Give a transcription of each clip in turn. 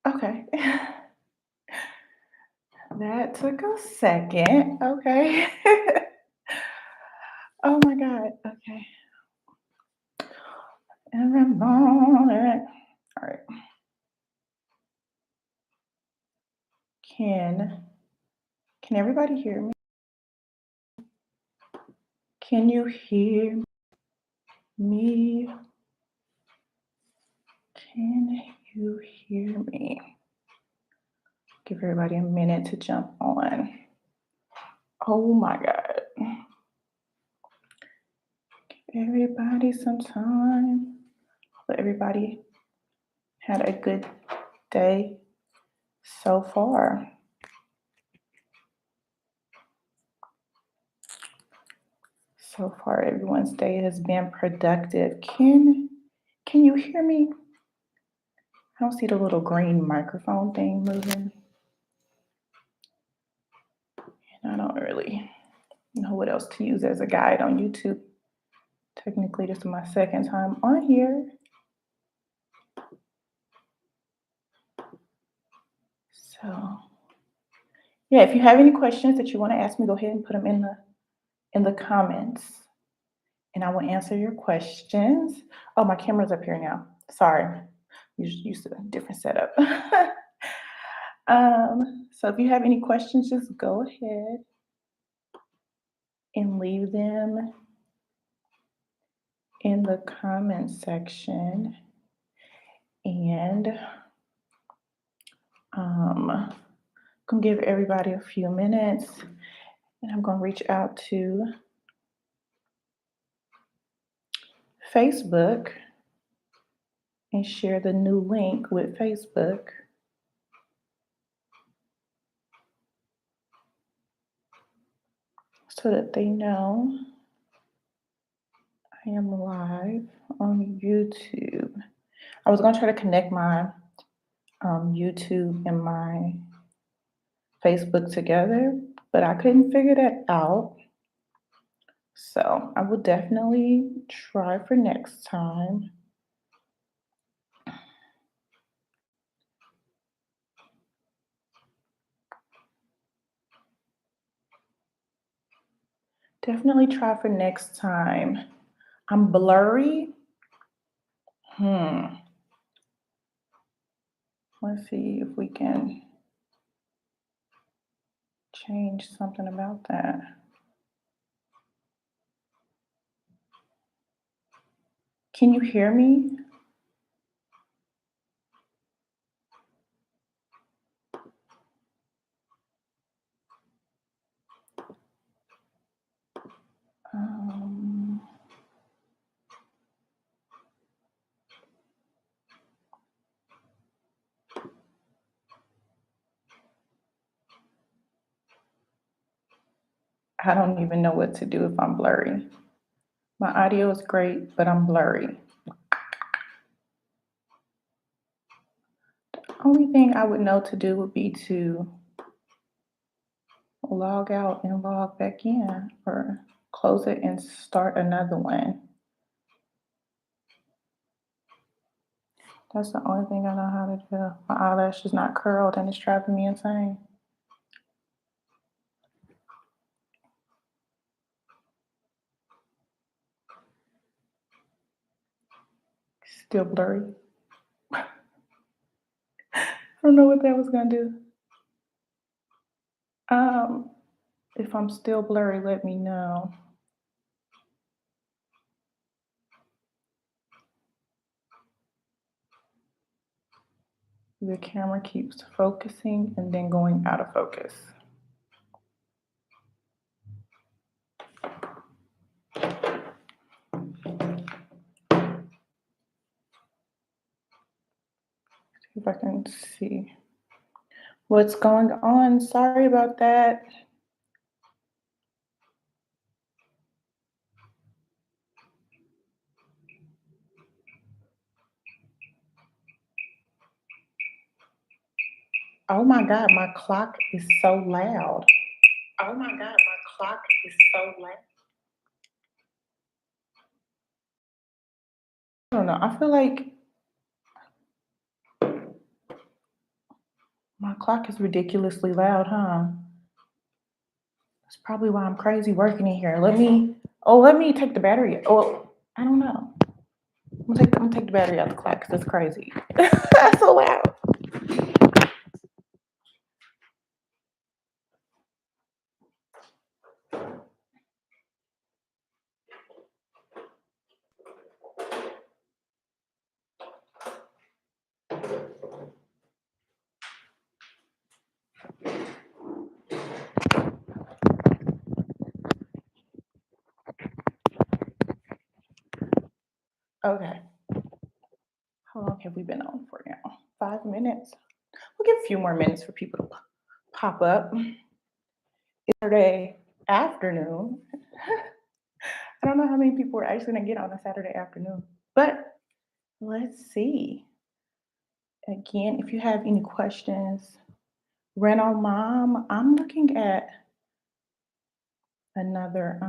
Okay. That took a second. Okay. Oh my God. Okay. Every morning. All right. Can everybody hear me? Can you hear me? Can you hear me? Give everybody a minute to jump on. Oh my God. Everybody some time. Hope everybody had a good day so far. So far, everyone's day has been productive. Can you hear me? I don't see the little green microphone thing moving. And I don't really know what else to use as a guide on YouTube. Technically, this is my second time on here. So yeah, if you have any questions that you want to ask me, go ahead and put them in the comments and I will answer your questions. Oh, my camera's up here now. Sorry. Used to a different setup. So if you have any questions, just go ahead and leave them in the comment section. And I'm gonna give everybody a few minutes and I'm gonna reach out to Facebook and share the new link with Facebook so that they know I am live on YouTube. I was gonna try to connect my YouTube and my Facebook together, but I couldn't figure that out. So I will definitely try for next time. Definitely try for next time. I'm blurry. Hmm. Let's see if we can change something about that. Can you hear me? Um, I don't even know what to do if I'm blurry. My audio is great, but I'm blurry. The only thing I would know to do would be to log out and log back in or close it and start another one. That's the only thing I know how to do. My eyelash is not curled and it's driving me insane. Still blurry. I don't know what that was gonna do. Um, if I'm still blurry, let me know. The camera keeps focusing and then going out of focus. See if I can see what's going on. Sorry about that. Oh my God, my clock is so loud. Oh my God, my clock is so loud. I don't know. I feel like My clock is ridiculously loud, huh? That's probably why I'm crazy working in here. Let me take the battery. Oh, I don't know. I'm gonna take the battery out the clock because it's crazy. That's so loud. Okay. How long have we been on for now? 5 minutes. We'll give a few more minutes for people to pop up. Saturday afternoon. I don't know how many people are actually gonna get on a Saturday afternoon, but let's see. Again, if you have any questions, rental mom, I'm looking at another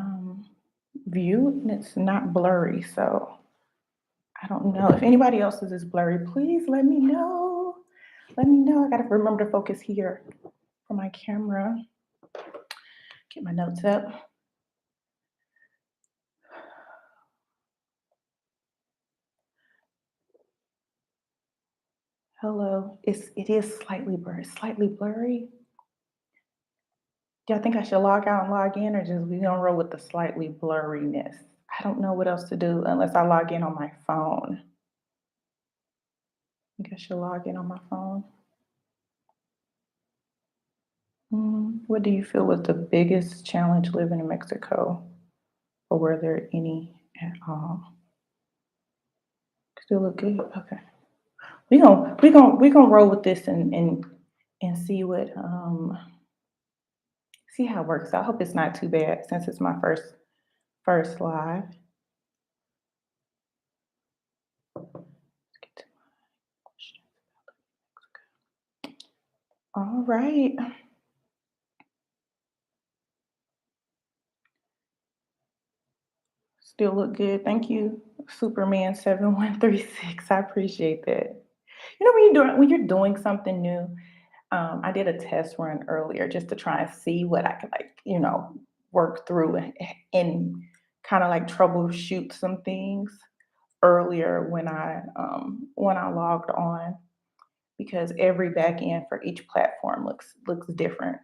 view and it's not blurry, so I don't know. If anybody else's is blurry, please let me know. Let me know. I gotta remember to focus here for my camera. Get my notes up. Hello. It is slightly blurry. Slightly blurry. Do I think I should log out and log in, or just we gonna roll with the slightly blurriness? I don't know what else to do unless I log in on my phone. I think I should log in on my phone. What do you feel was the biggest challenge living in Mexico, or were there any at all? Still look good. Okay. We gonna roll with this and see what see how it works. I hope it's not too bad since it's my first live. Let's get to my questions. All right. Still look good. Thank you, Superman 7136. I appreciate that. You know, when you're doing something new, I did a test run earlier just to try and see what I could work through and kind of like troubleshoot some things earlier when I logged on because every back end for each platform looks different.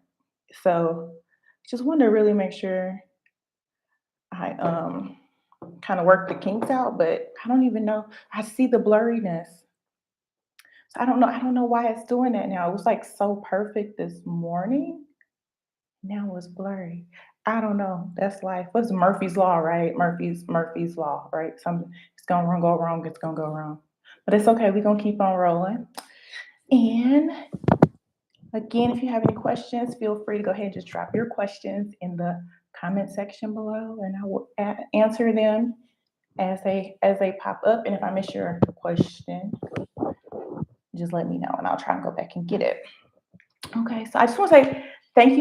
So just wanted to really make sure I kind of work the kinks out, but I don't even know. I see the blurriness. So I don't know why it's doing that now. It was like so perfect this morning. Now it's blurry. I don't know. That's life. What's Murphy's law, right? Murphy's law, right? Some it's gonna go wrong, it's gonna go wrong. But it's okay. We're gonna keep on rolling. And again, if you have any questions, feel free to go ahead and just drop your questions in the comment section below, and I will answer them as they pop up. And if I miss your question, just let me know, and I'll try and go back and get it. Okay, so I just want to say thank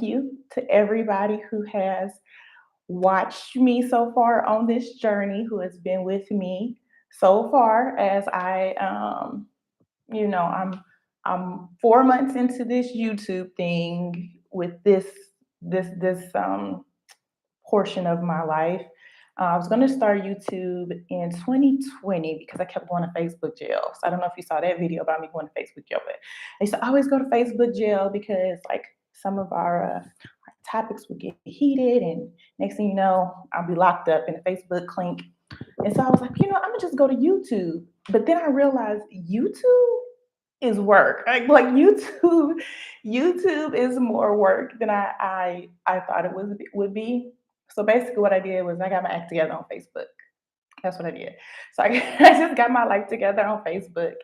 you to everybody who has watched me so far on this journey, who has been with me so far as I'm 4 months into this YouTube thing with this portion of my life. I was going to start YouTube in 2020 because I kept going to Facebook jail. So I don't know if you saw that video about me going to Facebook jail, but I used to always go to Facebook jail because like some of our topics would get heated, and next thing you know, I'll be locked up in a Facebook clink. And so I was like, I'm gonna just go to YouTube. But then I realized YouTube is work. Like YouTube is more work than I thought it would be. So basically what I did was I got my act together on Facebook. That's what I did. So I, I just got my life together on Facebook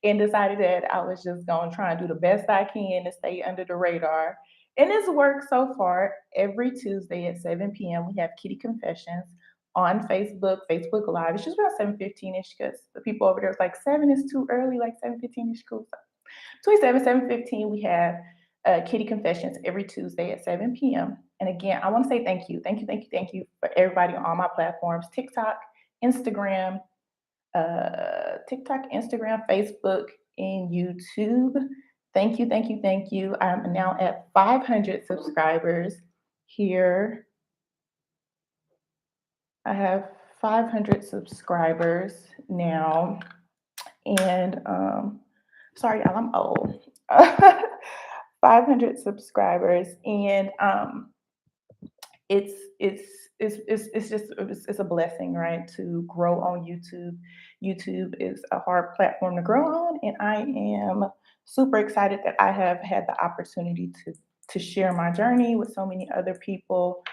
and decided that I was just going to try and do the best I can to stay under the radar. And it's worked so far. Every Tuesday at 7 p.m., we have Kitty Confessions on Facebook Live. It's just about 7:15ish because the people over there was like 7 is too early, like 7:15ish cool. So 27, 7:15, we have Kitty Confessions every Tuesday at 7 p.m. And again, I want to say thank you. Thank you for everybody on all my platforms, Instagram, TikTok, Instagram, Facebook, and YouTube. Thank you, thank you, thank you. I'm now at 500 subscribers here. I have 500 subscribers now, and sorry, y'all, I'm old. 500 subscribers, and it's it's it's just it's a blessing, right, to grow on YouTube. YouTube is a hard platform to grow on, and I am super excited that I have had the opportunity to share my journey with so many other people.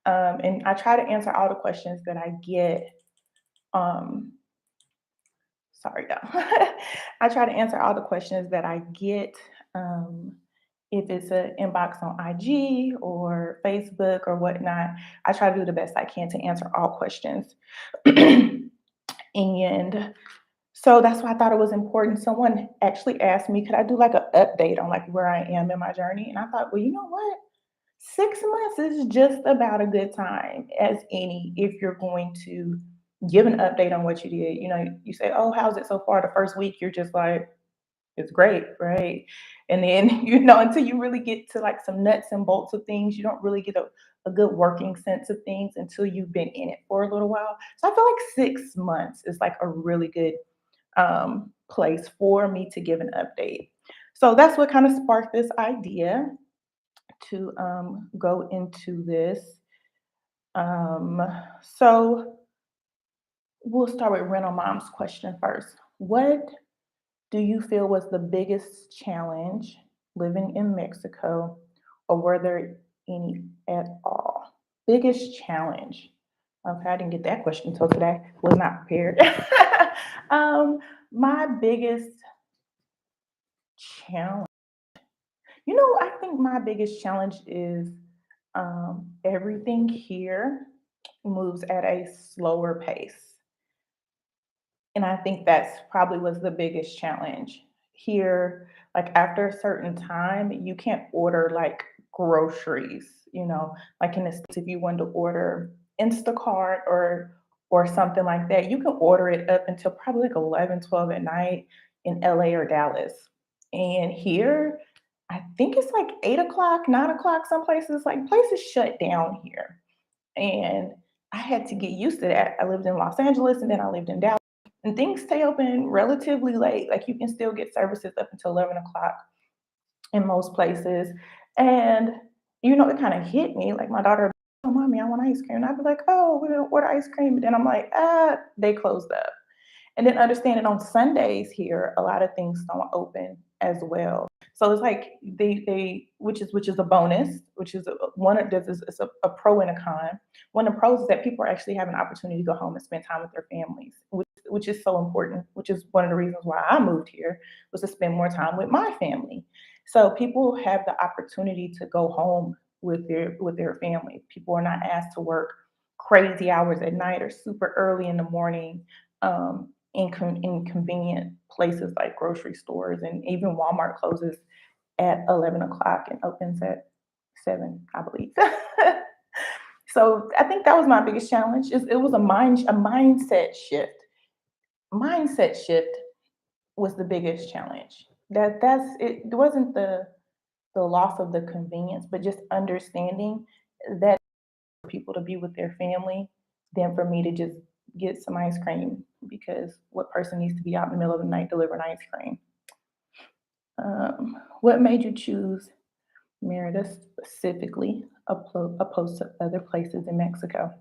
And I try to answer all the questions that I get. Um, Sorry, y'all. I try to answer all the questions that I get. Um, if it's an inbox on IG or Facebook or whatnot, I try to do the best I can to answer all questions. And so that's why I thought it was important. Someone actually asked me, could I do like an update on like where I am in my journey? And I thought, well, you know what? 6 months is just about a good time as any if you're going to give an update on what you did. You know, you say, oh, how's it so far? The first week, you're just like, it's great, right? And then, until you really get to like some nuts and bolts of things, you don't really get a good working sense of things until you've been in it for a little while. So I feel like 6 months is like a really good place for me to give an update. So that's what kind of sparked this idea to go into this. Um, so we'll start with Rental Mom's question first. What do you feel was the biggest challenge living in Mexico, or were there any at all? Biggest challenge. Okay, I didn't get that question until today. Was not prepared. um, my biggest challenge. I think my biggest challenge is everything here moves at a slower pace. And I think that's probably was the biggest challenge here. Like after a certain time, you can't order like groceries, like in the States, if you wanted to order Instacart or something like that, you can order it up until probably like 11, 12 at night in LA or Dallas. And here, I think it's like 8 o'clock, 9 o'clock, some places, like places shut down here. And I had to get used to that. I lived in Los Angeles and then I lived in Dallas. And things stay open relatively late. Like you can still get services up until 11 o'clock in most places. And, it kind of hit me. Like my daughter, oh, mommy, I want ice cream. And I'd be like, oh, we're going to order ice cream. And then I'm like, they closed up. And then understanding on Sundays here, a lot of things don't open as well. So it's like they which is a bonus, which is one of this is a pro and a con. One of the pros is that people are actually having an opportunity to go home and spend time with their families, which is so important. Which is one of the reasons why I moved here was to spend more time with my family. So people have the opportunity to go home with their family. People are not asked to work crazy hours at night or super early in the morning. In convenient places like grocery stores, and even Walmart closes at 11 o'clock and opens at 7, I believe. So I think that was my biggest challenge. It was a mindset shift. Mindset shift was the biggest challenge. That's it. It wasn't the loss of the convenience, but just understanding that for people to be with their family than for me to just get some ice cream, because what person needs to be out in the middle of the night delivering ice cream? What made you choose Merida specifically opposed to other places in Mexico?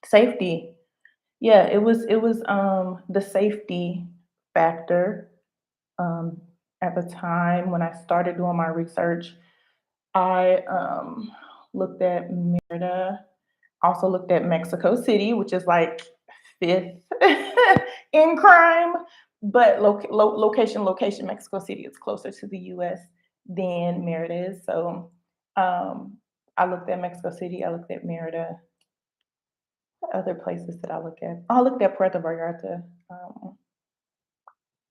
Safety. Yeah, it was the safety factor. Um, at the time when I started doing my research, I looked at Merida, also looked at Mexico City, which is like fifth in crime, but location, Mexico City is closer to the U.S. than Merida is. So um, I looked at Mexico City, I looked at Merida. What other places that I look at? I looked at Puerto Vallarta,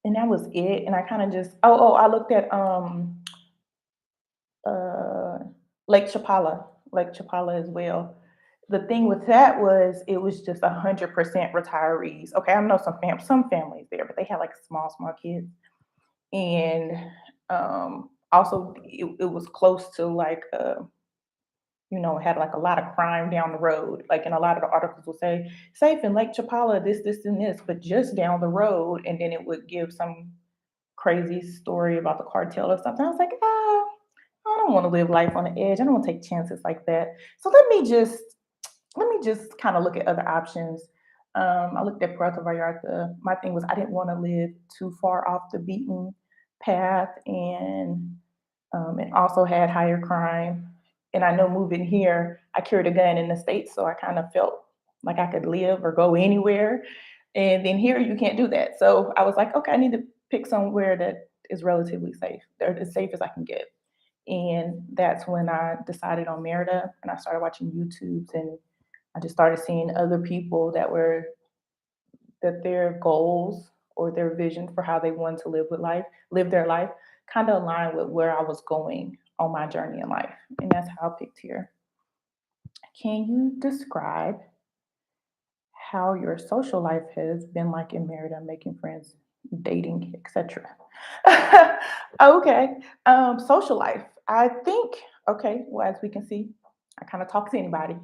and that was it. And I kind of just I looked at uh, Lake Chapala as well. The thing with that was it was just 100% retirees. Okay, I know some families there, but they had like small kids, and also it was close to like had like a lot of crime down the road. Like, and a lot of the articles will say safe in Lake Chapala, this, and this, but just down the road, and then it would give some crazy story about the cartel or something. I was like, I don't want to live life on the edge. I don't want to take chances like that. So let me just kind of look at other options. I looked at Puerto Vallarta. My thing was I didn't want to live too far off the beaten path, and it also had higher crime. And I know moving here, I carried a gun in the States, so I kind of felt like I could live or go anywhere. And then here, you can't do that. So I was like, okay, I need to pick somewhere that is relatively safe, or as safe as I can get. And that's when I decided on Merida, and I started watching YouTubes, and I just started seeing other people that their goals or their vision for how they wanted to live their life, kind of aligned with where I was going on my journey in life. And that's how I picked here. Can you describe how your social life has been like in Merida, making friends, dating, etc.? Okay. Social life. I think, okay, well, as we can see, I kind of talk to anybody.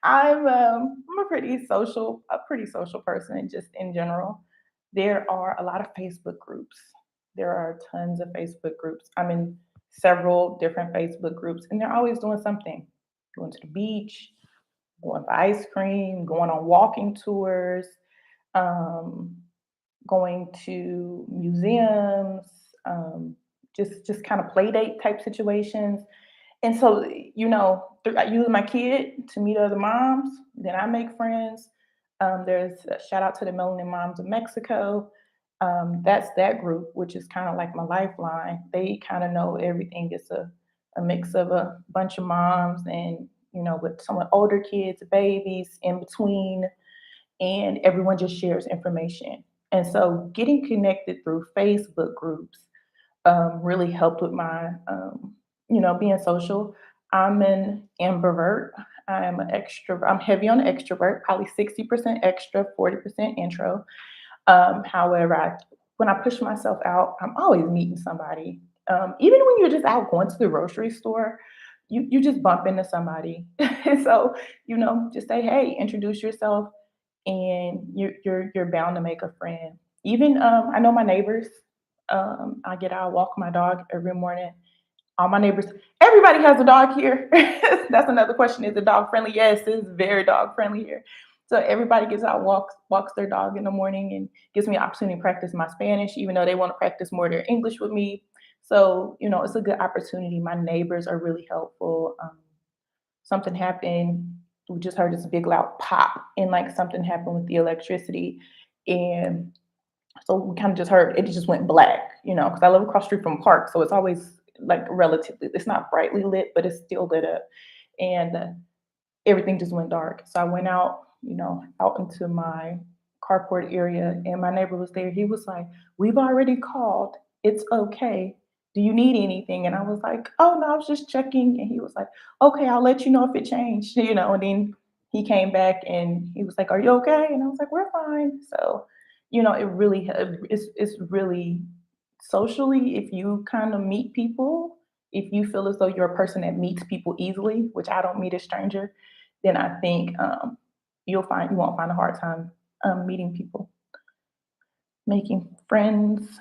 I'm a pretty social person just in general. There are a lot of Facebook groups. There are tons of Facebook groups. I'm in several different Facebook groups, and they're always doing something. Going to the beach, going for ice cream, going on walking tours, um, going to museums, just kind of play date type situations. And so, I use my kid to meet other moms. Then I make friends. There's a shout out to the Melanin Moms of Mexico. That's that group, which is kind of like my lifeline. They kind of know everything. It's a mix of a bunch of moms and, with some older kids, babies in between, and everyone just shares information. And so getting connected through Facebook groups really helped with my, being social. I'm an ambivert. I'm an extrovert. I'm heavy on the extrovert, probably 60% extra, 40% intro. However, when I push myself out, I'm always meeting somebody. Even when you're just out going to the grocery store, you just bump into somebody. And so, just say, hey, introduce yourself, and you're bound to make a friend. Even I know my neighbors. I get out, walk my dog every morning. All my neighbors, everybody has a dog here. That's another question. Is it dog friendly? Yes, it's very dog friendly here. So everybody gets out, walks their dog in the morning, and gives me an opportunity to practice my Spanish, even though they want to practice more their English with me. So, it's a good opportunity. My neighbors are really helpful. Something happened. We just heard this big loud pop, and like something happened with the electricity. And so we kind of just heard it just went black, because I live across the street from a park. So it's always like relatively, it's not brightly lit, but it's still lit up. And everything just went dark. So I went out, out into my carport area, and my neighbor was there. He was like, we've already called. It's okay. Do you need anything? And I was like, oh, no, I was just checking. And he was like, okay, I'll let you know if it changed, and then he came back and he was like, are you okay? And I was like, we're fine. So, it really, it's really socially, if you kind of meet people, if you feel as though you're a person that meets people easily, which I don't meet a stranger, then I think you won't find a hard time meeting people, making friends.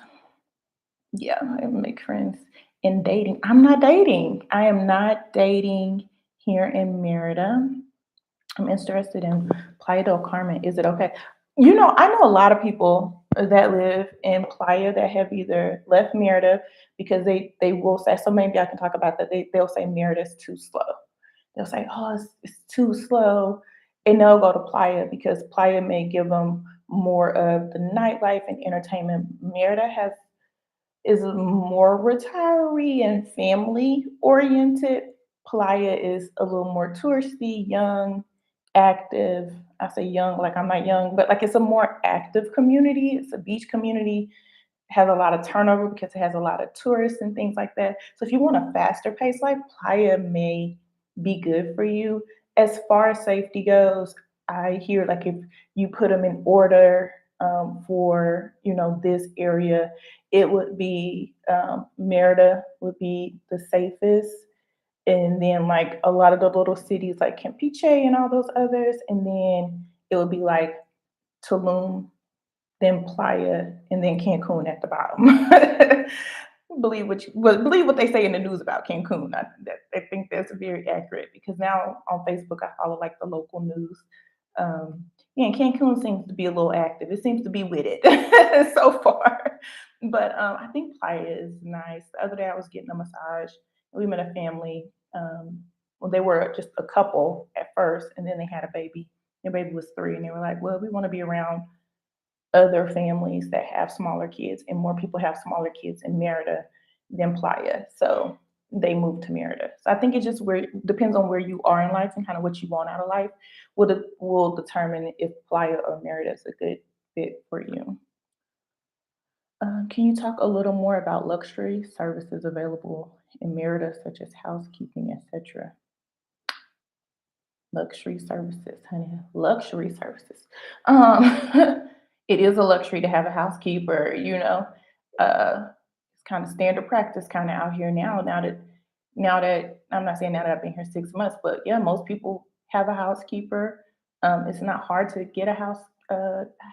Yeah, I make friends in dating. I'm not dating. I am not dating here in Merida. I'm interested in Playa del Carmen. Is it okay? I know a lot of people that live in Playa that have either left Merida because they will say, so maybe I can talk about that. They'll say Merida's too slow. They'll say, oh, it's too slow. And they'll go to Playa because Playa may give them more of the nightlife and entertainment. Merida is more retiree and family oriented. Playa is a little more touristy, young, active. I say young, like I'm not young, but like it's a more active community. It's a beach community, has a lot of turnover because it has a lot of tourists and things like that. So if you want a faster pace life, Playa may be good for you. As far as safety goes, I hear like if you put them in order, for this area, it would be Merida would be the safest, and then like a lot of the little cities like Campeche and all those others, and then it would be like Tulum, then Playa, and then Cancun at the bottom. Believe what they say in the news about Cancun. I think that's very accurate because now on Facebook I follow like the local news. Yeah, and Cancun seems to be a little active. It seems to be with it so far. But I think Playa is nice. The other day I was getting a massage. We met a family. Well, they were just a couple at first, and then they had a baby. Their baby was 3, and they were like, "Well, we want to be around other families that have smaller kids, and more people have smaller kids in Merida than Playa." So they moved to Merida. So I think it just where depends on where you are in life and kind of what you want out of life will determine if Playa or Merida is a good fit for you. Can you talk a little more about luxury services available in Merida, such as housekeeping, etc.? Luxury services, honey. Luxury services. Um, it is a luxury to have a housekeeper. It's kind of standard practice kind of out here now. Now that I'm not saying now that I've been here 6 months, but yeah, most people have a housekeeper. It's not hard to get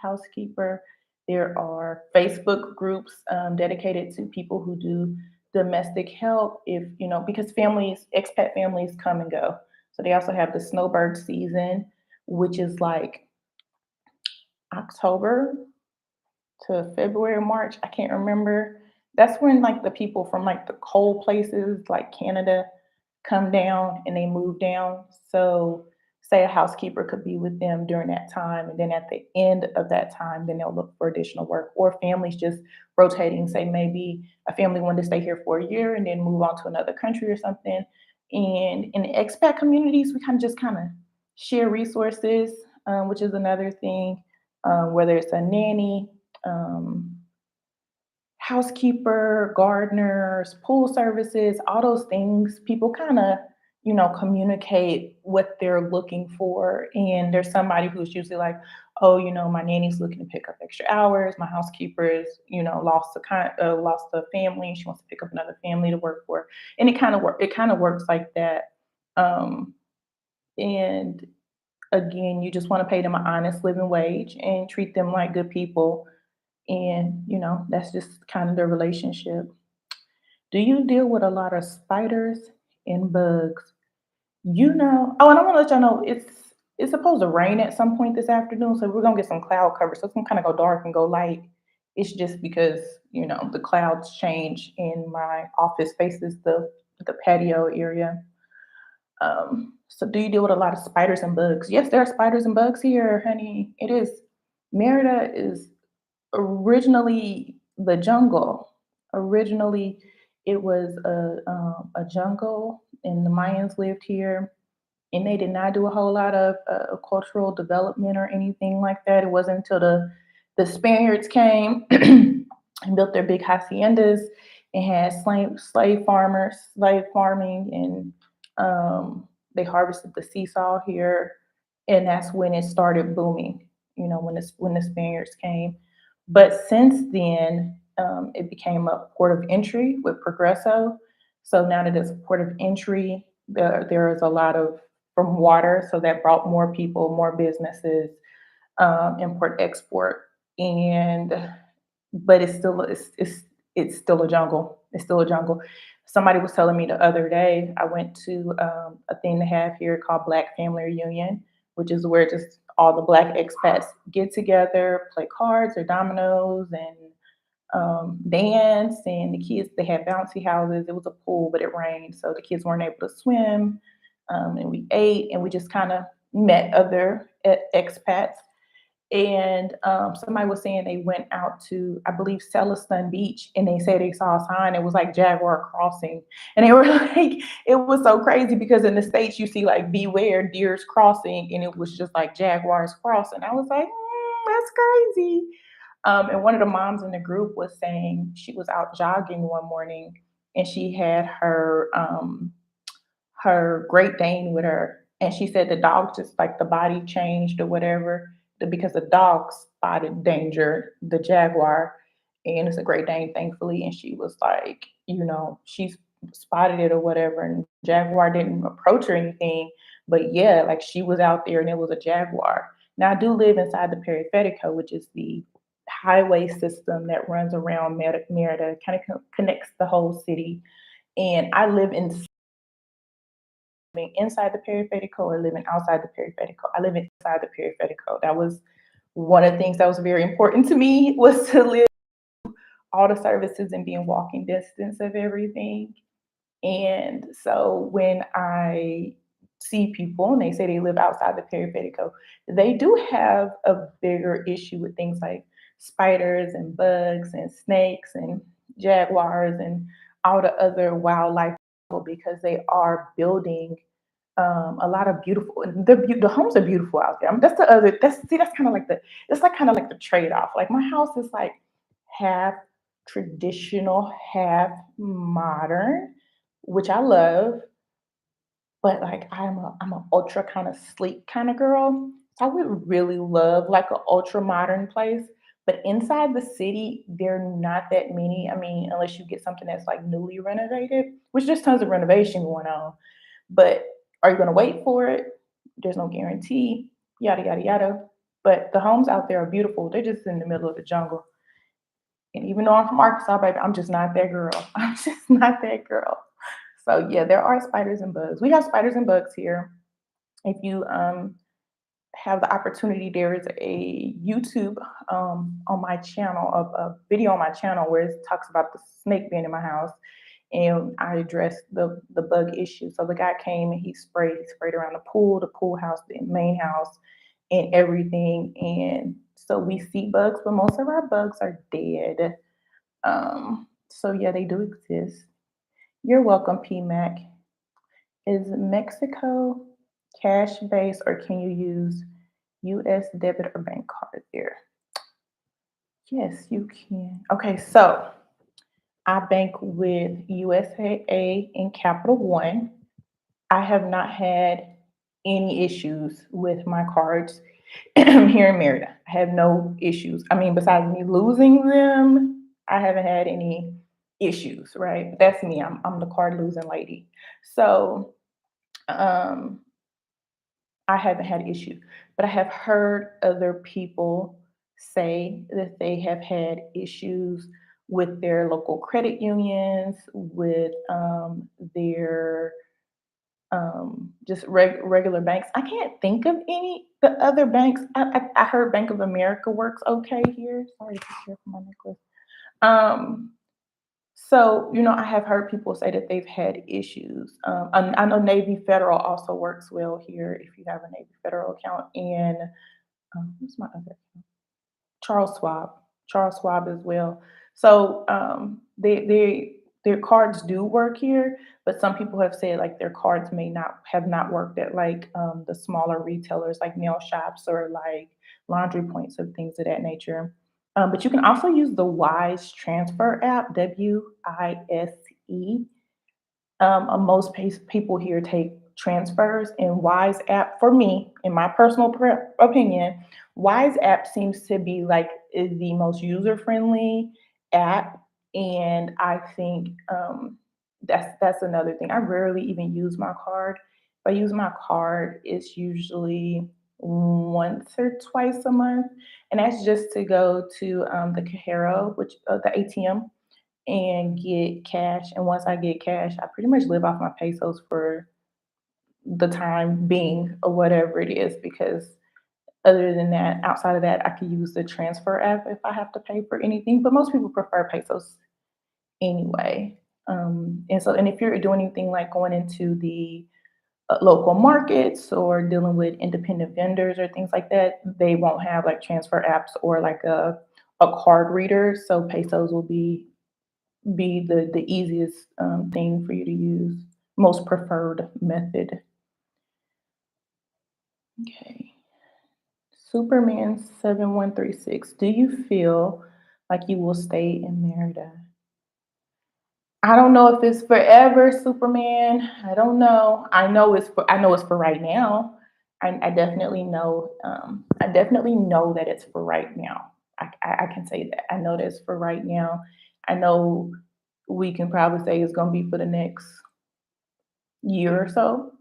housekeeper. There are Facebook groups dedicated to people who do domestic help. If because expat families come and go, so they also have the snowbird season, which is like October to February, March. I can't remember. That's when like the people from like the cold places like Canada come down and they move down. So say a housekeeper could be with them during that time, and then at the end of that time, then they'll look for additional work, or families just rotating. Say maybe a family wanted to stay here for a year and then move on to another country or something. And in the expat communities, we kind of share resources, which is another thing. Whether it's a nanny, um, housekeeper, gardeners, pool services, all those things, people kind of, communicate what they're looking for. And there's somebody who's usually like, oh, my nanny's looking to pick up extra hours. My housekeeper is, lost a family. She wants to pick up another family to work for. And it kind of works like that. Um, and again, you just want to pay them an honest living wage and treat them like good people, and that's just kind of the relationship. Do you deal with a lot of spiders and bugs? Oh, and I want to let y'all know it's supposed to rain at some point this afternoon, so we're gonna get some cloud cover, so it's gonna kind of go dark and go light. It's just because the clouds change, and my office faces the patio area. So do you deal with a lot of spiders and bugs? Yes, there are spiders and bugs here, honey. It is. Merida is originally the jungle. Originally, it was a jungle, and the Mayans lived here, and they did not do a whole lot of cultural development or anything like that. It wasn't until the Spaniards came and built their big haciendas and had slave farming, and they harvested the seesaw here, and that's when it started booming. When the Spaniards came, but since then, it became a port of entry with Progresso. So now that it's a port of entry, there is a lot of from water, so that brought more people, more businesses, import export, and but it's still a jungle. It's still a jungle. Somebody was telling me the other day. I went to a thing they have here called Black Family Reunion, which is where just all the Black expats get together, play cards or dominoes, and dance. And the kids, they had bouncy houses. It was a pool, but it rained, so the kids weren't able to swim. And we ate, and we just kind of met other expats. And somebody was saying they went out to, I believe, Celestine Beach, and they said they saw a sign. It was like Jaguar Crossing, and they were like, it was so crazy because in the states you see like beware deers crossing, and it was just like Jaguars crossing. I was like, that's crazy. And one of the moms in the group was saying she was out jogging one morning, and she had her Great Dane with her, and she said the dog just like the body changed or whatever, because the dog spotted Danger, the jaguar, and it's a Great Dane, thankfully. And she was like, she spotted it or whatever, and jaguar didn't approach or anything. But yeah, like she was out there, and it was a jaguar. Now I do live inside the Periferico, which is the highway system that runs around Merida, kind of connects the whole city. And I live inside the Periferico or living outside the Periferico. I live inside the Periferico. That was one of the things that was very important to me, was to live all the services and be in walking distance of everything. And so when I see people and they say they live outside the Periferico, they do have a bigger issue with things like spiders and bugs and snakes and jaguars and all the other wildlife, because they are building a lot of beautiful. The homes are beautiful out there. I mean, that's the other. That's kind of like the trade off. Like my house is like half traditional, half modern, which I love. But like I'm a ultra kind of sleek kind of girl. So I would really love like an ultra modern place. But inside the city, there are not that many. I mean, unless you get something that's like newly renovated, which there's tons of renovation going on. But are you going to wait for it? There's no guarantee. Yada yada yada. But the homes out there are beautiful. They're just in the middle of the jungle. And even though I'm from Arkansas, baby, I'm just not that girl. I'm just not that girl. So yeah, there are spiders and bugs. We have spiders and bugs here. If you have the opportunity, there is a YouTube on my channel, a video on my channel where it talks about the snake being in my house, and I addressed the bug issue. So the guy came and he sprayed around the pool house, the main house, and everything. And so we see bugs, but most of our bugs are dead. So yeah, they do exist. You're welcome, PMAC. Is Mexico cash based, or can you use US debit or bank card there? Yes, you can. Okay, so I bank with USAA and Capital One. I have not had any issues with my cards here in Merida. I have no issues. I mean, besides me losing them, I haven't had any issues, right? But that's me. I'm the card losing lady. So um I haven't had issues, but I have heard other people say that they have had issues with their local credit unions, with their just regular banks. I can't think of any the other banks. I heard Bank of America works okay here. Sorry to hear from my necklace. Um, so, I have heard people say that they've had issues. I know Navy Federal also works well here if you have a Navy Federal account. And what's my other? Charles Schwab. Charles Schwab as well. So their cards do work here, but some people have said like their cards may not have not worked at like the smaller retailers like nail shops or like laundry points and things of that nature. But you can also use the Wise Transfer app, WISE. Most people here take transfers, and Wise app, for me, in my personal opinion, Wise app seems to be like is the most user friendly app. And I think that's another thing. I rarely even use my card. If I use my card, it's usually once or twice a month, and that's just to go to the Cajero, which the ATM, and get cash. And once I get cash, I pretty much live off my pesos for the time being or whatever it is. Because other than that, outside of that, I could use the transfer app if I have to pay for anything. But most people prefer pesos anyway. And if you're doing anything like going into the local markets or dealing with independent vendors or things like that, they won't have like transfer apps or like a card reader. So pesos will be the easiest thing for you to use, most preferred method. Okay. Superman 7136. Do you feel like you will stay in Merida? I don't know if it's forever, Superman. I don't know. I know it's for right now. I definitely know. I definitely know that it's for right now. I can say that. I know that it's for right now. I know we can probably say it's going to be for the next year or so.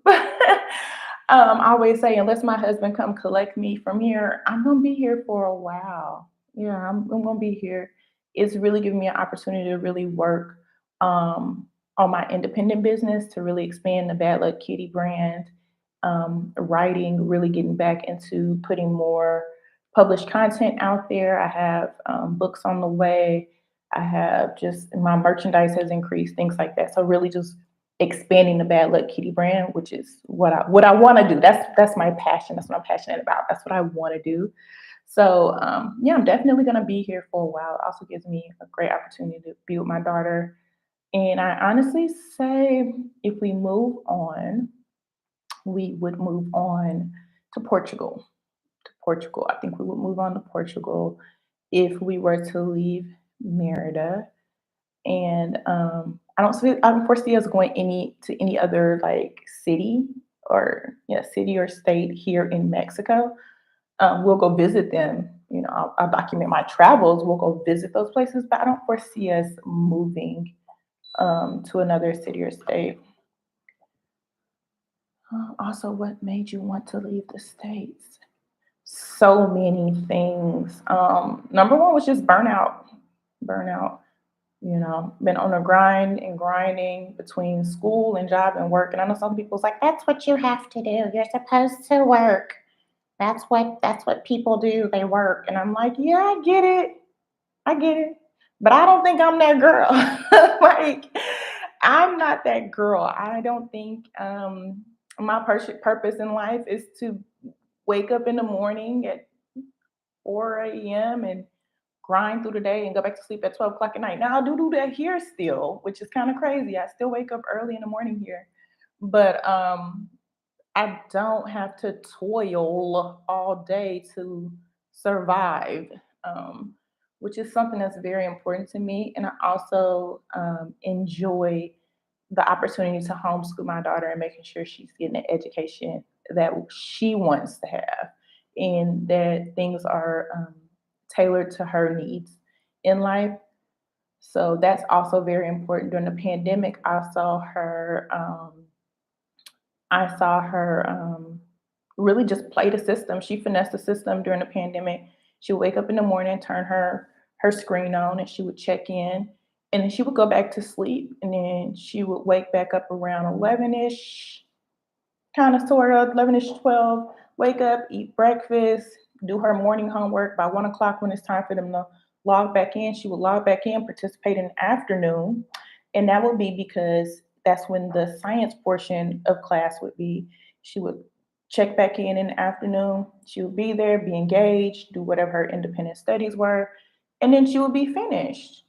I always say, unless my husband come collect me from here, I'm gonna be here for a while. Yeah, I'm gonna be here. It's really giving me an opportunity to really work on my independent business, to really expand the Bad Luck Kitty brand. Writing, really getting back into putting more published content out there. I have books on the way. I have just my merchandise has increased, things like that. So really just expanding the Bad Luck Kitty brand, which is what I want to do. That's my passion. That's what I'm passionate about. That's what I want to do. So yeah, I'm definitely gonna be here for a while. It also gives me a great opportunity to be with my daughter. And I honestly say, if we move on, we would move on to Portugal. To Portugal. I think we would move on to Portugal if we were to leave Merida. And I don't foresee us going any other like city or yeah city or state here in Mexico. We'll go visit them. You know, I'll document my travels. We'll go visit those places, but I don't foresee us moving to another city or state. Also, what made you want to leave the states? So many things. Number one was just burnout. Burnout. You know, been on a grind and grinding between school and job and work. And I know some people's like, that's what you have to do. You're supposed to work. That's what people do. They work. And I'm like, yeah, I get it. I get it. But I don't think I'm that girl. Like, I'm not that girl. I don't think my purpose in life is to wake up in the morning at 4 a.m. and grind through the day and go back to sleep at 12 o'clock at night. Now, I do that here still, which is kind of crazy. I still wake up early in the morning here. But I don't have to toil all day to survive, um, which is something that's very important to me. And I also enjoy the opportunity to homeschool my daughter and making sure she's getting the education that she wants to have and that things are tailored to her needs in life. So that's also very important. During the pandemic, I saw her really just play the system. She finessed the system during the pandemic. She would wake up in the morning, turn her screen on, and she would check in, and then she would go back to sleep, and then she would wake back up around 11ish, kind of sort of 11ish 12, wake up, eat breakfast, do her morning homework. By 1 o'clock, when it's time for them to log back in, she would log back in, participate in the afternoon. And that would be because that's when the science portion of class would be. She would check back in the afternoon. She would be there, be engaged, do whatever her independent studies were, and then she would be finished.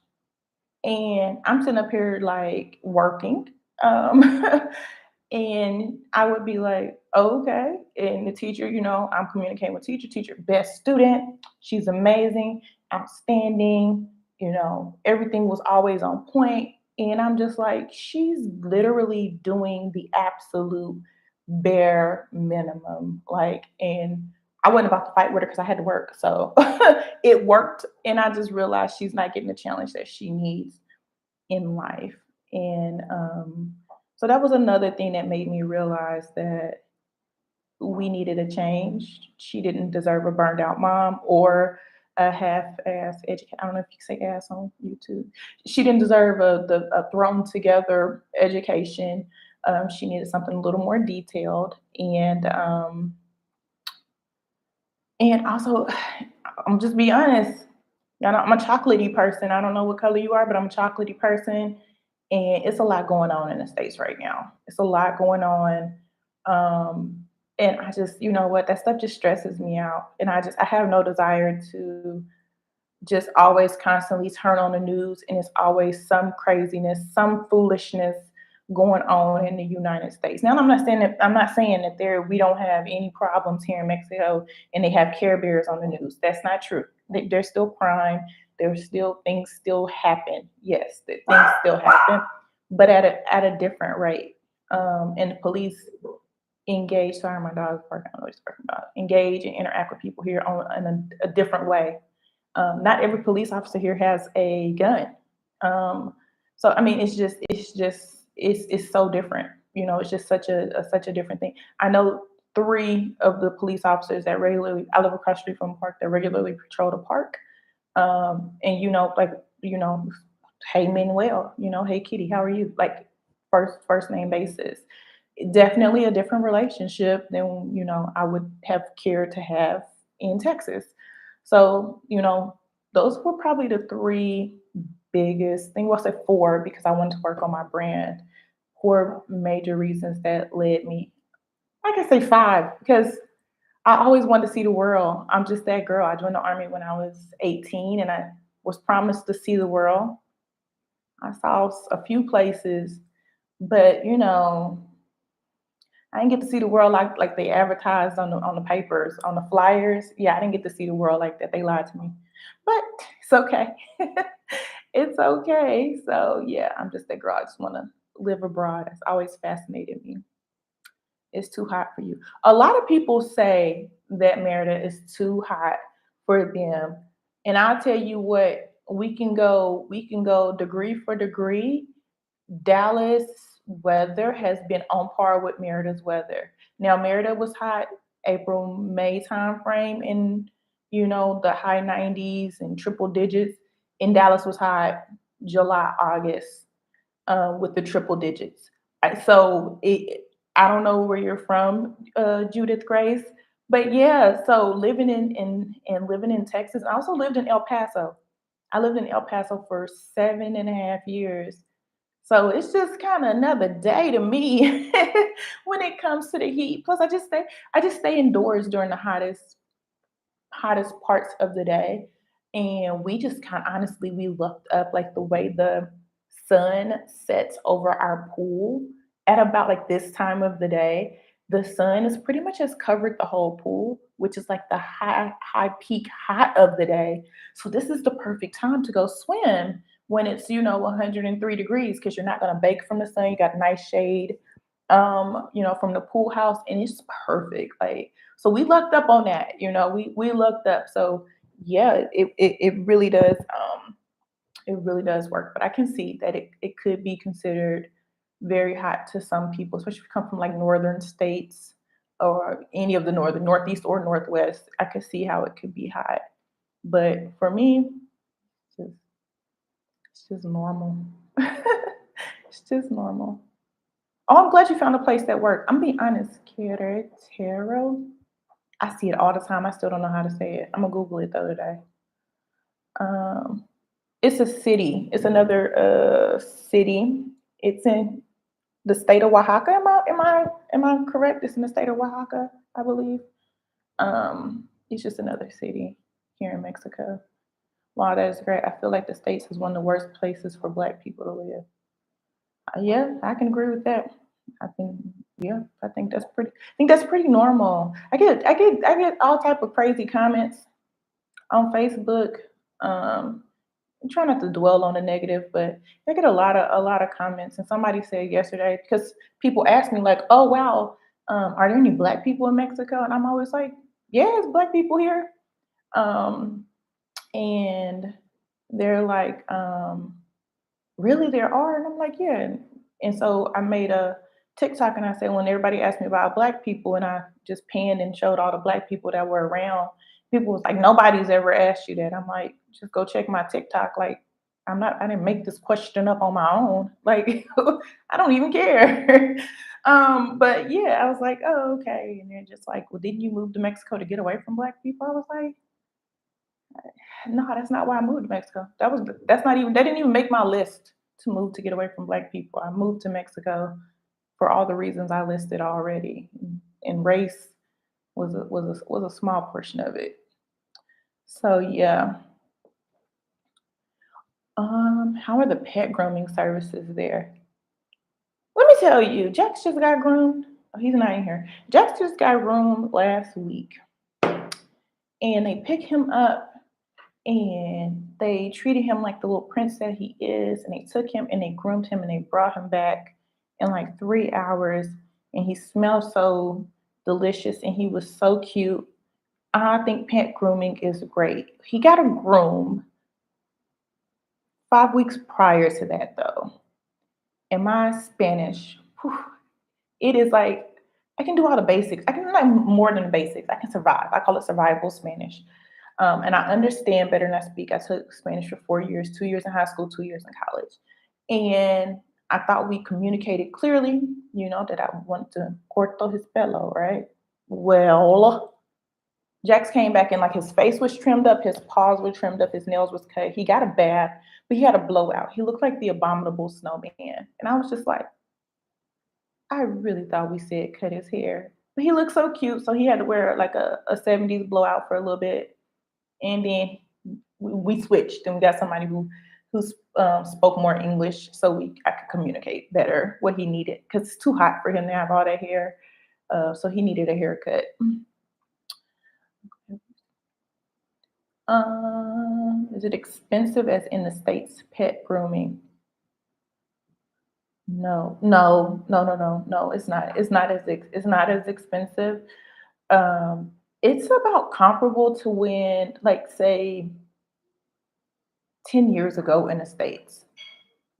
And I'm sitting up here like working. Um, and I would be like, oh, okay. And the teacher, I'm communicating with teacher, best student. She's amazing, outstanding. Everything was always on point. And I'm just like, she's literally doing the absolute bare minimum. Like, and I wasn't about to fight with her because I had to work. So it worked. And I just realized she's not getting the challenge that she needs in life. And so that was another thing that made me realize that we needed a change. She didn't deserve a burned out mom or a half-ass education. I don't know if you can say ass on YouTube. She didn't deserve a thrown together education. She needed something a little more detailed, and also, I'm just be honest. I'm a chocolatey person. I don't know what color you are, but I'm a chocolatey person, and it's a lot going on in the states right now. It's a lot going on, and I just, you know what, that stuff just stresses me out, and I have no desire to just always constantly turn on the news and it's always some craziness, some foolishness going on in the United States. Now I'm not saying that we don't have any problems here in Mexico and they have Care Bears on the news. That's not true. There's still crime. There's still things still happen. Yes, things still happen, but at a different rate. And the police engage. Sorry, my dog's barking. I don't know what he's barking about. Engage and interact with people here on in a different way. Not every police officer here has a gun. So I mean, it's so different. You know, it's just such a different thing. I know three of the police officers that regularly. I live across the street from a park that regularly patrol the park. And you know, hey Manuel, you know, hey Kitty, how are you? Like first name basis. Definitely a different relationship than I would have cared to have in Texas. So those were probably the three biggest thing. Well, I said four because I wanted to work on my brand. Four major reasons that led me. I can say five because I always wanted to see the world. I'm just that girl. I joined the army when I was 18 and I was promised to see the world. I saw a few places, but I didn't get to see the world like they advertised on the papers, on the flyers. Yeah, I didn't get to see the world like that. They lied to me. But it's okay. It's okay. So yeah, I'm just that girl. I just want to live abroad. It's always fascinated me. It's too hot for you. A lot of people say that Merida is too hot for them. And I'll tell you what, we can go degree for degree. Dallas weather has been on par with Merida's weather. Now Merida was hot April, May time frame in the high 90s and triple digits. And Dallas was hot July, August with the triple digits. I don't know where you're from, Judith Grace, but yeah. So living in living in Texas, I also lived in El Paso. I lived in El Paso for 7.5 years. So it's just kind of another day to me when it comes to the heat. Plus, I just stay indoors during the hottest parts of the day. And we just kind of honestly, we looked up like the way the sun sets over our pool at about like this time of the day. The sun is pretty much has covered the whole pool, which is like the high peak hot of the day. So this is the perfect time to go swim when it's 103 degrees because you're not going to bake from the sun. You got nice shade from the pool house, and it's perfect. Like, so we looked up on that, we looked up. So yeah, it really does, it really does work. But I can see that it could be considered very hot to some people, especially if you come from like northern states or any of the northern, northeast or northwest. I could see how it could be hot. But for me, it's just, it's just normal. It's just normal. Oh, I'm glad you found a place that worked. I'm being honest, Querétaro. I see it all the time. I still don't know how to say it. I'm gonna Google it the other day. Um, it's a city. It's another city. It's in the state of Oaxaca. Am I correct? It's in the state of Oaxaca, I believe. It's just another city here in Mexico. Wow, that is great. I feel like the states is one of the worst places for Black people to live. Yeah, I can agree with that. I think, yeah, I think that's pretty. I think that's pretty normal. I get all type of crazy comments on Facebook. I'm trying not to dwell on the negative, but I get a lot of comments. And somebody said yesterday because people ask me like, "Oh wow, are there any Black people in Mexico?" And I'm always like, "Yeah, it's Black people here." Um, and they're like, really there are? And I'm like, yeah. And so I made a TikTok and I said, when everybody asked me about Black people and I just panned and showed all the Black people that were around, people was like, nobody's ever asked you that. I'm like, just go check my TikTok. Like, I didn't make this question up on my own. Like, I don't even care. But yeah, I was like, oh, okay. And they're just like, well, didn't you move to Mexico to get away from Black people? I was like, no, that's not why I moved to Mexico. That didn't even make my list to move to get away from Black people. I moved to Mexico for all the reasons I listed already, and race was a small portion of it. So yeah, how are the pet grooming services there? Let me tell you, Jax just got groomed. Oh, he's not in here. Jax just got groomed last week, and they picked him up and they treated him like the little prince that he is, and they took him and they groomed him and they brought him back in like 3 hours, and he smelled so delicious and he was so cute. I think pet grooming is great. He got a groom 5 weeks prior to that, though. And my Spanish, whew, it is like I can do all the basics. I can do like more than the basics. I can survive. I call it survival Spanish. And I understand better than I speak. I took Spanish for 4 years, 2 years in high school, 2 years in college. And I thought we communicated clearly, that I want to corto his pelo, right? Well, Jax came back and like his face was trimmed up, his paws were trimmed up, his nails was cut. He got a bath, but he had a blowout. He looked like the abominable snowman. And I was just like, I really thought we said cut his hair. But he looked so cute. So he had to wear like a 70s blowout for a little bit. And then we switched and we got somebody who spoke more English so I could communicate better what he needed because it's too hot for him to have all that hair. So he needed a haircut. Is it expensive as in the States pet grooming? No, no, no, no, no, no. It's not. It's not as expensive. Um, it's about comparable to when, like, say, 10 years ago in the States.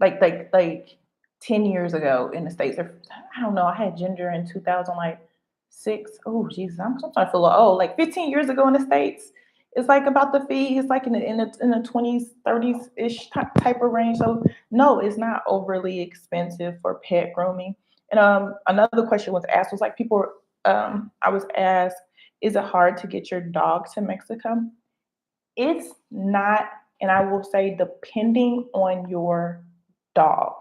Like 10 years ago in the States. Or I don't know. I had Ginger in 2000, like six. Oh, Jesus, I'm starting to feel old. Like 15 years ago in the States, it's like about the fee. It's like in the 20s, 30s ish type of range. So no, it's not overly expensive for pet grooming. And another question was asked was like people. I was asked, is it hard to get your dog to Mexico? It's not, and I will say depending on your dog.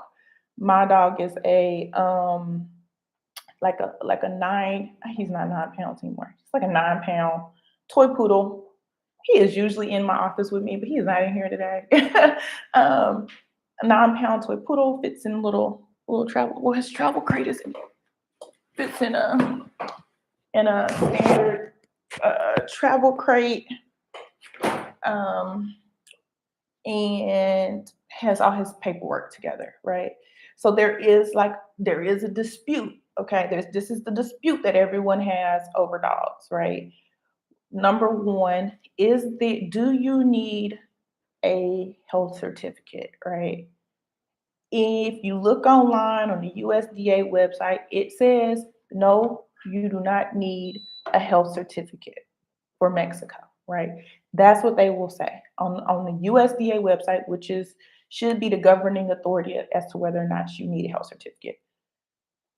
My dog is a like a 9, he's not 9 pounds anymore. It's like a 9 pound toy poodle. He is usually in my office with me, but he is not in here today. um, a 9 pound toy poodle fits in little travel. Well, his travel crate fits in a standard travel crate. Um, and has all his paperwork together, right? So there is a dispute. Okay, this is the dispute that everyone has over dogs, right? Number one is do you need a health certificate, right? If you look online on the USDA website, it says no, you do not need a health certificate for Mexico, right? That's what they will say on the USDA website, which should be the governing authority as to whether or not you need a health certificate.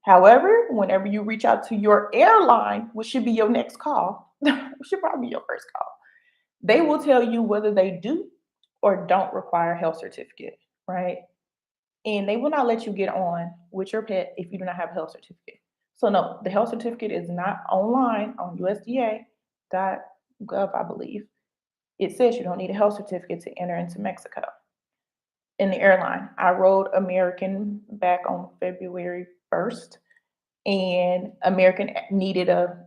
However, whenever you reach out to your airline, which should be your next call, which should probably be your first call, they will tell you whether they do or don't require a health certificate, right? And they will not let you get on with your pet if you do not have a health certificate. So no, the health certificate is not online on USDA.gov, I believe. It says you don't need a health certificate to enter into Mexico. In the airline, I rode American back on February 1st, and American needed a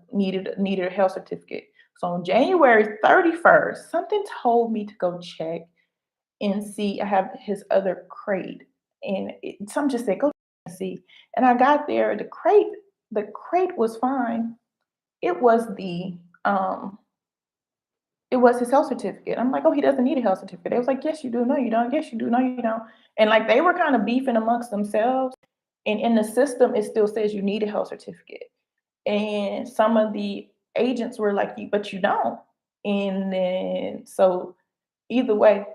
health certificate. So on January 31st, something told me to go check and see. I have his other crate, and some just said go and see. And I got there, the crate was fine. It was the it was his health certificate. I'm like, oh, he doesn't need a health certificate. They was like, yes, you do. No, you don't. Yes, you do. No, you don't. And like they were kind of beefing amongst themselves. And in the system, it still says you need a health certificate. And some of the agents were like, but you don't. And then so either way,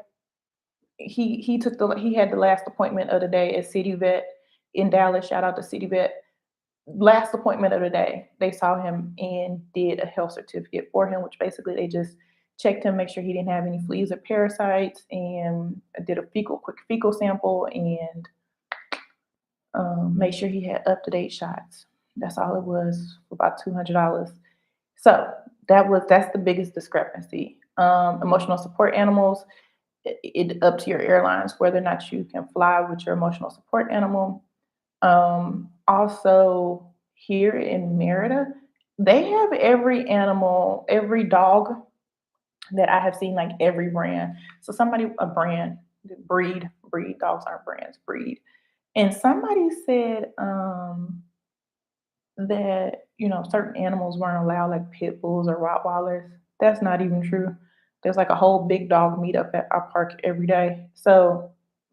he had the last appointment of the day at City Vet in Dallas. Shout out to City Vet. Last appointment of the day, they saw him and did a health certificate for him, which basically they just checked him, make sure he didn't have any fleas or parasites, and did a quick fecal sample, and make sure he had up to date shots. That's all it was for about $200. So that's the biggest discrepancy. Emotional support animals, it up to your airlines whether or not you can fly with your emotional support animal. Also, here in Merida, they have every animal, every dog that I have seen, like every brand. So a brand, breed, dogs aren't brands, breed. And somebody said, that, certain animals weren't allowed, like pit bulls or Rottweilers. That's not even true. There's like a whole big dog meetup at our park every day. So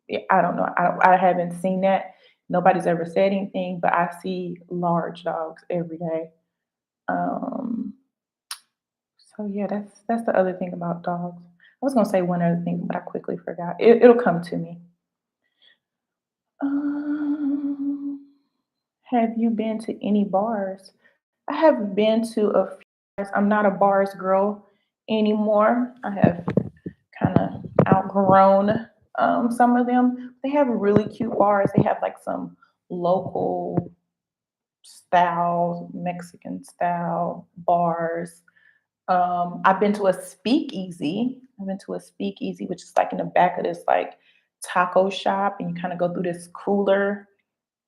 yeah, I don't know. I haven't seen that. Nobody's ever said anything, but I see large dogs every day. Um, so yeah, that's the other thing about dogs. I was gonna say one other thing, but I quickly forgot. It'll come to me. Um, have you been to any bars? I have been to a few bars. I'm not a bars girl anymore. I have kind of outgrown some of them. They have really cute bars. They have like some local style, Mexican style bars. I've been to a speakeasy. I've been to a speakeasy, which is like in the back of this like taco shop, and you kind of go through this cooler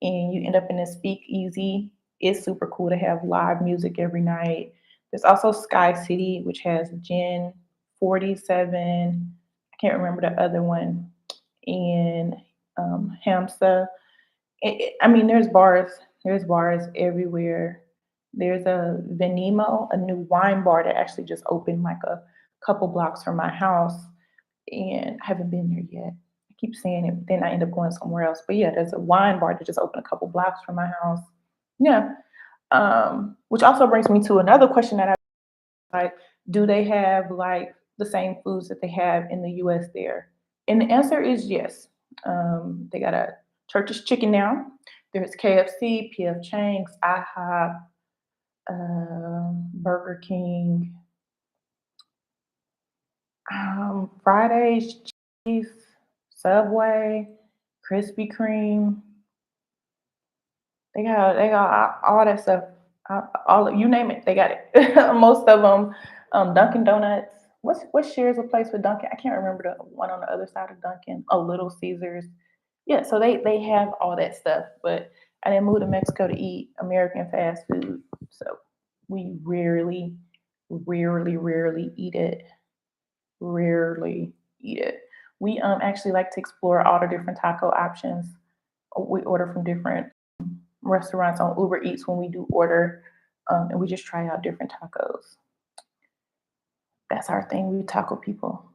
and you end up in a speakeasy. It's super cool to have live music every night. There's also Sky City, which has Gin 47. I can't remember the other one in Hamsa. I mean, there's bars. There's bars everywhere. There's a Venimo, a new wine bar that actually just opened like a couple blocks from my house, and I haven't been there yet. I keep saying it, but then I end up going somewhere else. But yeah, there's a wine bar that just opened a couple blocks from my house. Yeah. Which also brings me to another question that I like, do they have like the same foods that they have in the US there? And the answer is yes. They got a Turkish chicken now. There's KFC, PF Chang's, IHOP, Burger King, Fridays, Cheese, Subway, Krispy Kreme. They got all that stuff. All you name it, they got it. Most of them. Dunkin' Donuts. What shares a place with Dunkin'? I can't remember the one on the other side of Dunkin'. Oh, Little Caesars. Yeah, so they have all that stuff. But I didn't move to Mexico to eat American fast food, so we rarely eat it. Rarely eat it. We actually like to explore all the different taco options. We order from different restaurants on Uber Eats when we do order, and we just try out different tacos. That's our thing. We taco people.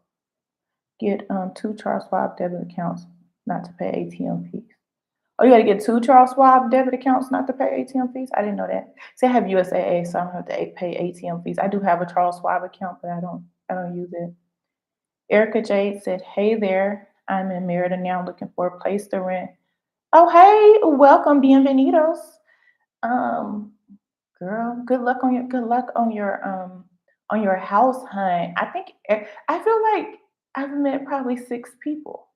Get two Charles Schwab debit accounts not to pay ATM fees. Oh, you got to get two Charles Schwab debit accounts not to pay ATM fees. I didn't know that. See, I have USAA, so I don't have to pay ATM fees. I do have a Charles Schwab account, but I don't use it. Erica Jade said, "Hey there, I'm in Merida now, looking for a place to rent." Oh, hey, welcome, bienvenidos. Um, Girl, good luck on your house hunt. I feel like I've met probably 6 people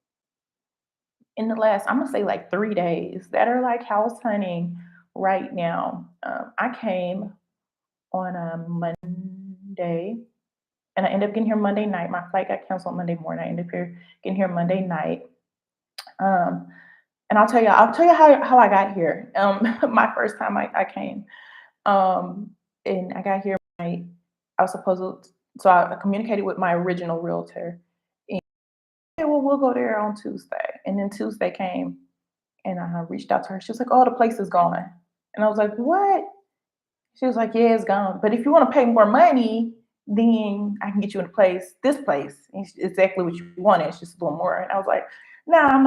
in the last, I'm gonna say like 3 days, that are like house hunting right now. I came on a Monday, and I ended up getting here Monday night. My flight got canceled Monday morning. I ended up getting here Monday night. Um, and I'll tell you how I got here. My first time I came. And I got here. I was supposed to, so I communicated with my original realtor. And yeah, well, we'll go there on Tuesday. And then Tuesday came, and I reached out to her. She was like, "Oh, the place is gone." And I was like, "What?" She was like, "Yeah, it's gone. But if you want to pay more money, then I can get you in a this place. And it's exactly what you wanted. It's just a little more." And I was like, "No, I'm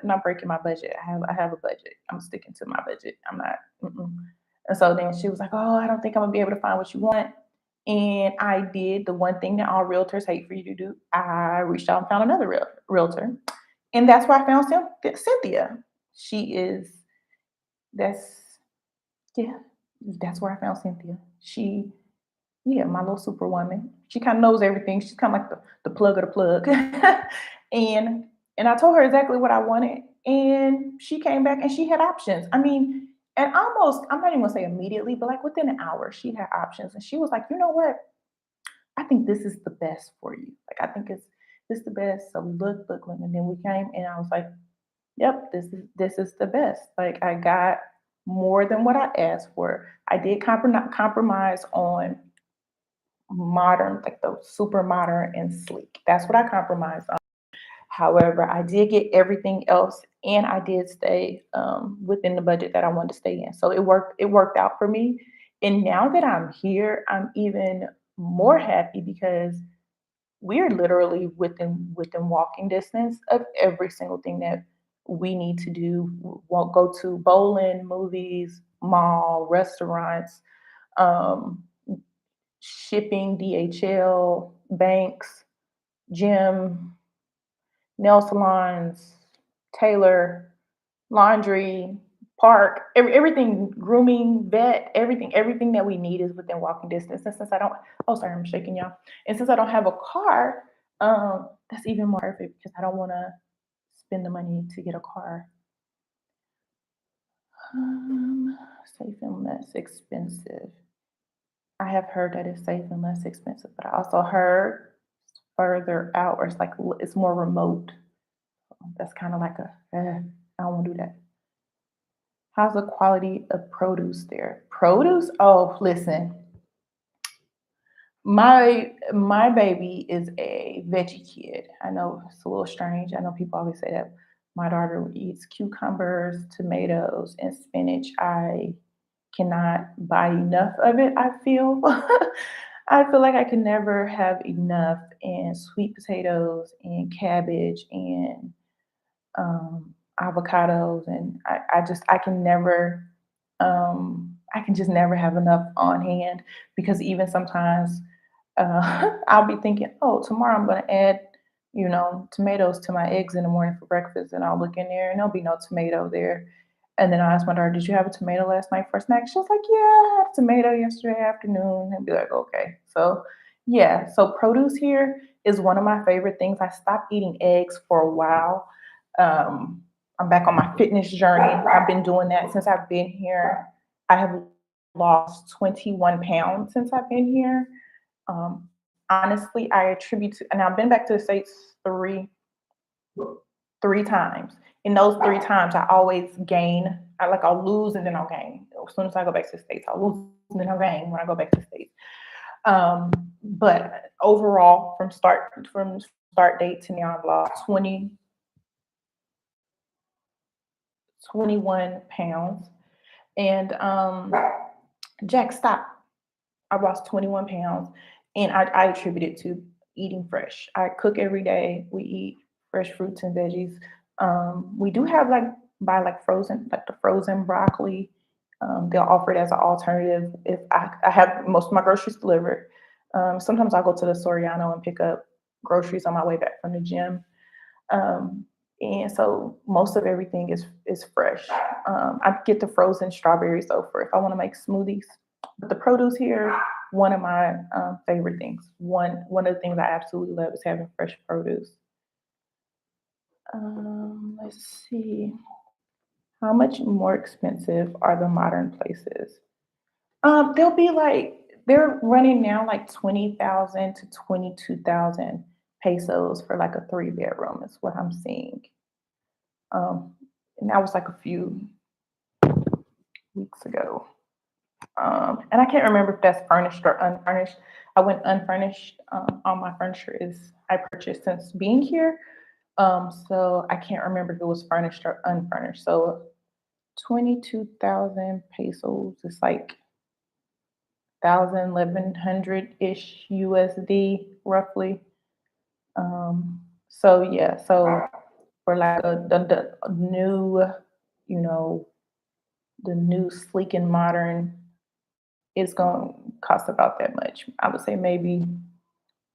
not breaking my budget. I have a budget. I'm sticking to my budget. I'm not." Mm-mm. And so then she was like, "Oh, I don't think I'm gonna be able to find what you want." And I did the one thing that all realtors hate for you to do. I reached out and found another realtor. And that's where I found Cynthia. She is, that's, yeah, that's where I found Cynthia. Yeah, my little superwoman. She kind of knows everything. She's kind of like the plug of the plug. and and I told her exactly what I wanted, and she came back and she had options. I mean, and almost, I'm not even gonna say immediately, but like within an hour, she had options, and she was like, "You know what? I think this is the best for you. Like, I think it's this the best." So look, and then we came, and I was like, "Yep, this is the best." Like, I got more than what I asked for. I did compromise on modern, like the super modern and sleek. That's what I compromised on. However, I did get everything else and I did stay within the budget that I wanted to stay in. So it worked out for me. And now that I'm here, I'm even more happy because we're literally within walking distance of every single thing that we need to do. Won't go to bowling, movies, mall, restaurants, um, shipping, DHL, banks, gym, nail salons, tailor, laundry, park, everything, grooming, vet, everything that we need is within walking distance. And since I don't, oh, sorry, I'm shaking y'all. And since I don't have a car, that's even more perfect because I don't want to spend the money to get a car. Safe and less expensive. I have heard that it's safe and less expensive, but I also heard further out or it's like it's more remote. That's kind of like I don't want to do that. How's the quality of produce there? Produce? Oh, listen, my baby is a veggie kid. I know it's a little strange. I know people always say that my daughter eats cucumbers, tomatoes, and spinach. I cannot buy enough of it, I feel. I feel like I can never have enough in sweet potatoes and cabbage and avocados, and I can never I can just never have enough on hand because even sometimes I'll be thinking, oh, tomorrow I'm going to add, tomatoes to my eggs in the morning for breakfast, and I'll look in there and there'll be no tomato there. And then I asked my daughter, "Did you have a tomato last night for snack?" She was like, "Yeah, I had a tomato yesterday afternoon." And be like, "Okay." So, yeah, so produce here is one of my favorite things. I stopped eating eggs for a while. Um, I'm back on my fitness journey. I've been doing that since I've been here. I have lost 21 pounds since I've been here. Um, Honestly, I attribute to, and I've been back to the States three times. In those three times, I always gain. I'll lose and then I'll gain. As soon as I go back to the States, I'll lose and then I'll gain when I go back to the States. Um, but overall, from start date to now, I've lost 21 pounds. And Jack, stop. I lost 21 pounds, and I attribute it to eating fresh. I cook every day. We eat fresh fruits and veggies. We do have buy like the frozen broccoli. They'll offer it as an alternative if I have most of my groceries delivered. Sometimes I'll go to the Soriano and pick up groceries on my way back from the gym. Um, and so most of everything is fresh. I get the frozen strawberries though for if I want to make smoothies. But the produce here, one of my favorite things. One of the things I absolutely love is having fresh produce. Let's see. How much more expensive are the modern places? They'll be they're running now like 20,000 to 22,000 pesos for like a three-bedroom is what I'm seeing. Um, and that was like a few weeks ago. And I can't remember if that's furnished or unfurnished. I went unfurnished. All my furniture is I purchased since being here. So I can't remember if it was furnished or unfurnished. So 22,000 pesos is like 1,100 ish USD roughly. So yeah, so for like the new, you know, the new sleek and modern, it's going to cost about that much. I would say maybe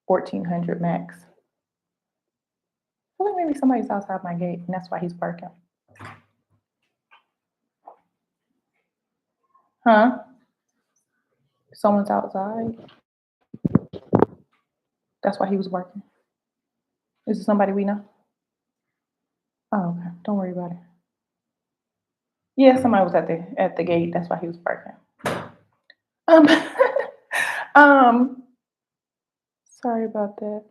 1,400 max. I feel like maybe somebody's outside my gate, and that's why he's barking. Huh? Someone's outside. That's why he was barking. Is it somebody we know? Oh, okay. Don't worry about it. Yeah, somebody was at the gate. That's why he was barking. Um, um, sorry about that.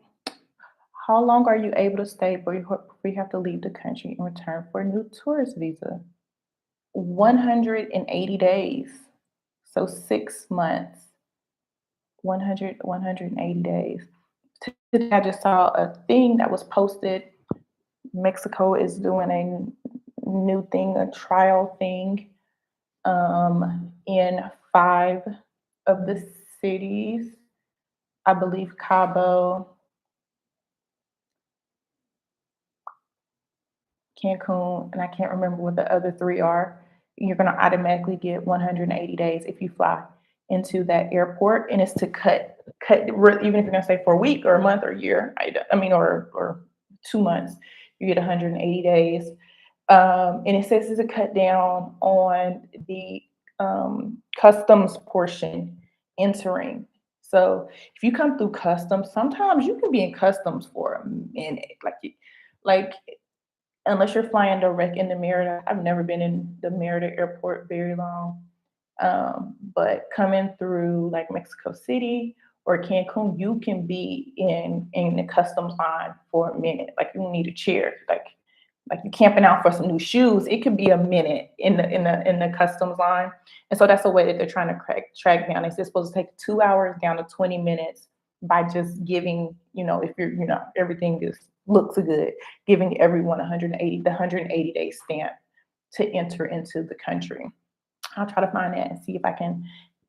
How long are you able to stay before you have to leave the country and return for a new tourist visa? 180 days. So 6 months, 180 days. Today I just saw a thing that was posted. Mexico is doing new thing, a trial thing, in 5 of the cities. I believe Cabo, Cancun, and I can't remember what the other 3 are. You're gonna automatically get 180 days if you fly into that airport, and it's to even if you're gonna stay for a week or a month or a year, I mean, or 2 months, you get 180 days. And it says it's a cut down on the customs portion entering. So if you come through customs, sometimes you can be in customs for a minute, like unless you're flying direct into Merida. I've never been in the Merida airport very long. But coming through like Mexico City or Cancun, you can be in the customs line for a minute. Like you need a chair, like you're camping out for some new shoes. It could be a minute in the customs line, and so that's a way that they're trying to track down. It's supposed to take 2 hours down to 20 minutes by just giving, if you're, everything is looks good, giving everyone 180 day stamp to enter into the country. I'll try to find that and see if I can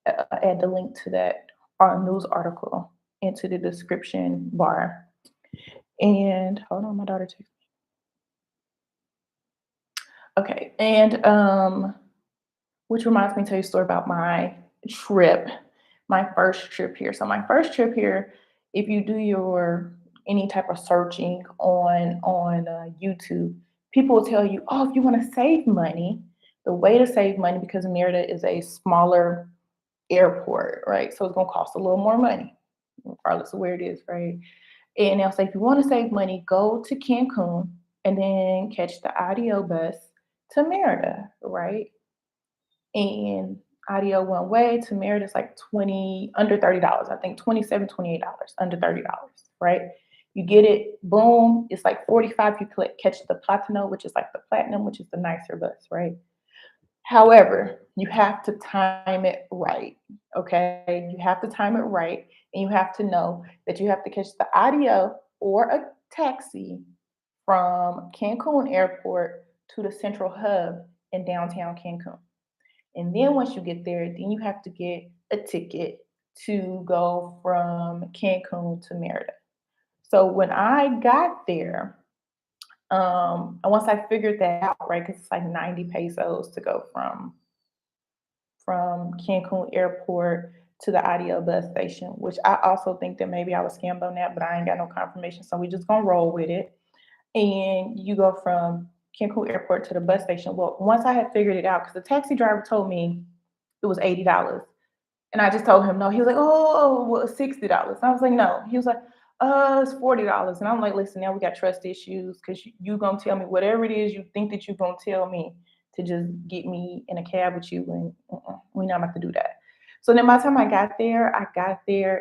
add the link to that news article into the description bar. And hold on, my daughter texted. Okay, and which reminds me to tell you a story about trip, my first trip here. So my first trip here, if you do your any type of searching on YouTube, people will tell you, oh, if you want to save money, the way to save money, because Merida is a smaller airport, right? So it's gonna cost a little more money, regardless of where it is, right? And they'll say, if you want to save money, go to Cancun and then catch the audio bus to Merida, right? And audio one way to Merida is like 20, under $30. I think 27, $28, under $30, right? You get it, boom, it's like 45. You catch the Platino, which is like the platinum, which is the nicer bus, right? However, you have to time it right. Okay. You have to time it right. And you have to know that you have to catch the audio or a taxi from Cancun Airport to the central hub in downtown Cancun. And then once you get there, then you have to get a ticket to go from Cancun to Merida. So when I got there, and once I figured that out, right, because it's like 90 pesos to go from Cancun Airport to the Audio bus station, which I also think that maybe I was scammed on that, but I ain't got no confirmation. So we just gonna roll with it. And you go from Cancun Airport to the bus station. Well, once I had figured it out, because the taxi driver told me it was $80. And I just told him no. He was like, oh, well, it's $60. And I was like, no. He was like, it's $40. And I'm like, listen, now we got trust issues because you gonna tell me whatever it is you think that you're gonna tell me to just get me in a cab with you, and we're not about to do that. So then by the time I got there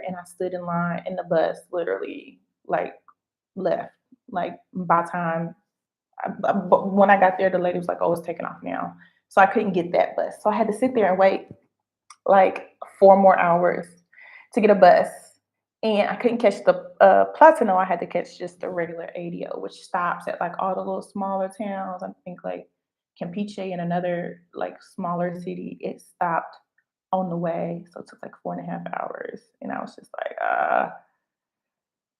and I stood in line, and the bus literally like left. Like by the time but when I got there, the lady was like, oh, it's taking off now. So I couldn't get that bus. So I had to sit there and wait like 4 more hours to get a bus. And I couldn't catch the Platino. I had to catch just the regular ADO, which stops at like all the little smaller towns. I think like Campeche and another like smaller city. It stopped on the way. So it took like 4.5 hours. And I was just like,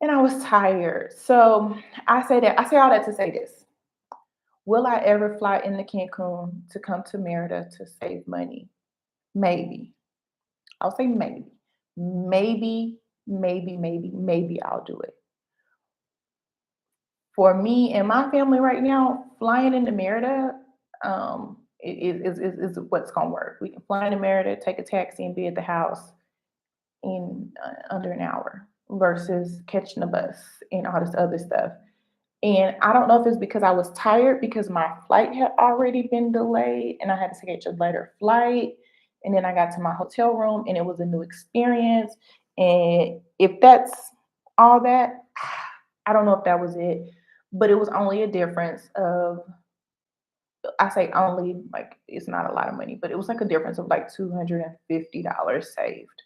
and I was tired. So I say all that to say this. Will I ever fly into Cancun to come to Merida to save money? Maybe. I'll say maybe. Maybe I'll do it. For me and my family right now, flying into Merida is what's going to work. We can fly into Merida, take a taxi, and be at the house in under an hour versus catching a bus and all this other stuff. And I don't know if it's because I was tired because my flight had already been delayed and I had to catch a later flight. And then I got to my hotel room and it was a new experience. And if that's all that, I don't know if that was it, but it was only a difference of, I say only, like it's not a lot of money, but it was like a difference of like $250 saved.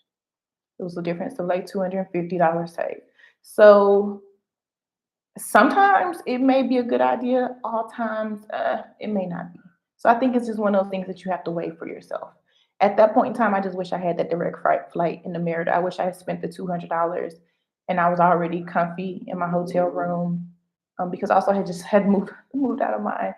It was a difference of like $250 saved. So Sometimes it may be a good idea, all times it may not be. So I think it's just one of those things that you have to weigh for yourself. At that point in time, I just wish I had that direct flight in the Merida. I wish I had spent the $200 and I was already comfy in my hotel room, because also I had just had moved out of my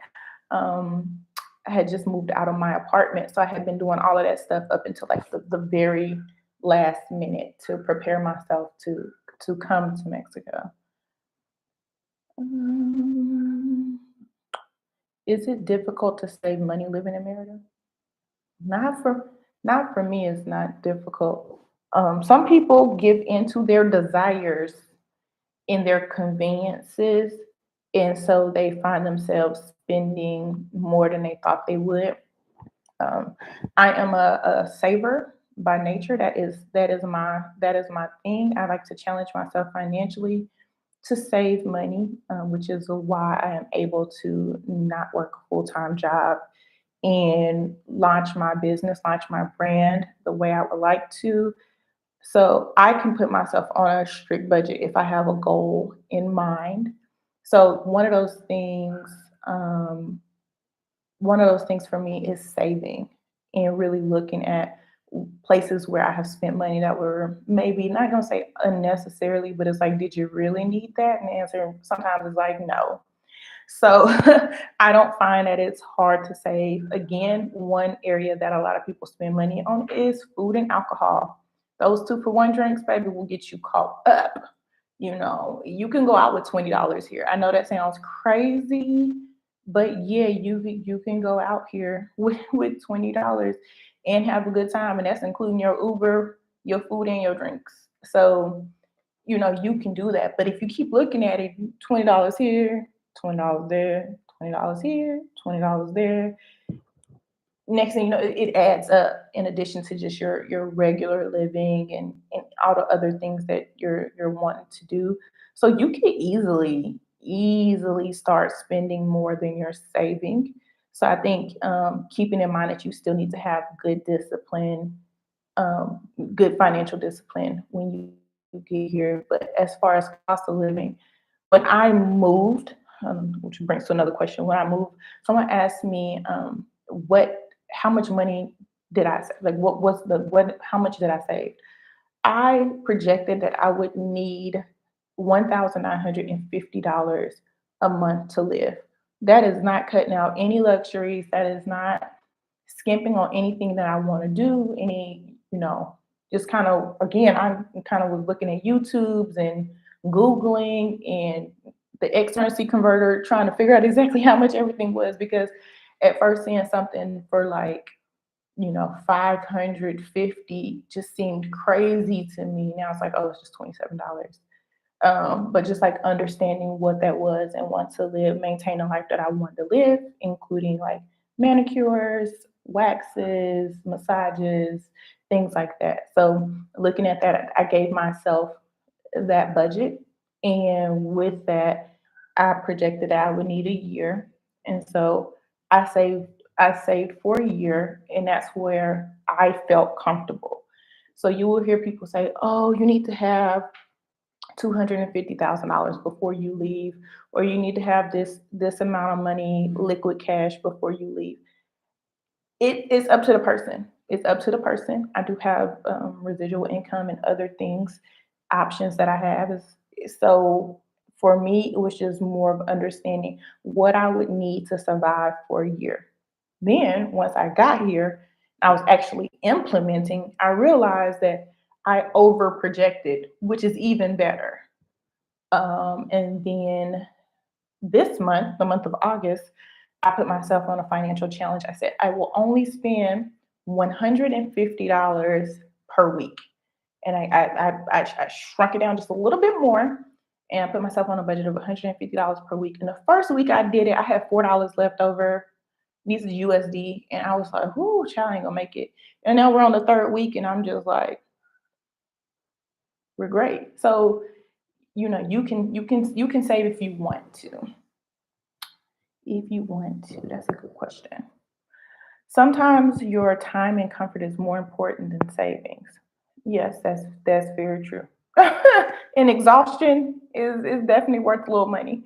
um, I had just moved out of my apartment, so I had been doing all of that stuff up until like the very last minute to prepare myself to come to Mexico. Um, is it difficult to save money living in Merida? Not for not for me. It's not difficult. Some people give into their desires in their conveniences, and so they find themselves spending more than they thought they would. Um, I am a saver by nature. That is my thing. I like to challenge myself financially to save money, which is why I am able to not work a full time job and launch my business, launch my brand the way I would like to. So I can put myself on a strict budget if I have a goal in mind. So um, one of those things for me is saving and really looking at places where I have spent money that were maybe not gonna say unnecessarily, but it's like, did you really need that? And the answer sometimes is like, no. So I don't find that it's hard to save. Again, one area that a lot of people spend money on is food and alcohol. Those 2 for 1 drinks, baby, will get you caught up. You can go out with $20 here. I know that sounds crazy, but yeah, you can go out here with $20 and have a good time, and that's including your Uber, your food, and your drinks. So you can do that. But if you keep looking at it, $20 here, $20 there, $20 here, $20 there. Next thing you know, it adds up in addition to just your regular living and all the other things that you're wanting to do. So you can easily start spending more than you're saving. So I think keeping in mind that you still need to have good discipline, um, good financial discipline when you get here. But as far as cost of living, when I moved, which brings to another question, when I moved, someone asked me, how much money did I save? Like, how much did I save? I projected that I would need $1,950 a month to live. That is not cutting out any luxuries. That is not skimping on anything that I want to do. Just kind of, again, I kind of was looking at YouTubes and Googling and the X currency converter, trying to figure out exactly how much everything was, because at first seeing something for like 550 just seemed crazy to me. Now it's like, oh, it's just $27. But just like understanding what that was and want to maintain a life that I want to live, including like manicures, waxes, massages, things like that. So looking at that, I gave myself that budget. And with that, I projected that I would need a year. And so I saved I saved for a year, and that's where I felt comfortable. So you will hear people say, "Oh, you need to have $250,000 before you leave, or you need to have this amount of money, liquid cash, before you leave." It is up to the person. It's up to the person. I do have residual income and other things, options that I have. So for me, it was just more of understanding what I would need to survive for a year. Then once I got here, I was actually implementing. I realized that I over projected, which is even better. And then this month, the month of August, I put myself on a financial challenge. I said, I will only spend $150 per week. And I shrunk it down just a little bit more, and I put myself on a budget of $150 per week. And the first week I did it, I had $4 left over. These are USD. And I was like, whoo, child, I ain't gonna make it. And now we're on the third week, and I'm just like, we're great. So, you can save if you want to. If you want to, that's a good question. Sometimes your time and comfort is more important than savings. Yes, that's very true. and exhaustion is definitely worth a little money.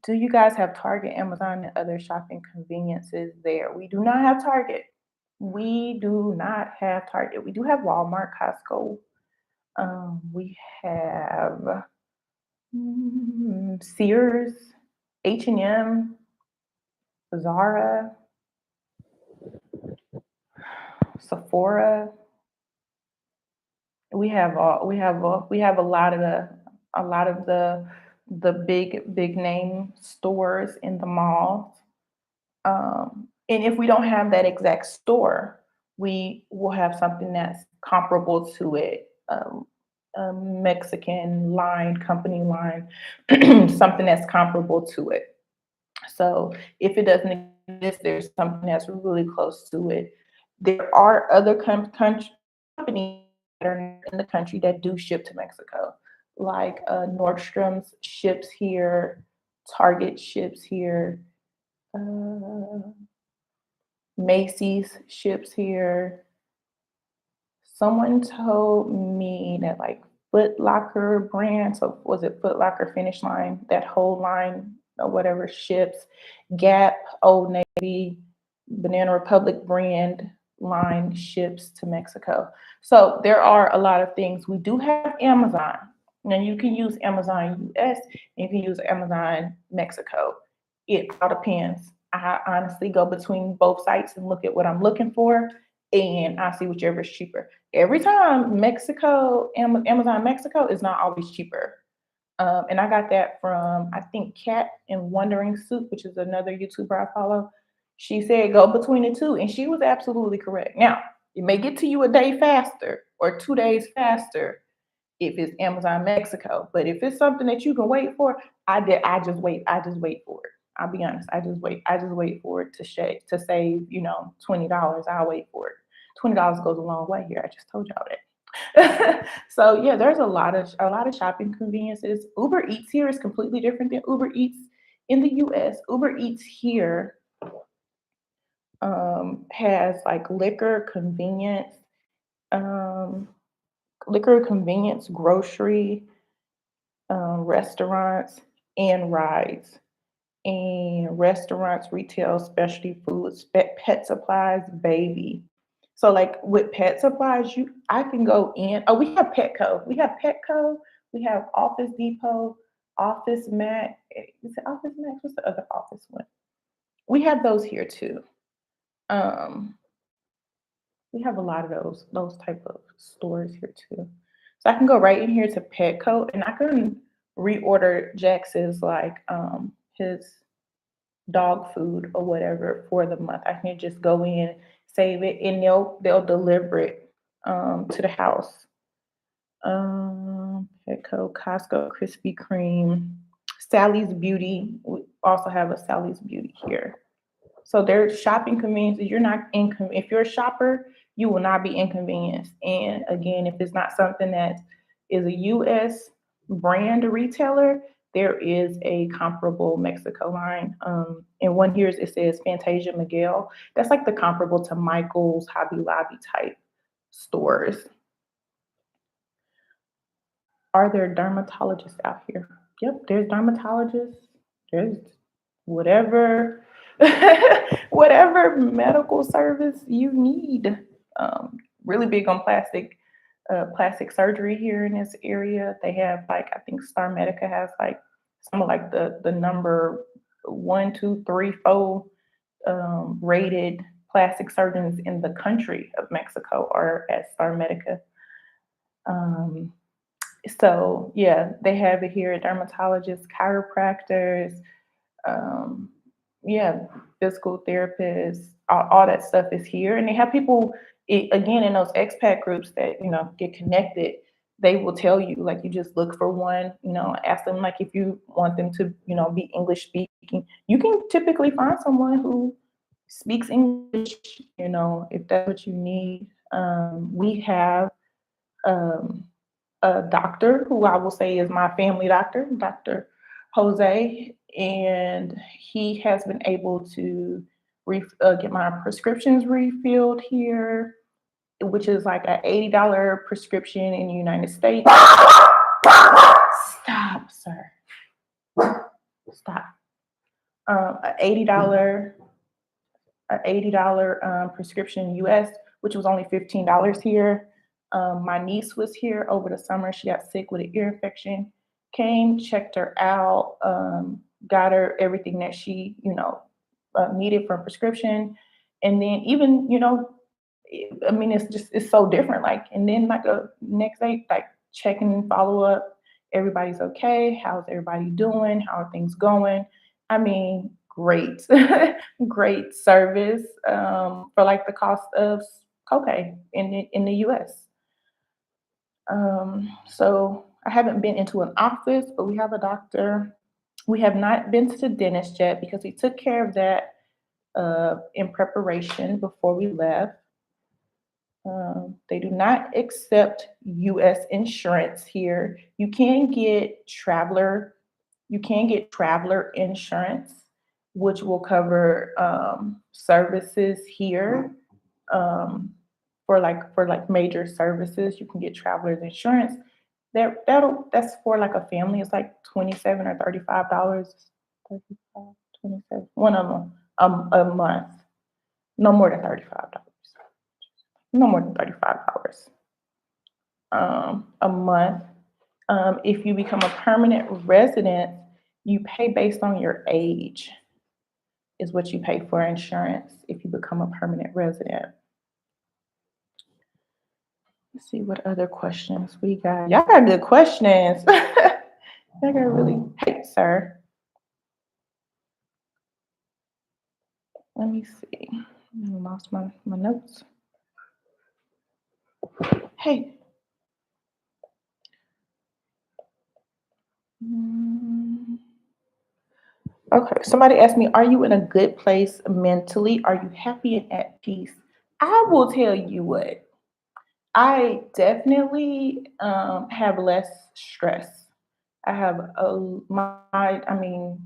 Do you guys have Target, Amazon, and other shopping conveniences there? We do not have Target. We do not have Target. We do have Walmart, Costco. We have Sears, H&M, Zara, Sephora. We have a lot of the big name stores in the malls. And if we don't have that exact store, we will have something that's comparable to it. A Mexican line, company line, something that's comparable to it. So if it doesn't exist, there's something that's really close to it. There are other companies that are in the country that do ship to Mexico, like Nordstrom's ships here, Target ships here, uh, Macy's ships here. Someone told me that like Foot Locker brand, so was it Foot Locker Finish Line, that whole line or whatever ships, Gap, Old Navy, Banana Republic brand line ships to Mexico. So there are a lot of things. We do have Amazon. Now you can use Amazon US and you can use Amazon Mexico. It all depends. I honestly go between both sites and look at what I'm looking for, and I see whichever is cheaper. Every time Amazon Mexico is not always cheaper. And I got that from, I think, Cat and Wondering Soup, which is another YouTuber I follow. She said go between the two, and she was absolutely correct. Now, it may get to you a day faster or 2 days faster if it's Amazon Mexico, but if it's something that you can wait for, I just wait. I just wait for it. I'll be honest. I just wait. I just wait for it to save, $20. I'll wait for it. $20 goes a long way here. I just told y'all that. So yeah, there's a lot of shopping conveniences. Uber Eats here is completely different than Uber Eats in the US. Uber Eats here has like um, liquor, convenience, grocery, restaurants, and rides. And restaurants, retail, specialty foods, pet supplies, baby. So like with pet supplies, I can go in. Oh, we have Petco. We have Petco. We have Office Depot, Office Max. Is it Office Max? What's the other Office one? We have those here too. Um, we have a lot of those type of stores here too. So I can go right in here to Petco and I can reorder Jax's like his dog food or whatever for the month. I can just go in, save it, and they'll deliver it to the house. Petco, Costco, Krispy Kreme, Sally's Beauty. We also have a Sally's Beauty here. So there's shopping conveniences. You're not if you're a shopper, you will not be inconvenienced. And again, if it's not something that is a US brand retailer, there is a comparable Mexico line. And one here it says Fantasia Miguel. That's like the comparable to Michael's, Hobby Lobby type stores. Are there dermatologists out here? Yep, there's dermatologists. There's whatever whatever medical service you need. Um, Really big on plastic surgery here in this area. They have like I think Star Medica has like some of like the number one, two, three, four rated plastic surgeons in the country of Mexico are at Star Medica. Um, so yeah, they have it here: dermatologists, chiropractors, um, yeah, physical therapists, all that stuff is here. And they have people, again, in those expat groups that, get connected, they will tell you, like, you just look for one, ask them, like, if you want them to, be English speaking. You can typically find someone who speaks English, if that's what you need. We have um, a doctor who I will say is my family doctor, Dr. Jose, and he has been able to get my prescriptions refilled here. which is like an $80 prescription in the United States. Stop, sir. Stop. A $80 prescription US, which was only $15 here. My niece was here over the summer. She got sick with an ear infection. Came, checked her out, got her everything that she, needed for a prescription, and then even, I mean, it's so different. Like, and then like a next day, like checking and follow up. Everybody's okay. How's everybody doing? How are things going? I mean, great, great service for like the cost of copay in the U.S. So I haven't been into an office, but we have a doctor. We have not been to the dentist yet because we took care of that in preparation before we left. They do not accept U.S. insurance here. You can get traveler insurance, which will cover services here. For like major services, you can get travelers insurance. That's for like a family. It's like $27 or $35. 35, 27, one of them a month. No more than $35. No more than $35 a month. If you become a permanent resident, you pay based on your age, is what you pay for insurance if you become a permanent resident. Let's see what other questions we got. Y'all got good questions. Y'all got really, hey, sir. Let me see. I lost my notes. Hey. Okay, somebody asked me, are you in a good place mentally? Are you happy and at peace? I will tell you what, I definitely have less stress. I have I mean,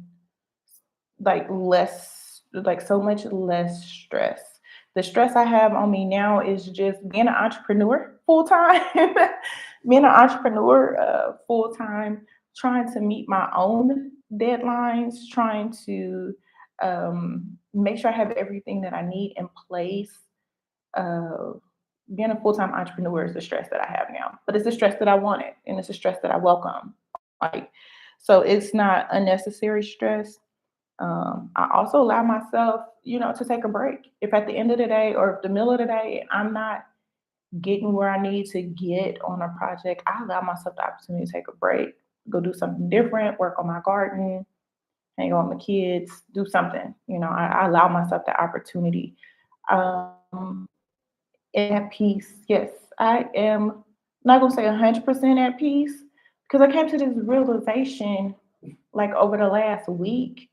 like less, like so much less stress. The stress I have on me now is just being an entrepreneur full time, being an entrepreneur full time, trying to meet my own deadlines, trying to make sure I have everything that I need in place. Uh, Being a full time entrepreneur is the stress that I have now, but it's the stress that I wanted and it's the stress that I welcome. Like, so it's not unnecessary stress. I also allow myself, to take a break. If at the end of the day or if the middle of the day I'm not getting where I need to get on a project, I allow myself the opportunity to take a break, go do something different, work on my garden, hang out with my kids, do something. I allow myself the opportunity. Um, at peace, yes, I am not gonna say 100% at peace because I came to this realization like over the last week.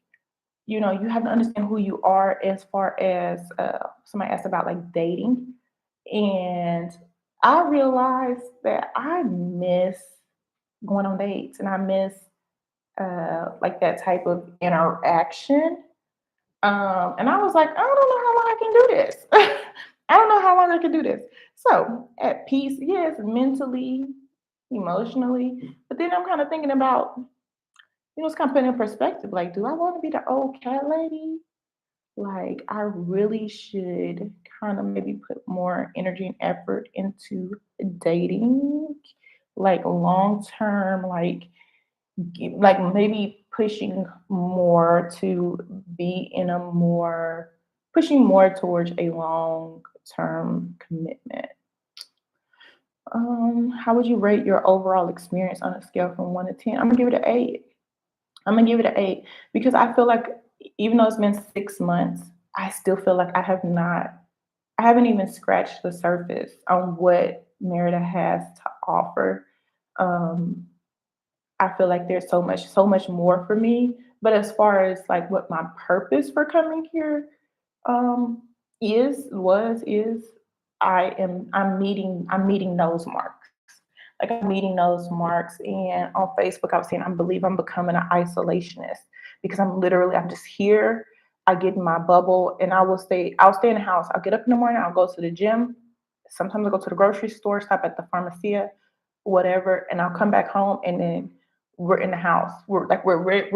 You have to understand who you are as far as somebody asked about like dating. And I realized that I miss going on dates and I miss like that type of interaction. And I was like, I don't know how long I can do this. I don't know how long I can do this. So at peace, yes, mentally, emotionally. But then I'm kind of thinking about, it's kind of putting in perspective. Like, do I want to be the old cat lady? Like, I really should kind of maybe put more energy and effort into dating, like long term, like maybe pushing more towards a long term commitment. How would you rate your overall experience on a scale from 1 to 10? I'm gonna give it an 8. I'm gonna give it an 8 because I feel like even though it's been 6 months, I still feel like I haven't even scratched the surface on what Merida has to offer. Um, I feel like there's so much more for me. But as far as like what my purpose for coming here um is, I'm meeting those marks. Like I'm meeting those marks. And on Facebook I was saying I believe I'm becoming an isolationist because I'm just here. I get in my bubble and I'll stay in the house. I'll get up in the morning, I'll go to the gym, sometimes I go to the grocery store, stop at the pharmacia, whatever, and I'll come back home and then we're in the house. We're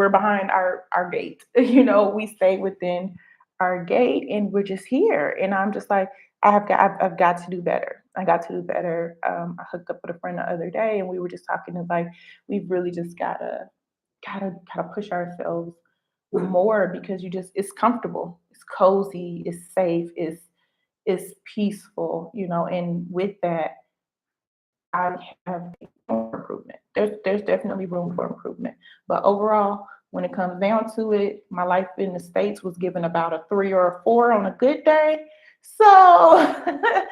behind our gate. We stay within our gate and we're just here. And I'm just like, I've got to do better. I got to do better. I hooked up with a friend the other day and we were just talking of like we've really just gotta push ourselves more because it's comfortable, it's cozy, it's safe, it's peaceful, and with that I have room for improvement. There's definitely room for improvement. But overall, when it comes down to it, my life in the States was given about a 3 or a 4 on a good day. So I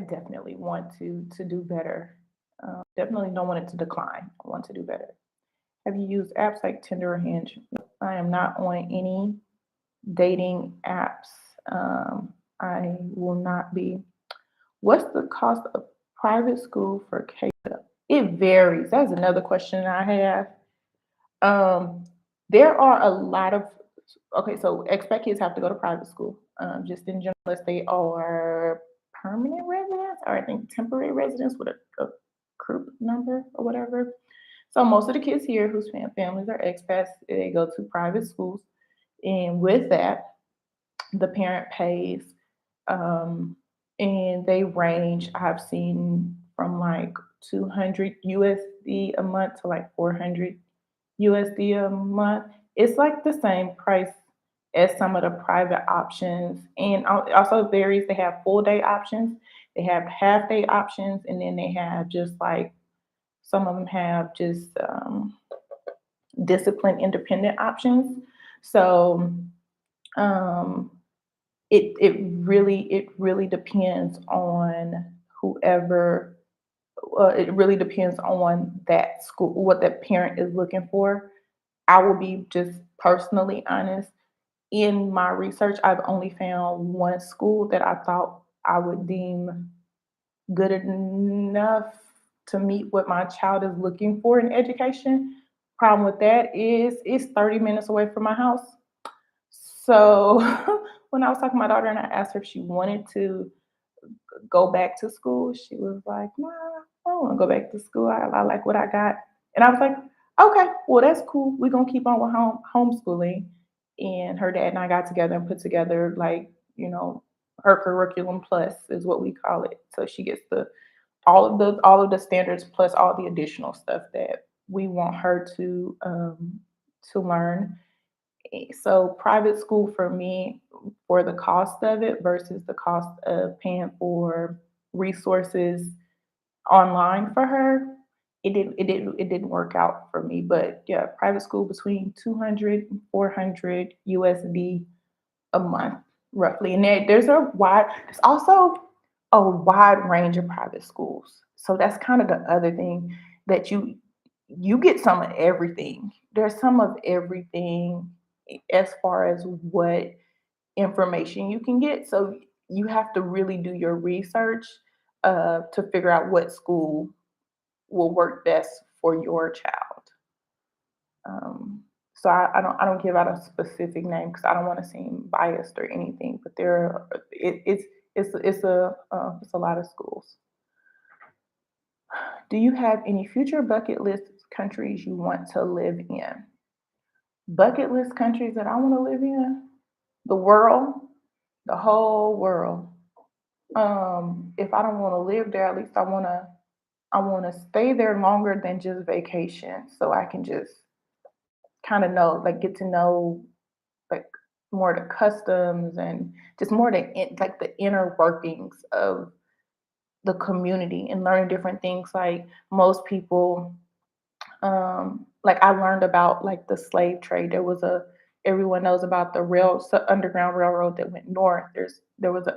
definitely want to do better. Definitely don't want it to decline. I want to do better. Have you used apps like Tinder or Hinge? I am not on any dating apps. I will not be. What's the cost of private school for Cashapp? It varies. That's another question I have. Um, there are a lot of okay, so expat kids have to go to private school. Just in general, unless they are permanent residents or I think temporary residents with a group number or whatever. So most of the kids here whose families are expats, they go to private schools, and with that, the parent pays, um, and they range. I've seen from like 200 USD a month to like 400 USD a month. It's like the same price as some of the private options, and it also varies. They have full day options, they have half day options, and then they have just like some of them have just discipline independent options. So um, it really depends on whoever. It really depends on that school, what that parent is looking for. I will be just personally honest. In my research, I've only found one school that I thought I would deem good enough to meet what my child is looking for in education. Problem with that is it's 30 minutes away from my house. So when I was talking to my daughter and I asked her if she wanted to go back to school, she was like, "Nah, I don't want to go back to school. I like what I got." And I was like, "Okay, well that's cool. We're gonna keep on with homeschooling." And her dad and I got together and put together like her curriculum plus is what we call it. So she gets the all of the standards plus all the additional stuff that we want her to learn. So private school for me, for the cost of it versus the cost of paying for resources online for her, it didn't work out for me. But yeah, private school between 200 and 400 USD a month roughly. And there's also a wide range of private schools. So that's kind of the other thing that you get some of everything. There's some of everything as far as what information you can get. So you have to really do your research to figure out what school will work best for your child. Um, so I don't give out a specific name because I don't want to seem biased or anything. But it's a lot of schools. Do you have any future bucket list countries you want to live in? Bucket list countries that I want to live in? The world, the whole world. If I don't want to live there, at least I want to stay there longer than just vacation, so I can just kind of know, like, get to know like more the customs and just more like the inner workings of the community and learn different things. Like most people, like I learned about like the slave trade. Everyone knows about the underground railroad that went north. There was I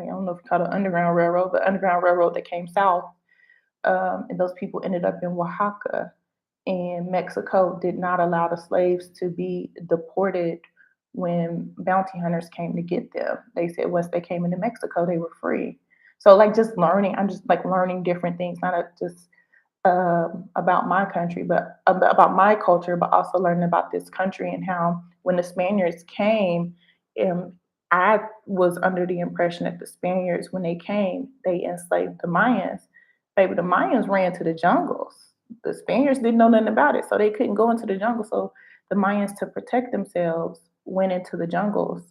don't know if you call it underground railroad, but underground railroad that came south, and those people ended up in Oaxaca. And Mexico did not allow the slaves to be deported when bounty hunters came to get them. They said once they came into Mexico, they were free. So like just learning, I'm just like learning different things, not just about my country, but about my culture, but also learning about this country and how when the Spaniards came, And I was under the impression that the Spaniards, when they came, they enslaved the Mayans. Baby, the Mayans ran to the jungles. The Spaniards didn't know nothing about it, so they couldn't go into the jungle. So the Mayans, to protect themselves, went into the jungles.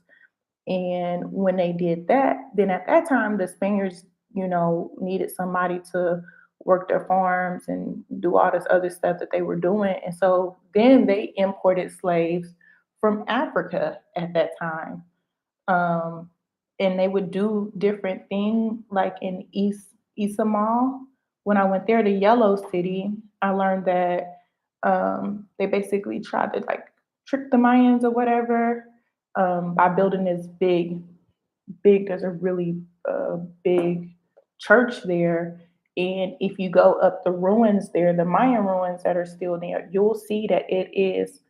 And when they did that, then at that time, the Spaniards, needed somebody to work their farms and do all this other stuff that they were doing. And so then they imported slaves from Africa at that time. Um, and they would do different things like in Isamal. When I went there, the Yellow City, I learned that they basically tried to like trick the Mayans or whatever by building this big. There's a really big church there, and if you go up the ruins there, the Mayan ruins that are still there, you'll see that it is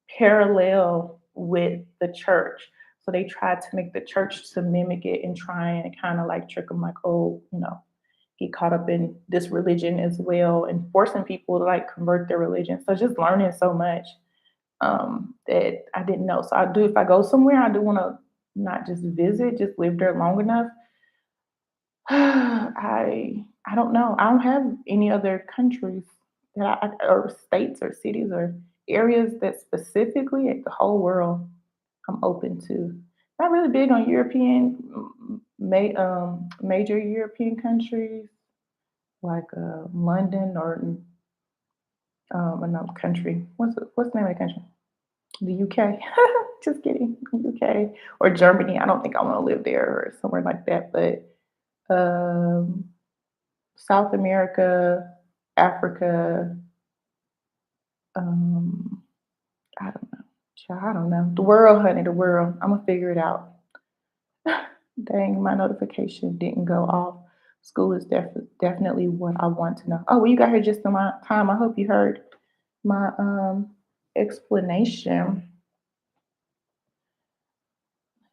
parallel with the church. So they tried to make the church to mimic it and try and kind of like trick them, like, oh, get caught up in this religion as well, and forcing people to like convert their religion. So just learning so much that I didn't know. So I do, if I go somewhere, I do want to not just visit, just live there long enough. I don't know. I don't have any other countries that or states or cities or areas that specifically, the whole world, I'm open to. Not really big on major European countries like London or another country. What's the name of the country? The UK. Just kidding. UK or Germany. I don't think I want to live there or somewhere like that. But um, South America, Africa. Um, I don't know. Child, I don't know. The world, honey, the world. I'm gonna figure it out. Dang, my notification didn't go off. School is definitely what I want to know. Oh, well, you got here just in my time. I hope you heard my explanation.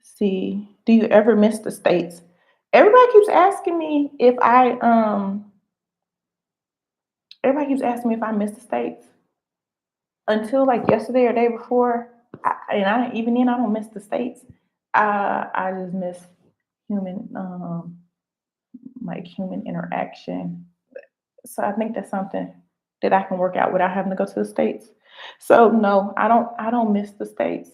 See, do you ever miss the states? Everybody keeps asking me if I everybody keeps asking me if I miss the states. Until like yesterday or day before, and I even then I don't miss the states. I just miss human human interaction. So I think that's something that I can work out without having to go to the states. So no, I don't miss the states.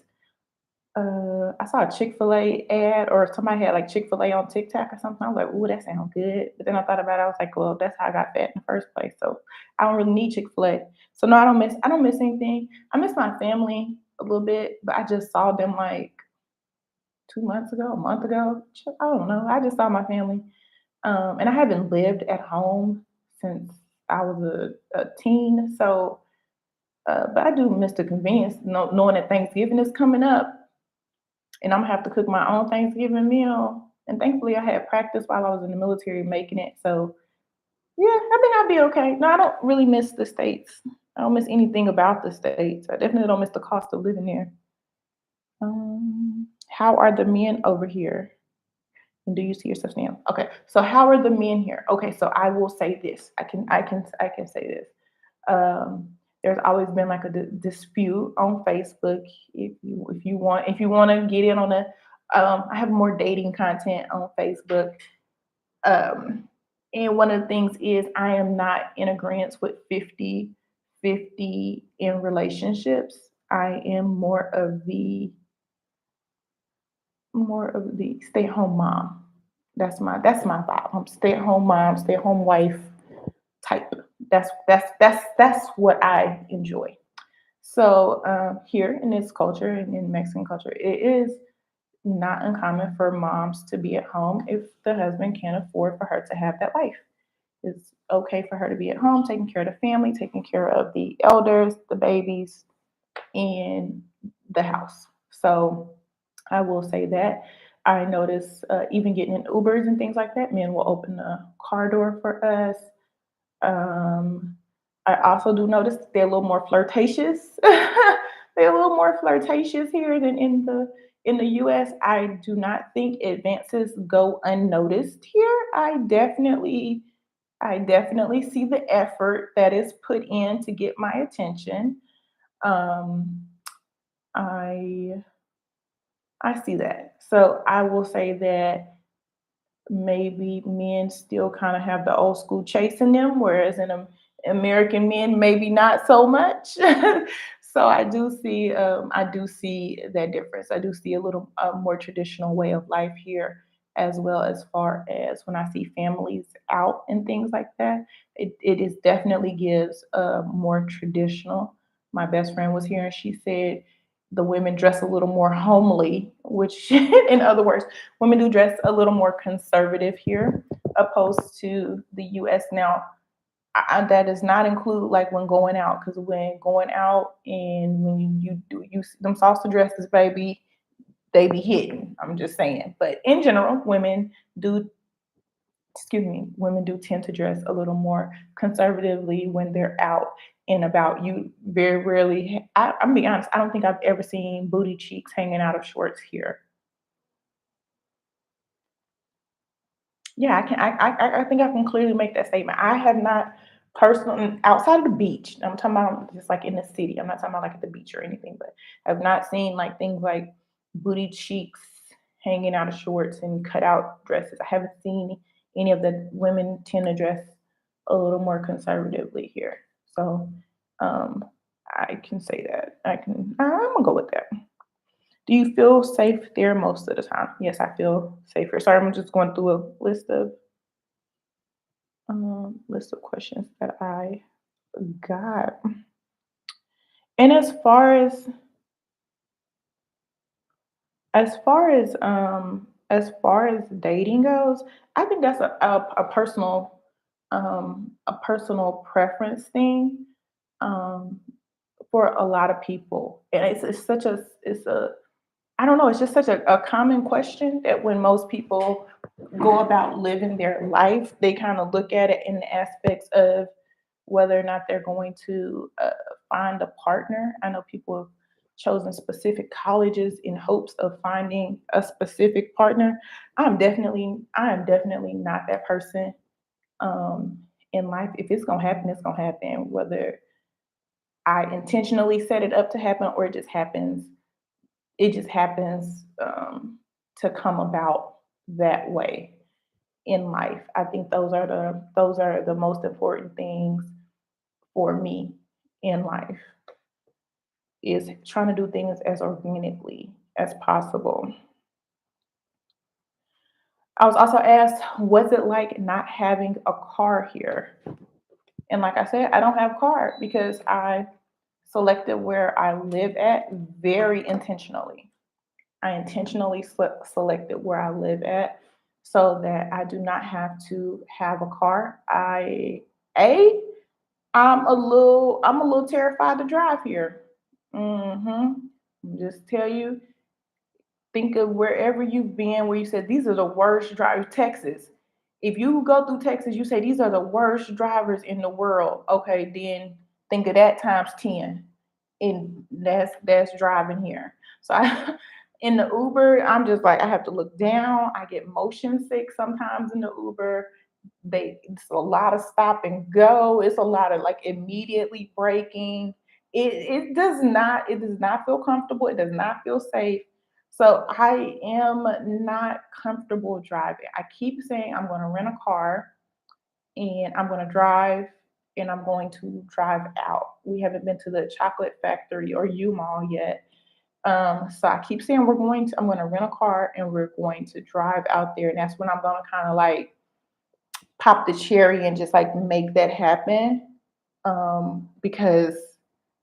I saw a Chick-fil-A ad or somebody had like Chick-fil-A on TikTok or something. I was like, ooh, that sounds good. But then I thought about it, I was like, well, that's how I got fat in the first place. So I don't really need Chick-fil-A. So no, I don't miss anything. I miss my family a little bit, but I just saw them like 2 months ago, a month ago. I don't know. I just saw my family. And I haven't lived at home since I was a teen. So but I do miss the convenience, knowing that Thanksgiving is coming up and I'm gonna have to cook my own Thanksgiving meal. And thankfully, I had practice while I was in the military making it. So yeah, I think I'll be okay. No, I don't really miss the states. I don't miss anything about the states. I definitely don't miss the cost of living there. How are the men over here? And do you see yourself now? Okay, so how are the men here? Okay, so I will say this. I can say this. Um, there's always been like a dispute on Facebook. If you want to get in on the, I have more dating content on Facebook. Um, and one of the things is I am not in agreement with 50-50 in relationships. I am more of the stay-at-home mom. That's my vibe. I'm stay-at-home mom, stay-at-home wife type. That's what I enjoy. So here in this culture and in Mexican culture, it is not uncommon for moms to be at home if the husband can't afford for her to have that life. It's okay for her to be at home, taking care of the family, taking care of the elders, the babies, and the house. So I will say that. I notice even getting in Ubers and things like that, men will open the car door for us. Um, I also do notice they're a little more flirtatious. They're a little more flirtatious here than in the US. I do not think advances go unnoticed here. I definitely see the effort that is put in to get my attention. Um, I I see that. So I will say that maybe men still kind of have the old school chase in them, whereas American men maybe not so much. So I do see that difference. I do see a little more traditional way of life here, as well as far as when I see families out and things like that. It is definitely gives more traditional. My best friend was here and she said the women dress a little more homely, which in other words, women do dress a little more conservative here, opposed to the U.S. Now, that does not include like when going out, because when going out and when you do you them salsa dresses, baby, they be hitting. I'm just saying, but in general, do women do tend to dress a little more conservatively when they're out and about. You very rarely, I'm being honest, I don't think I've ever seen booty cheeks hanging out of shorts here. Yeah, I can. I think I can clearly make that statement. I have not personally outside of the beach. I'm talking about just like in the city. I'm not talking about like at the beach or anything, but I've not seen like things like booty cheeks hanging out of shorts and cut out dresses. I haven't seen any of the women tend to dress a little more conservatively here. So um, I can say that. I'm gonna go with that. Do you feel safe there most of the time? Yes, I feel safer. Sorry, I'm just going through a list of questions that I got. And as far as dating goes, I think that's a personal preference thing um, for a lot of people, and it's such a it's a I don't know, it's just such a common question that when most people go about living their life, they kind of look at it in the aspects of whether or not they're going to find a partner. I know people have chosen specific colleges in hopes of finding a specific partner. I am definitely not that person um, in life. If it's gonna happen, it's gonna happen. Whether I intentionally set it up to happen or it just happens to come about that way in life. I think those are the most important things for me in life is trying to do things as organically as possible. I was also asked, what's it like not having a car here? And like I said, I don't have a car because I selected where I live at very intentionally. I intentionally selected where I live at so that I do not have to have a car. A, I'm a little terrified to drive here. Just tell you, think of wherever you've been where you said these are the worst drivers. Texas. If you go through Texas, you say these are the worst drivers in the world. Okay, then think of that times 10. And that's driving here. So I in the Uber, I'm just like I have to look down. I get motion sick sometimes in the Uber. It's a lot of stop and go. It's a lot of like immediately braking. It does not feel comfortable. It does not feel safe. So I am not comfortable driving. I keep saying I'm going to rent a car and I'm going to drive and I'm going to drive out. We haven't been to the chocolate factory or U Mall yet. So I keep saying I'm going to rent a car and we're going to drive out there. And that's when I'm going to kind of like pop the cherry and just like make that happen. Because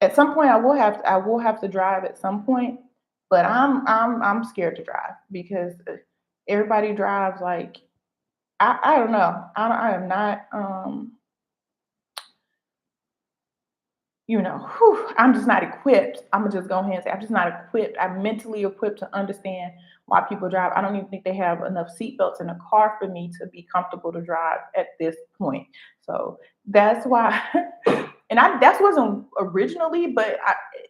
at some point I will have to drive at some point, but I'm scared to drive because everybody drives like I don't know. I am not I'm just not equipped. I'm gonna just go ahead and say I'm just not equipped. I'm mentally equipped to understand why people drive. I don't even think they have enough seatbelts in the car for me to be comfortable to drive at this point. So that's why, and that wasn't originally, but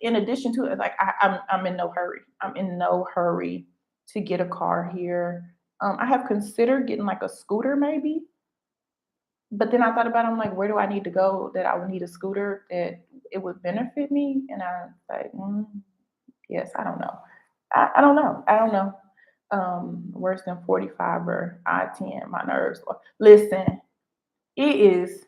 in addition to it, like I'm in no hurry. I'm in no hurry to get a car here. I have considered getting like a scooter maybe, but then I thought about it, I'm like, where do I need to go that I would need a scooter that it would benefit me? And I was like, yes, I don't know. I don't know. I don't know. Worse than 45 or I-10, my nerves. Listen, it is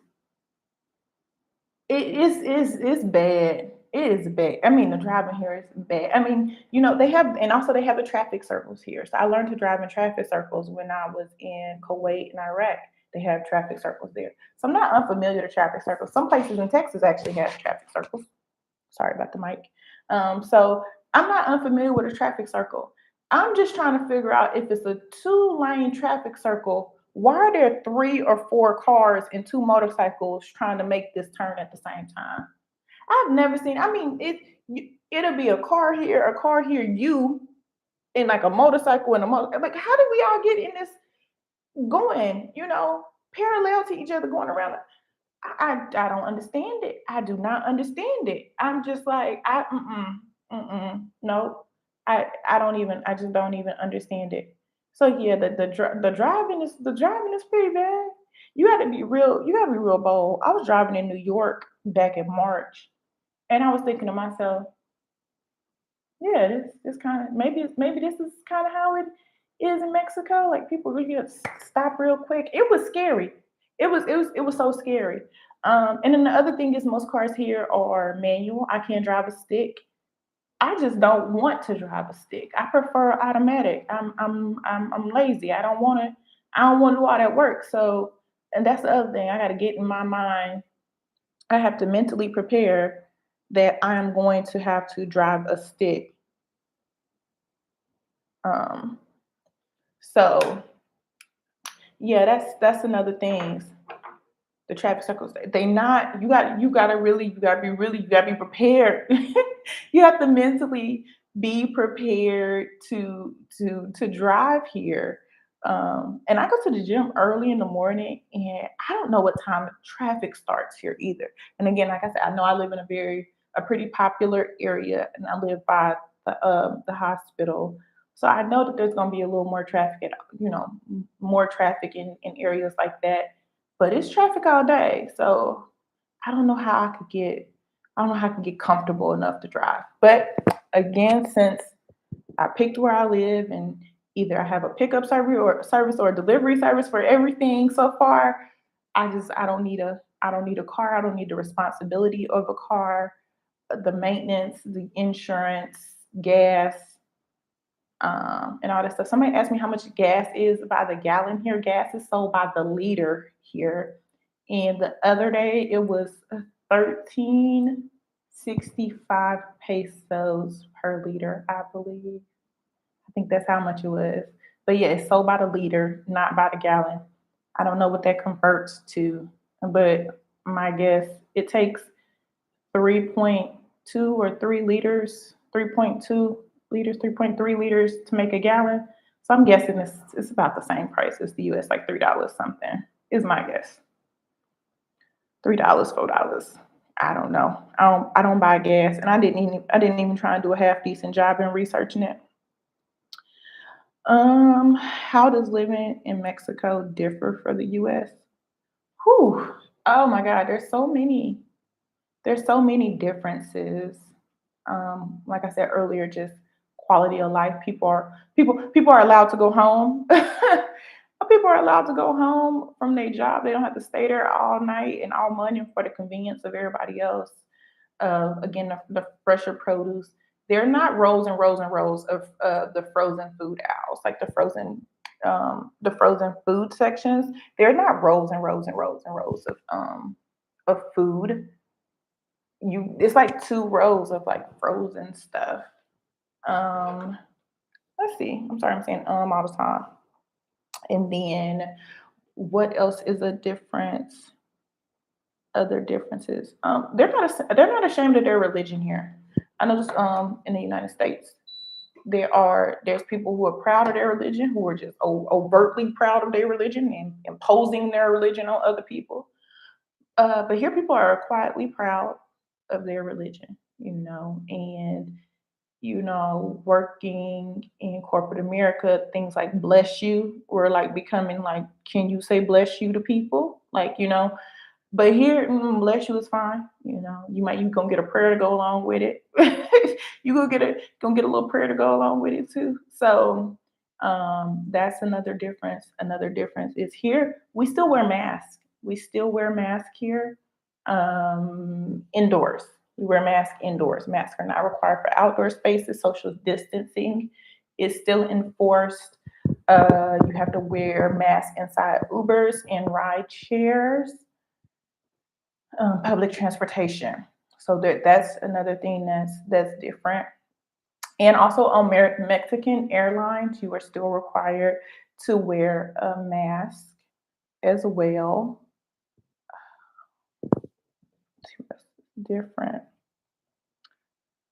it's bad. It is bad. I mean, the driving here is bad. I mean, they have, and also they have the traffic circles here. So I learned to drive in traffic circles when I was in Kuwait and Iraq. They have traffic circles there. So I'm not unfamiliar to traffic circles. Some places in Texas actually have traffic circles. Sorry about the mic. So I'm not unfamiliar with a traffic circle. I'm just trying to figure out if it's a two-lane traffic circle. Why are there three or four cars and two motorcycles trying to make this turn at the same time? I've never seen. I mean, it'll be a car here, you, and like a motorcycle and a motor. Like, how did we all get in this going? Parallel to each other, going around. I don't understand it. I do not understand it. I'm just like no. I don't even. I just don't even understand it. So yeah, the driving is pretty bad. You got to be real. You got to be real bold. I was driving in New York back in March, and I was thinking to myself, yeah, this kind of maybe this is kind of how it is in Mexico. Like people really stop real quick. It was scary. It was so scary. And then the other thing is most cars here are manual. I can't drive a stick. I just don't want to drive a stick. I prefer automatic. I'm lazy. I don't want to do all that work. So, and that's the other thing. I got to get in my mind. I have to mentally prepare that I am going to have to drive a stick. Um, so yeah, that's another thing. The traffic circles, they not, you gotta be prepared. You have to mentally be prepared to drive here. And I go to the gym early in the morning, and I don't know what time traffic starts here either. And again, like I said, I know I live in a pretty popular area, and I live by the hospital. So I know that there's going to be a little more traffic, more traffic in areas like that, but it's traffic all day. So I don't know how I don't know how I can get comfortable enough to drive. But again, since I picked where I live, and either I have a pickup service or a delivery service for everything so far, I don't need a car. I don't need the responsibility of a car, the maintenance, the insurance, gas, and all that stuff. Somebody asked me how much gas is by the gallon here. Gas is sold by the liter here. And the other day it was 13.65 pesos per liter, I believe. I think that's how much it was. But yeah, it's sold by the liter, not by the gallon. I don't know what that converts to, but my guess, it takes 3.2 or 3 liters, 3.2 liters, 3.3 liters to make a gallon. So I'm guessing it's about the same price as the US, like $3 something, is my guess. $3, $4. I don't know. I don't buy gas, and I didn't even try and do a half decent job in researching it. How does living in Mexico differ for the US? Whew. Oh my God, there's so many differences. Like I said earlier, just quality of life. People are allowed to go home. People are allowed to go home from their job. They don't have to stay there all night and all morning for the convenience of everybody else. Again, the fresher produce. They're not rows and rows and rows of the frozen food aisles, like the frozen food sections. They're not rows and rows and rows and rows of food. It's like two rows of like frozen stuff. Um, let's see. I'm sorry, I'm saying all the time. And then what else is a difference? Other differences. They're not ashamed of their religion here. I know this in the United States. There's people who are proud of their religion, who are just overtly proud of their religion and imposing their religion on other people. But here people are quietly proud of their religion, and working in corporate America, things like bless you were like becoming like, can you say bless you to people? Like, But here, bless you is fine. You know, you gonna get a prayer to go along with it. You gonna get a little prayer to go along with it too. So that's another difference. Another difference is here we still wear masks. We still wear masks here indoors. We wear masks indoors. Masks are not required for outdoor spaces. Social distancing is still enforced. You have to wear masks inside Ubers and ride shares, public transportation. So that's another thing that's different. And also on Mexican airlines, you are still required to wear a mask as well. Different.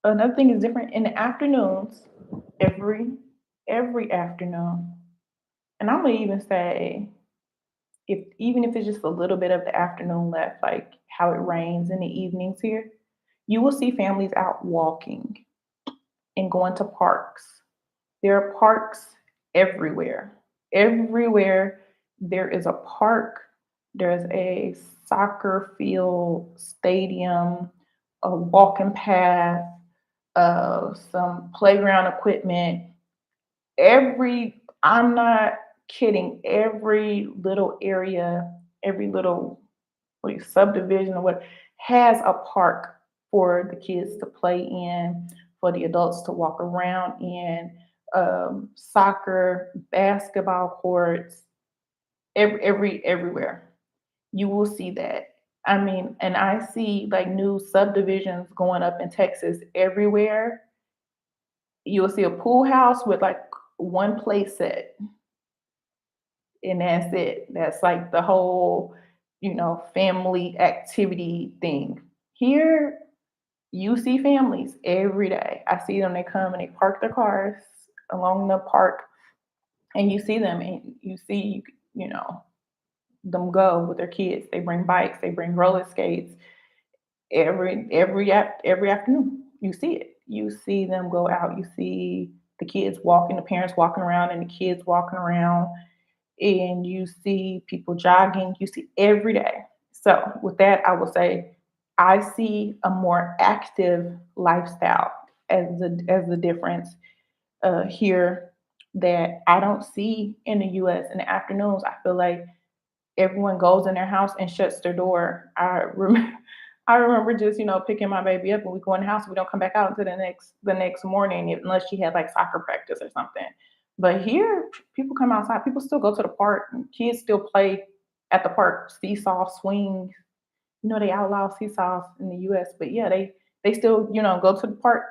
Another thing is different in the afternoons. Every every afternoon, and I'm gonna even say if even if it's just a little bit of the afternoon left, like how it rains in the evenings here, you will see families out walking and going to parks. There are parks everywhere. Everywhere there is a park, there's a soccer field, stadium, a walking path, some playground equipment. I'm not kidding, every little area, every little subdivision or what has a park for the kids to play in, for the adults to walk around in, soccer, basketball courts, everywhere. You will see that. I mean, and I see like new subdivisions going up in Texas everywhere. You'll see a pool house with like one play set, and that's it. That's like the whole, family activity thing. Here, you see families every day. I see them, they come and they park their cars along the park, and you see them, and you see, them go with their kids. They bring bikes, they bring roller skates every afternoon. You see it. You see them go out. You see the kids walking, the parents walking around, and the kids walking around, and you see people jogging, you see every day. So, with that, I will say I see a more active lifestyle as the difference here that I don't see in the U.S. In the afternoons. I feel like everyone goes in their house and shuts their door. I remember just picking my baby up and we go in the house. We don't come back out until the next morning unless she had like soccer practice or something. But here, people come outside. People still go to the park. And kids still play at the park. Seesaw swings. They outlaw seesaws in the U.S. But yeah, they still go to the park,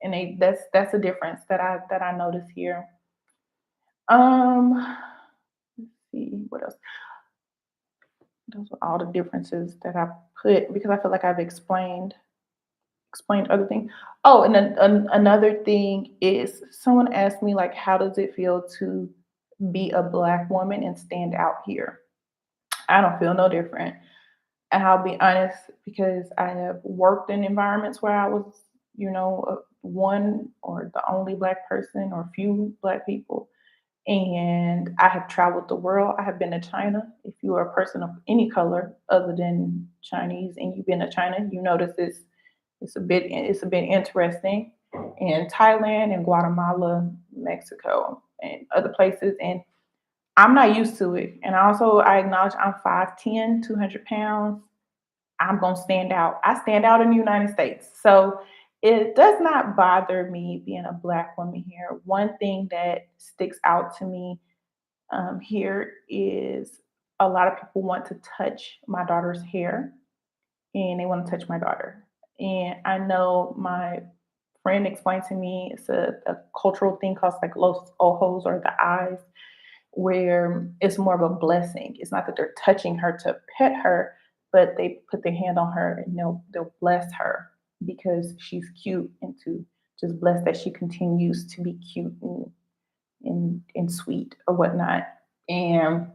and that's a difference that I notice here. Let's see what else. Those are all the differences that I put because I feel like I've explained other things. Oh, and then another thing is someone asked me like, how does it feel to be a black woman and stand out here? I don't feel no different. And I'll be honest because I have worked in environments where I was, one or the only black person or few black people, and I have traveled the world. I have been to China. If you are a person of any color other than Chinese and you've been to China, you notice it's a bit interesting. In Thailand and Guatemala, Mexico, and other places, and I'm not used to it. And also, I acknowledge I'm 5'10", 200 pounds. I'm gonna stand out. I stand out in the United States, so it does not bother me being a black woman here. One thing that sticks out to me here is a lot of people want to touch my daughter's hair, and they want to touch my daughter. And I know my friend explained to me it's a cultural thing called like los ojos or the eyes, where it's more of a blessing. It's not that they're touching her to pet her, but they put their hand on her and they'll bless her because she's cute, and to just bless that she continues to be cute and sweet or whatnot. And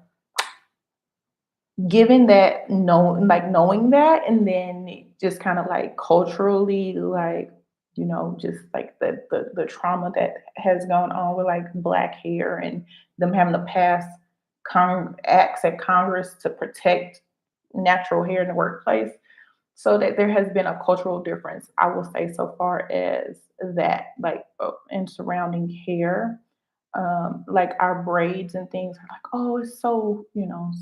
given that knowing that, and then just kind of like culturally, like just like the trauma that has gone on with like black hair and them having to pass acts at Congress to protect natural hair in the workplace. So that there has been a cultural difference, I will say, so far as that, like in surrounding hair. Like our braids and things are like, oh, it's so,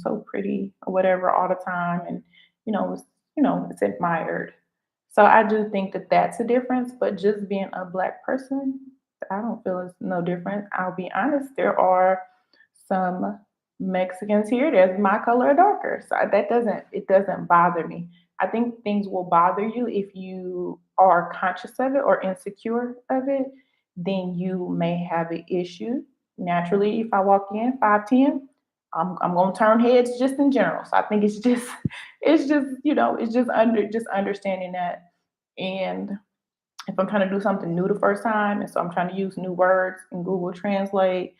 so pretty or whatever all the time. And, it's, it's admired. So I do think that that's a difference, but just being a black person, I don't feel it's no different. I'll be honest, there are some Mexicans here that's my color or darker. So that doesn't bother me. I think things will bother you if you are conscious of it or insecure of it, then you may have an issue. Naturally, if I walk in 5'10", I'm gonna turn heads just in general. So I think it's just it's just understanding that. And if I'm trying to do something new the first time, and so I'm trying to use new words in Google Translate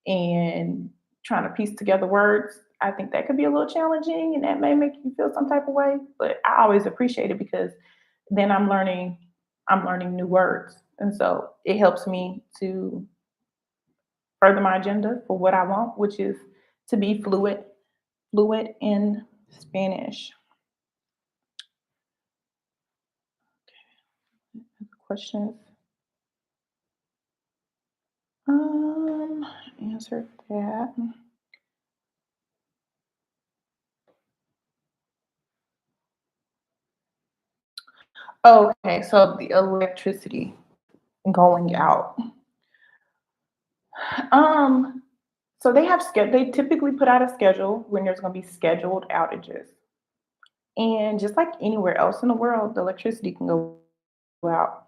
and trying to piece together words, I think that could be a little challenging and that may make you feel some type of way. But I always appreciate it because then I'm learning new words. And so it helps me to further my agenda for what I want, which is to be fluent in Spanish. Questions? Um, answered that. Okay, so the electricity going out. Um, so they typically put out a schedule when there's going to be scheduled outages. And just like anywhere else in the world, the electricity can go out.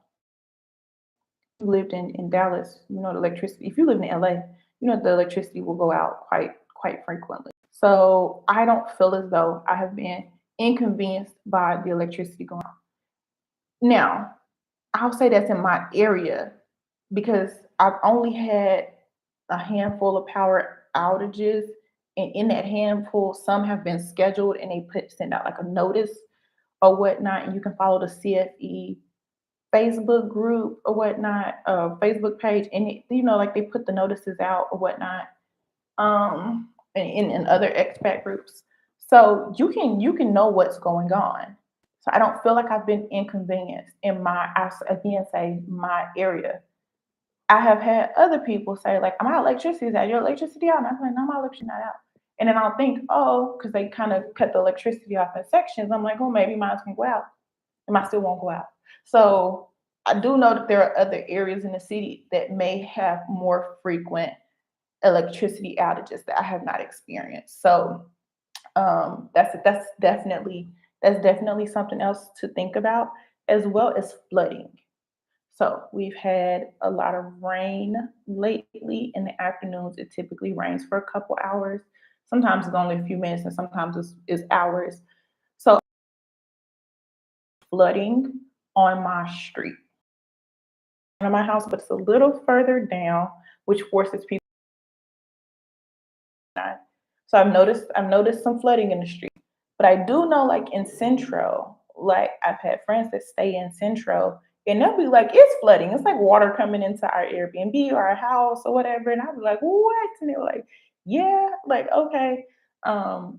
You lived in Dallas, the electricity. If you live in LA, the electricity will go out quite frequently. So I don't feel as though I have been inconvenienced by the electricity going out. Now, I'll say that's in my area because I've only had a handful of power outages, and in that handful, some have been scheduled and they send out like a notice or whatnot, and you can follow the CFE Facebook group or whatnot, Facebook page, and like they put the notices out or whatnot, and in other expat groups, so you can know what's going on. So I don't feel like I've been inconvenienced in again say my area. I have had other people say like, "My electricity is out. Your electricity out?" And I'm like, "No, my electricity not out." And then I'll think, "Oh, because they kind of cut the electricity off in sections." I'm like, "Oh, maybe mine's gonna go out." And mine still won't go out. So I do know that there are other areas in the city that may have more frequent electricity outages that I have not experienced. So that's definitely something else to think about, as well as flooding. So we've had a lot of rain lately in the afternoons. It typically rains for a couple hours. Sometimes it's only a few minutes, and sometimes it's hours. So flooding on my street, of my house, but it's a little further down, which forces people. So I've noticed some flooding in the street. But I do know like in Central, like I've had friends that stay in Central and they'll be like, it's flooding. It's like water coming into our Airbnb or our house or whatever. And I'll be like, what? And they're like, yeah, like okay.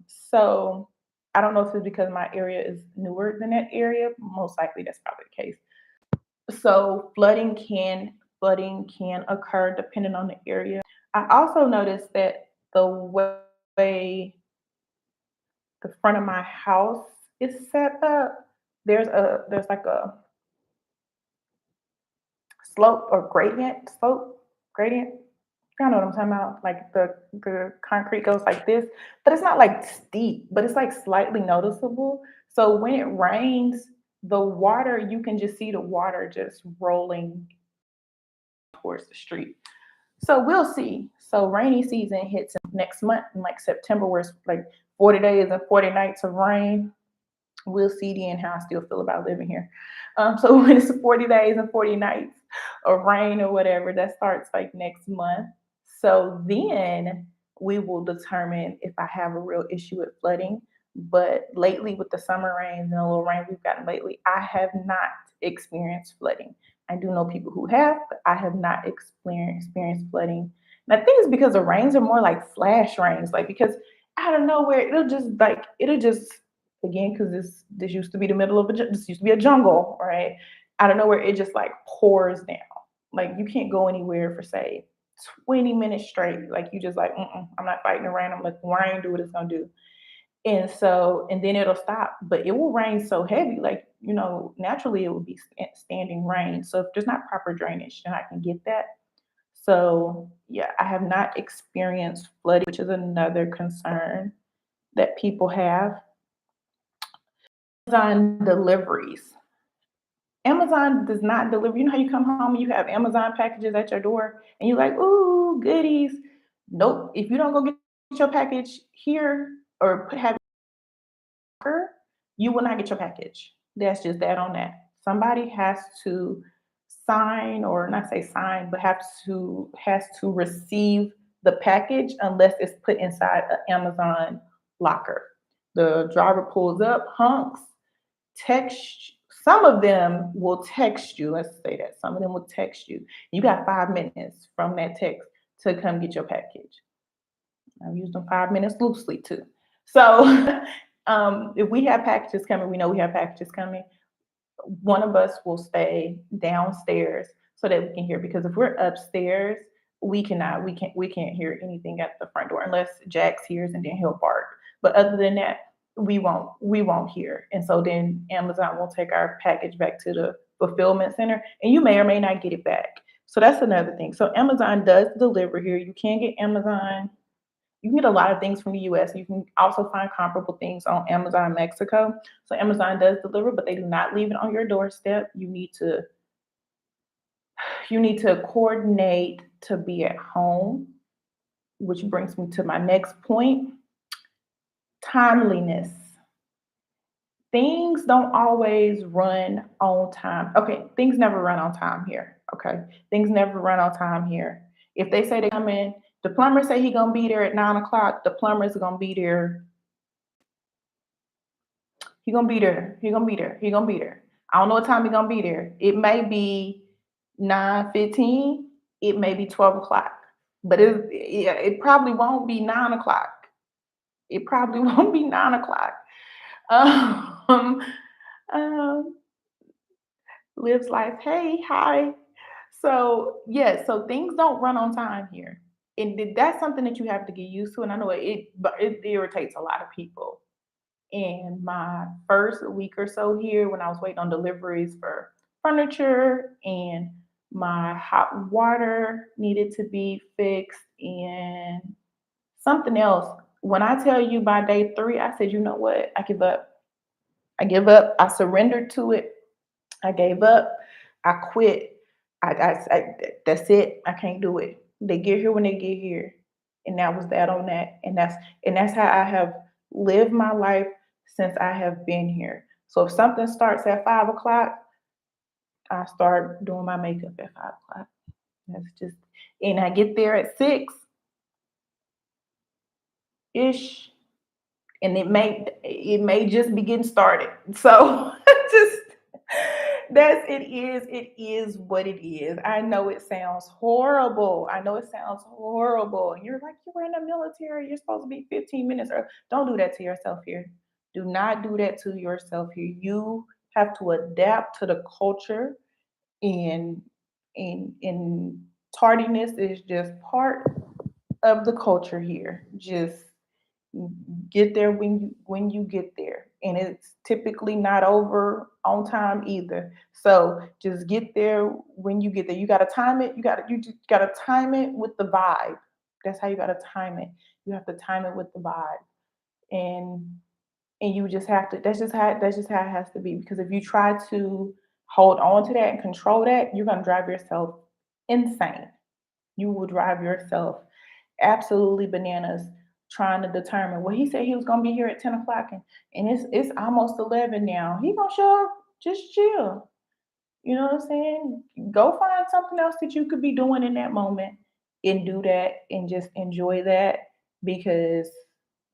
So I don't know if it's because my area is newer than that area. Most likely that's probably the case. So flooding can occur depending on the area. I also noticed that the way the front of my house is set up, there's like a slope or gradient. You know what I'm talking about? Like the concrete goes like this, but it's not like steep, but it's like slightly noticeable. So when it rains, the water, you can just see the water just rolling towards the street. So we'll see. So rainy season hits next month in like September, where it's like 40 days and 40 nights of rain. We'll see then how I still feel about living here. So when it's 40 days and 40 nights of rain or whatever, that starts like next month. So then we will determine if I have a real issue with flooding. But lately, with the summer rains and the little rain we've gotten lately, I have not experienced flooding. I do know people who have, but I have not experienced flooding. And I think it's because the rains are more like flash rains, like because out of nowhere, it'll just again, because this used to be the middle of this used to be a jungle, right? Out of nowhere, it just like pours down. Like you can't go anywhere for say 20 minutes straight. Like you just like, I'm not fighting the rain. I'm like, rain do what it's gonna do. And so, and then it'll stop, but it will rain so heavy, like, naturally it would be standing rain. So if there's not proper drainage, then I can get that. So yeah, I have not experienced flooding, which is another concern that people have. Amazon deliveries. Amazon does not deliver. You know how you come home and you have Amazon packages at your door and you're like, ooh, goodies. Nope. If you don't go get your package here or have you will not get your package. That's just that on that. Somebody has to sign, or not say sign, but has to receive the package unless it's put inside an Amazon locker. The driver pulls up, hunks, text. Some of them will text you. Let's say that some of them will text you. You got 5 minutes from that text to come get your package. I've used them 5 minutes loosely too. So if we have packages coming, we know we have packages coming. One of us will stay downstairs so that we can hear. Because if we're upstairs, we can't hear anything at the front door unless Jax hears and then he'll bark. But other than that, we won't hear. And so then Amazon will take our package back to the fulfillment center, and you may or may not get it back. So that's another thing. So Amazon does deliver here. You can get Amazon, you can get a lot of things from the US. You can also find comparable things on Amazon Mexico. So Amazon does deliver, but they do not leave it on your doorstep. You need to coordinate to be at home, which brings me to my next point, timeliness. Things don't always run on time. Okay, things never run on time here. Okay, things never run on time here. If they say they come in, the plumber say he gonna be there at 9 o'clock. The plumber is gonna be there. He gonna be there. He gonna be there. He gonna be there. I don't know what time he gonna be there. It may be 9:15. It may be 12 o'clock. But it probably won't be 9 o'clock. It probably won't be 9 o'clock. Um, um, lives life. Hey, hi. So yeah, so things don't run on time here, and that's something that you have to get used to. And I know but it irritates a lot of people. And my first week or so here, when I was waiting on deliveries for furniture and my hot water needed to be fixed and something else. When I tell you by day three, I said, you know what? I give up. I give up. I surrendered to it. I gave up. I quit. That's it. I can't do it. They get here when they get here, and that was that on that. And that's how I have lived my life since I have been here. So if something starts at 5 o'clock, I start doing my makeup at 5 o'clock. That's just, and I get there at 6 ish, and it may just be getting started. So just it is what it is. I know it sounds horrible. I know it sounds horrible. You're like, you were in the military, you're supposed to be 15 minutes or don't do that to yourself here. Do not do that to yourself here. You have to adapt to the culture, and and tardiness is just part of the culture here. Just get there when you get there, and it's typically not over on time either. So just get there when you get there. You got to time it. You just got to time it with the vibe. That's how you got to time it. You have to time it with the vibe, and you just have to. That's just how it has to be. Because if you try to hold on to that and control that, you're gonna drive yourself insane. You will drive yourself absolutely bananas trying to determine. Well, he said he was gonna be here at 10 o'clock, and it's almost 11 now. He gonna show up, just chill. You know what I'm saying? Go find something else that you could be doing in that moment and do that and just enjoy that, because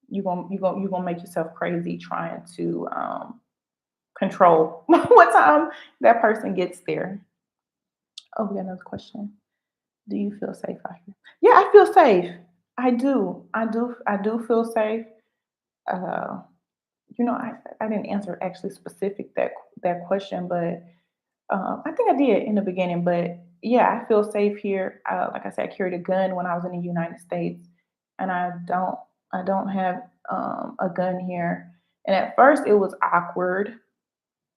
you're gonna make yourself crazy trying to control what time that person gets there. Oh, we got another question. Do you feel safe out here? Yeah, I feel safe. I do. I do feel safe. Uh, I didn't answer actually specific that question, but I think I did in the beginning. But yeah, I feel safe here. Like I said, I carried a gun when I was in the United States, and I don't have a gun here. And at first, it was awkward.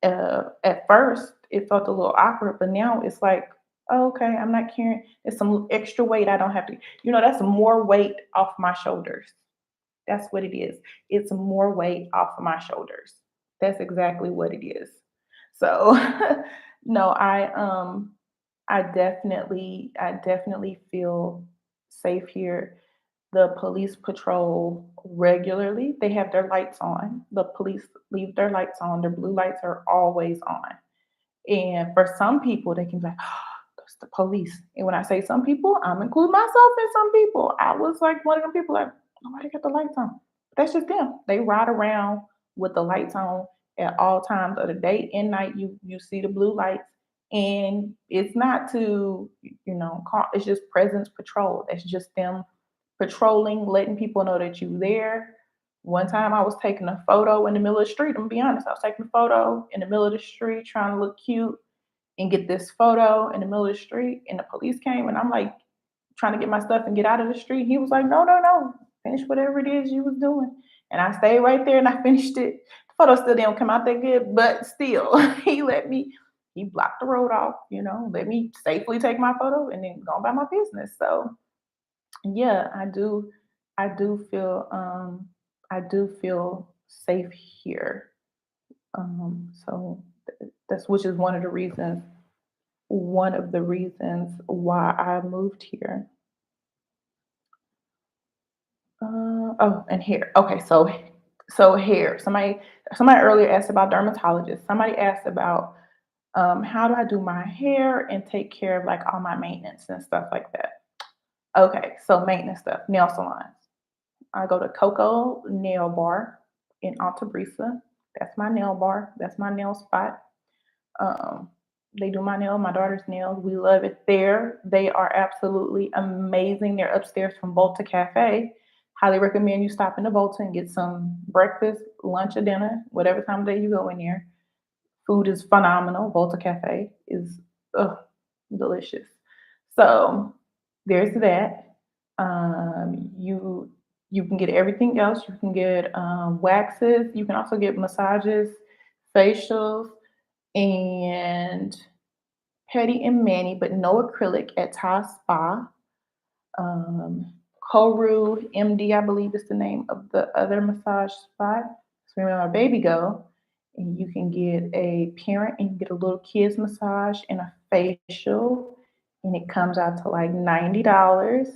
At first, it felt a little awkward, but now it's like, oh, okay, I'm not carrying. It's some extra weight I don't have to. That's more weight off my shoulders. That's what it is. It's more weight off of my shoulders. That's exactly what it is. So no, I definitely feel safe here. The police patrol regularly. They have their lights on. The police leave their lights on. Their blue lights are always on. And for some people, they can be like, oh, that's the police. And when I say some people, I'm including myself in some people. I was like one of them people like, nobody got the lights on. But that's just them. They ride around with the lights on at all times of the day and night. You see the blue lights. And it's not to, call, it's just presence patrol. That's just them patrolling, letting people know that you're there. One time I was taking a photo in the middle of the street. I'm gonna be honest, I was taking a photo in the middle of the street trying to look cute and get this photo in the middle of the street. And the police came and I'm like trying to get my stuff and get out of the street. He was like, no, no, no, finish whatever it is you was doing. And I stayed right there and I finished it. The photo still didn't come out that good, but still, he blocked the road off, let me safely take my photo and then go about my business. So yeah, I do feel safe here. So that's which is one of the reasons why I moved here. Oh, and hair. Okay, so hair. Somebody earlier asked about dermatologists. Somebody asked about how do I do my hair and take care of like all my maintenance and stuff like that. Okay, so maintenance stuff, nail salons. I go to Coco Nail Bar in Alta Brisa. That's my nail bar. That's my nail spot. Um, they do my daughter's nails. We love it there. They are absolutely amazing. They're upstairs from Volta Cafe. Highly recommend you stop into Volta and get some breakfast, lunch, or dinner, whatever time of day you go in there. Food is phenomenal. Volta Cafe is delicious. So there's that. You can get everything else. You can get waxes. You can also get massages, facials, and pedi and mani, but no acrylic at Thai Spa. Um, Koru MD, I believe is the name of the other massage spot. So where my baby go, and you can get a parent and you get a little kids massage and a facial, and it comes out to like $90.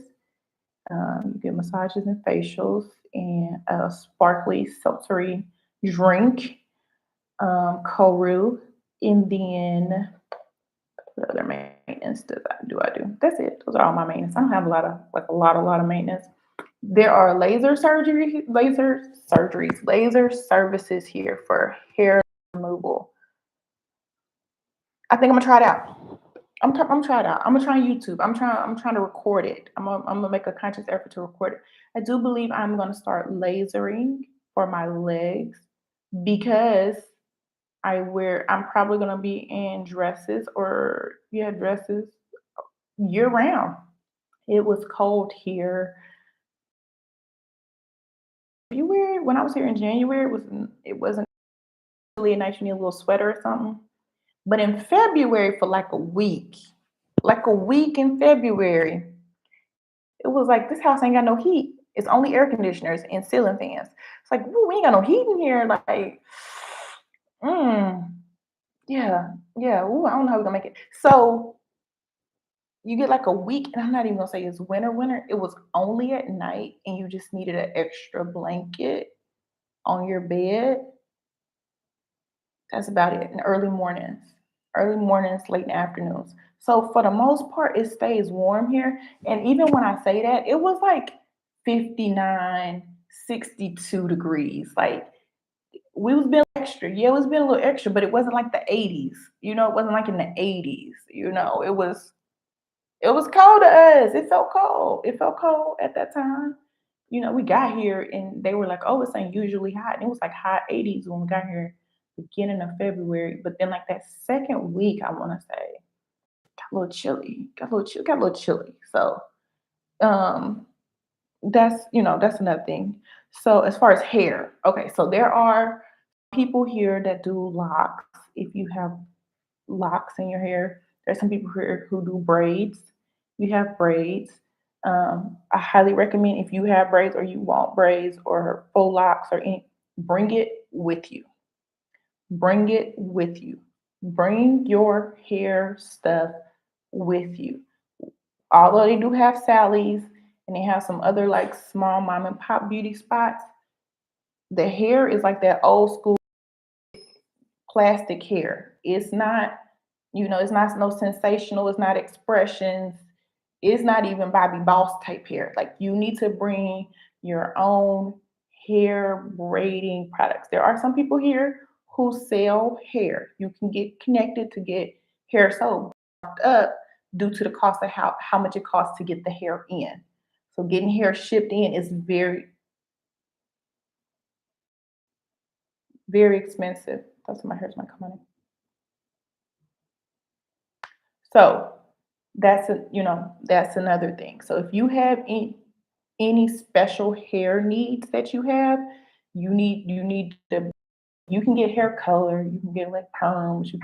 You get massages and facials and a sparkly seltzery drink, Koru, and then what other maintenance do I do? That's it. Those are all my maintenance. I don't have a lot of maintenance. There are laser services here for hair removal. I think I'm gonna try it out. I'm trying it out. I'm gonna try YouTube. I'm trying to record it. I'm gonna make a conscious effort to record it. I do believe I'm gonna start lasering for my legs because I'm probably gonna be in dresses or yeah, dresses year round. It was cold here. February when I was here in January, it wasn't really nice. You need a little sweater or something. But in February for like a week in February, it was like this house ain't got no heat. It's only air conditioners and ceiling fans. It's like, ooh, we ain't got no heat in here. Like, mm, yeah, yeah. Ooh, I don't know how we're gonna make it. So you get like a week, and I'm not even gonna say it's winter. It was only at night, and you just needed an extra blanket on your bed. That's about it. And early mornings, late afternoons. So for the most part, it stays warm here. And even when I say that, it was like 59, 62 degrees. Like we was being extra. Yeah, it was being a little extra, but it wasn't like the 80s. It wasn't like in the 80s. It was cold to us. It felt cold. It felt cold at that time. we got here and they were like, oh, it's unusually hot. And it was like high 80s when we got here, beginning of February. But then, like that second week, I want to say, got a little chilly, got a little chilly. So, um, that's another thing. So, as far as hair, okay, so there are people here that do locks. If you have locks in your hair, there's some people here who do braids. You have braids. I highly recommend if you have braids or you want braids or faux locks or any, bring it with you. Bring it with you. Bring your hair stuff with you. Although they do have Sally's and they have some other like small mom and pop beauty spots, the hair is like that old school plastic hair. It's not, it's not no sensational, it's not expressions, it's not even Bobby Boss type hair. Like you need to bring your own hair braiding products. There are some people here who sell hair. You can get connected to get hair sold up due to the cost of how much it costs to get the hair in. So getting hair shipped in is very, very expensive. That's my hair's might come on in. So that's another thing. So if you have any special hair needs that you have, you need to you can get hair color, you can get like perms, you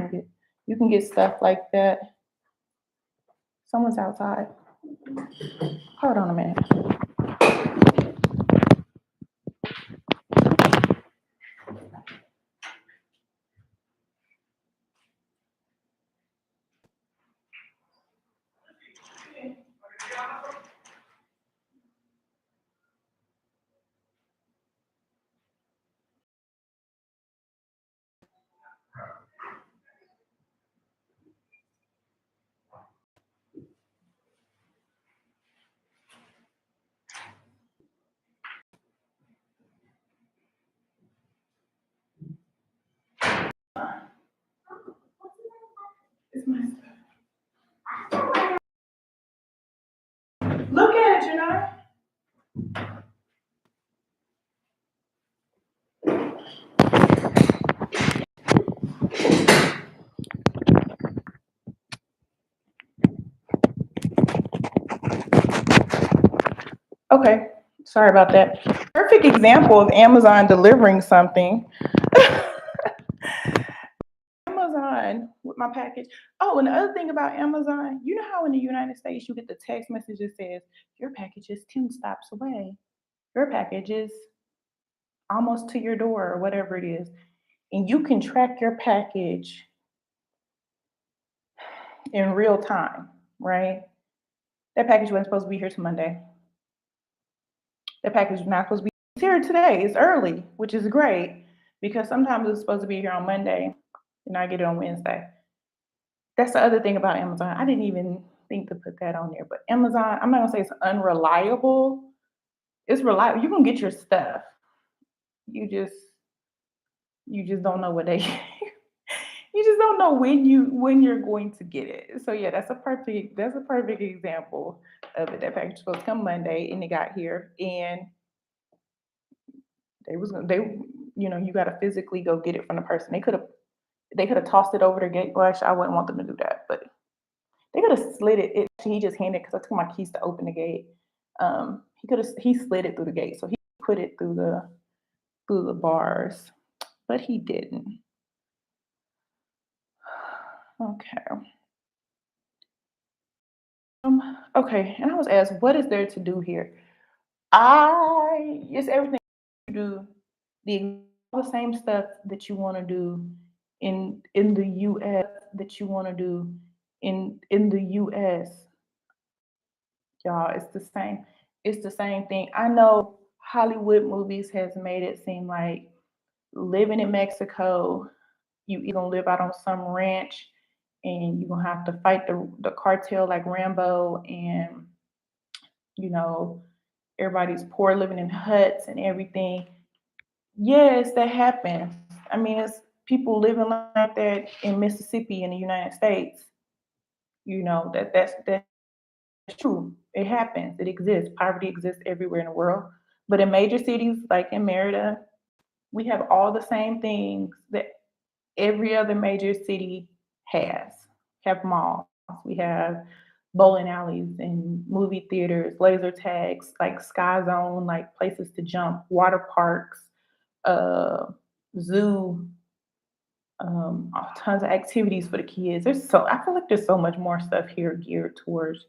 can get stuff like that. Someone's outside. Hold on a minute. It's my look at it, Okay, sorry about that. Perfect example of Amazon delivering something. Amazon with my package. Oh, and the other thing about Amazon, you know how in the United States you get the text message that says your package is 10 stops away. Your package is almost to your door or whatever it is. And you can track your package in real time, right? That package wasn't supposed to be here till Monday. That package was not supposed to be here today. It's early, which is great because sometimes it's supposed to be here on Monday and I get it on Wednesday. That's the other thing about Amazon. I didn't even think to put that on there, but Amazon, I'm not gonna say it's unreliable. It's reliable. You can get your stuff. You just you just don't know what they you just don't know when you're going to get it. So yeah, that's a perfect example of it. That package was supposed to come Monday and it got here and they you gotta physically go get it from the person. They could have tossed it over the gate. Well, actually, I wouldn't want them to do that, but they could have slid it. He just handed because I took my keys to open the gate. He slid it through the gate, so he put it through the bars, but he didn't. Okay. Okay, and I was asked, what is there to do here? It's everything you do, the all the same stuff that you want to do in the U.S. that you want to do in the U.S. Y'all, it's the same. It's the same thing. I know Hollywood movies has made it seem like living in Mexico, you either gonna live out on some ranch and you're gonna have to fight the cartel like Rambo and you know everybody's poor living in huts and everything. Yes, that happens. I mean, it's people living like that in Mississippi in the United States. That's true. It happens. It exists. Poverty exists everywhere in the world. But in major cities like in Merida, we have all the same things that every other major city has. Have malls, we have bowling alleys and movie theaters, laser tags, like Sky Zone, like places to jump, water parks, uh, zoo, tons of activities for the kids. I feel like there's so much more stuff here geared towards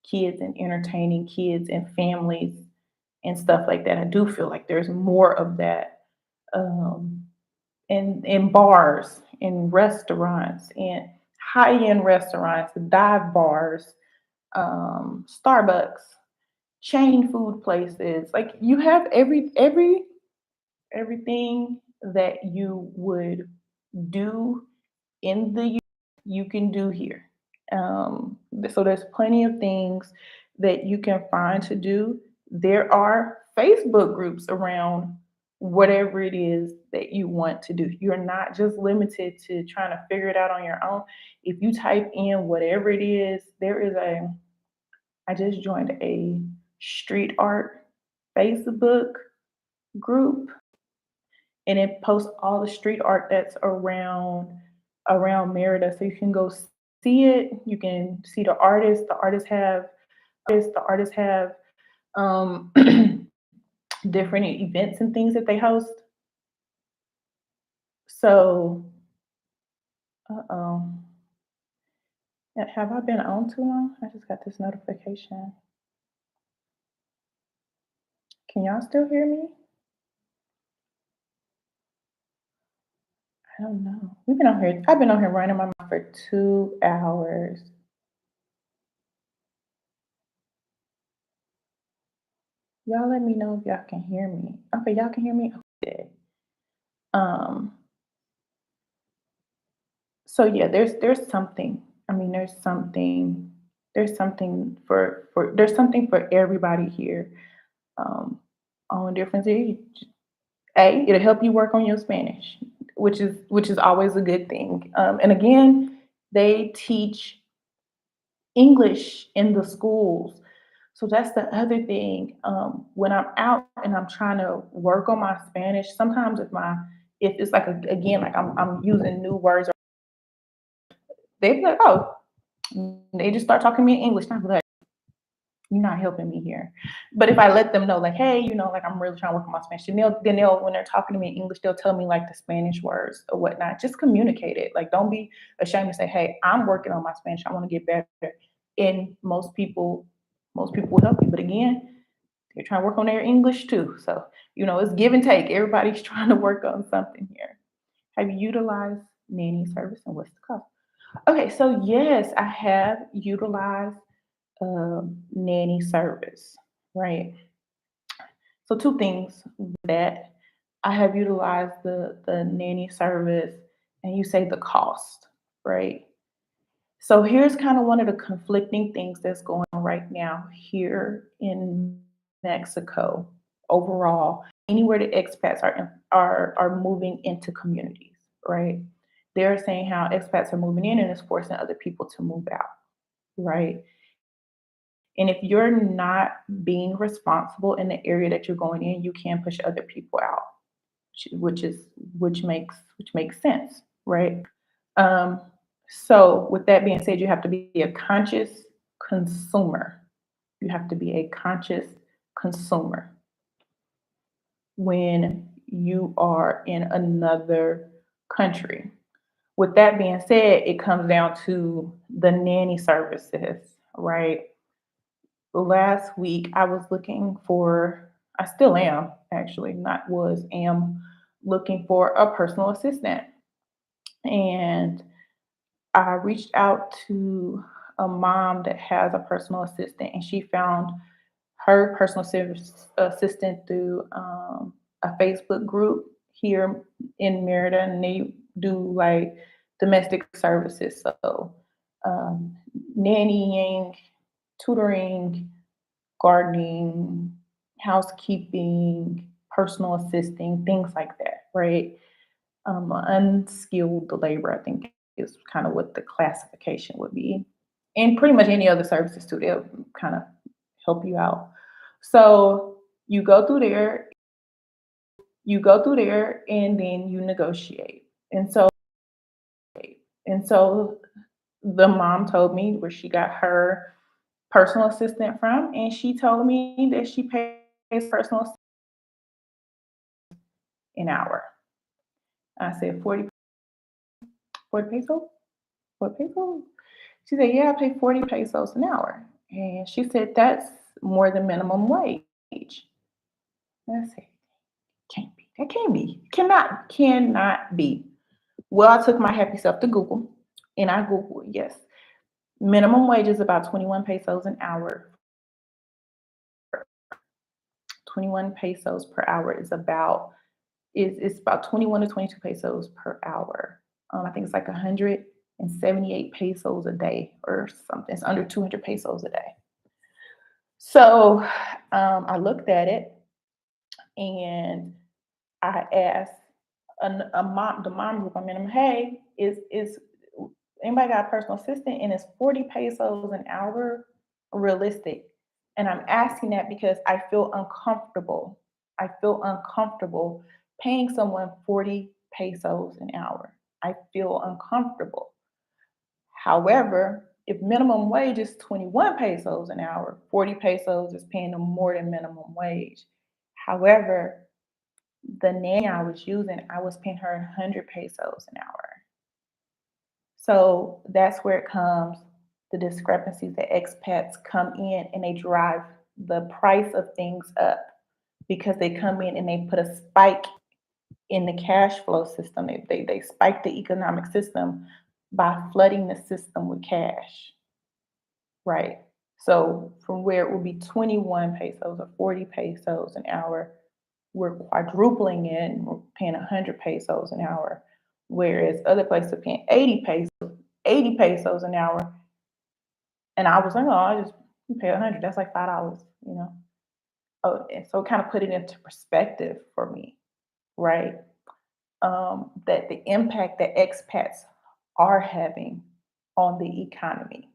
kids and entertaining kids and families and stuff like that. I do feel like there's more of that. Um, in bars, in restaurants, in high-end restaurants, dive bars, Starbucks, chain food places. Like you have everything that you would do in the you can do here. So there's plenty of things that you can find to do. There are Facebook groups around whatever it is that you want to do. You're not just limited to trying to figure it out on your own. If you type in whatever it is, I just joined a street art Facebook group, and it posts all the street art that's around Merida. So you can go see it. You can see the artists. The artists have um, different events and things that they host. So, uh-oh. Have I been on too long? I just got this notification. Can y'all still hear me? I don't know. We've been on here. I've been on here running my mouth for 2 hours. Y'all let me know if y'all can hear me. Okay, y'all can hear me? Okay. Um, so yeah, there's something. I mean, there's something for everybody here. Um, on different things. It'll help you work on your Spanish, which is always a good thing. And again, they teach English in the schools. So that's the other thing. When I'm out and I'm trying to work on my Spanish, sometimes if it's like again like I'm using new words, they be like, oh, they just start talking to me in English. And I'm like, you're not helping me here. But if I let them know, like, hey, like I'm really trying to work on my Spanish, then they'll when they're talking to me in English, they'll tell me like the Spanish words or whatnot. Just communicate it. Like, don't be ashamed to say, hey, I'm working on my Spanish. I want to get better. And most people will help you. But again, they're trying to work on their English too. So, it's give and take. Everybody's trying to work on something here. Have you utilized nanny service and what's the cost? Okay, so yes, I have utilized nanny service, right? So two things with that. I have utilized the nanny service, and you say the cost, right? So here's kind of one of the conflicting things that's going on right now here in Mexico overall. Anywhere the expats are moving into communities, right? They're saying how expats are moving in and it's forcing other people to move out, right? And if you're not being responsible in the area that you're going in, you can push other people out, which is which makes sense, right? Um, so with that being said, you have to be a conscious consumer. You have to be a conscious consumer when you are in another country. With that being said, it comes down to the nanny services, right? Last week I was looking for, I still am actually, not was, am looking for a personal assistant. And I reached out to a mom that has a personal assistant, and she found her personal assistant through a Facebook group here in Merida, and they do like domestic services. So, um, nannying, tutoring, gardening, housekeeping, personal assisting, things like that, right? Unskilled labor, I think, is kind of what the classification would be. And pretty much any other services too, they'll kind of help you out. So You go through there, you go through there, and then you negotiate. And so the mom told me where she got her personal assistant from, and she told me that she pays personal assistant an hour. I said 40 pesos? 40 pesos? She said, yeah, I pay 40 pesos an hour. And she said, that's more than minimum wage. And I said, can't be. That can't be. Cannot be. Well, I took my happy self to Google and I Googled, yes. Minimum wage is about 21 pesos an hour. 21 pesos per hour is about 21 to 22 pesos per hour. I think it's like 178 pesos a day or something. It's under 200 pesos a day. So I looked at it and I asked the mom group I'm in, hey, is anybody got a personal assistant and is 40 pesos an hour realistic? And I'm asking that because I feel uncomfortable. I feel uncomfortable paying someone 40 pesos an hour. I feel uncomfortable. However, if minimum wage is 21 pesos an hour, 40 pesos is paying them more than minimum wage. However, the nanny I was using, I was paying her 100 pesos an hour. So that's where it comes the discrepancies that expats come in and they drive the price of things up because they come in and they put a spike in the cash flow system. They spike the economic system by flooding the system with cash, right? So from where it would be 21 pesos or 40 pesos an hour, we're quadrupling it and we're paying 100 pesos an hour, whereas other places are paying 80 pesos an hour. And I was like, oh, I just pay 100. That's like $5. Oh, and so it kind of put it into perspective for me, right? That the impact that expats are having on the economy,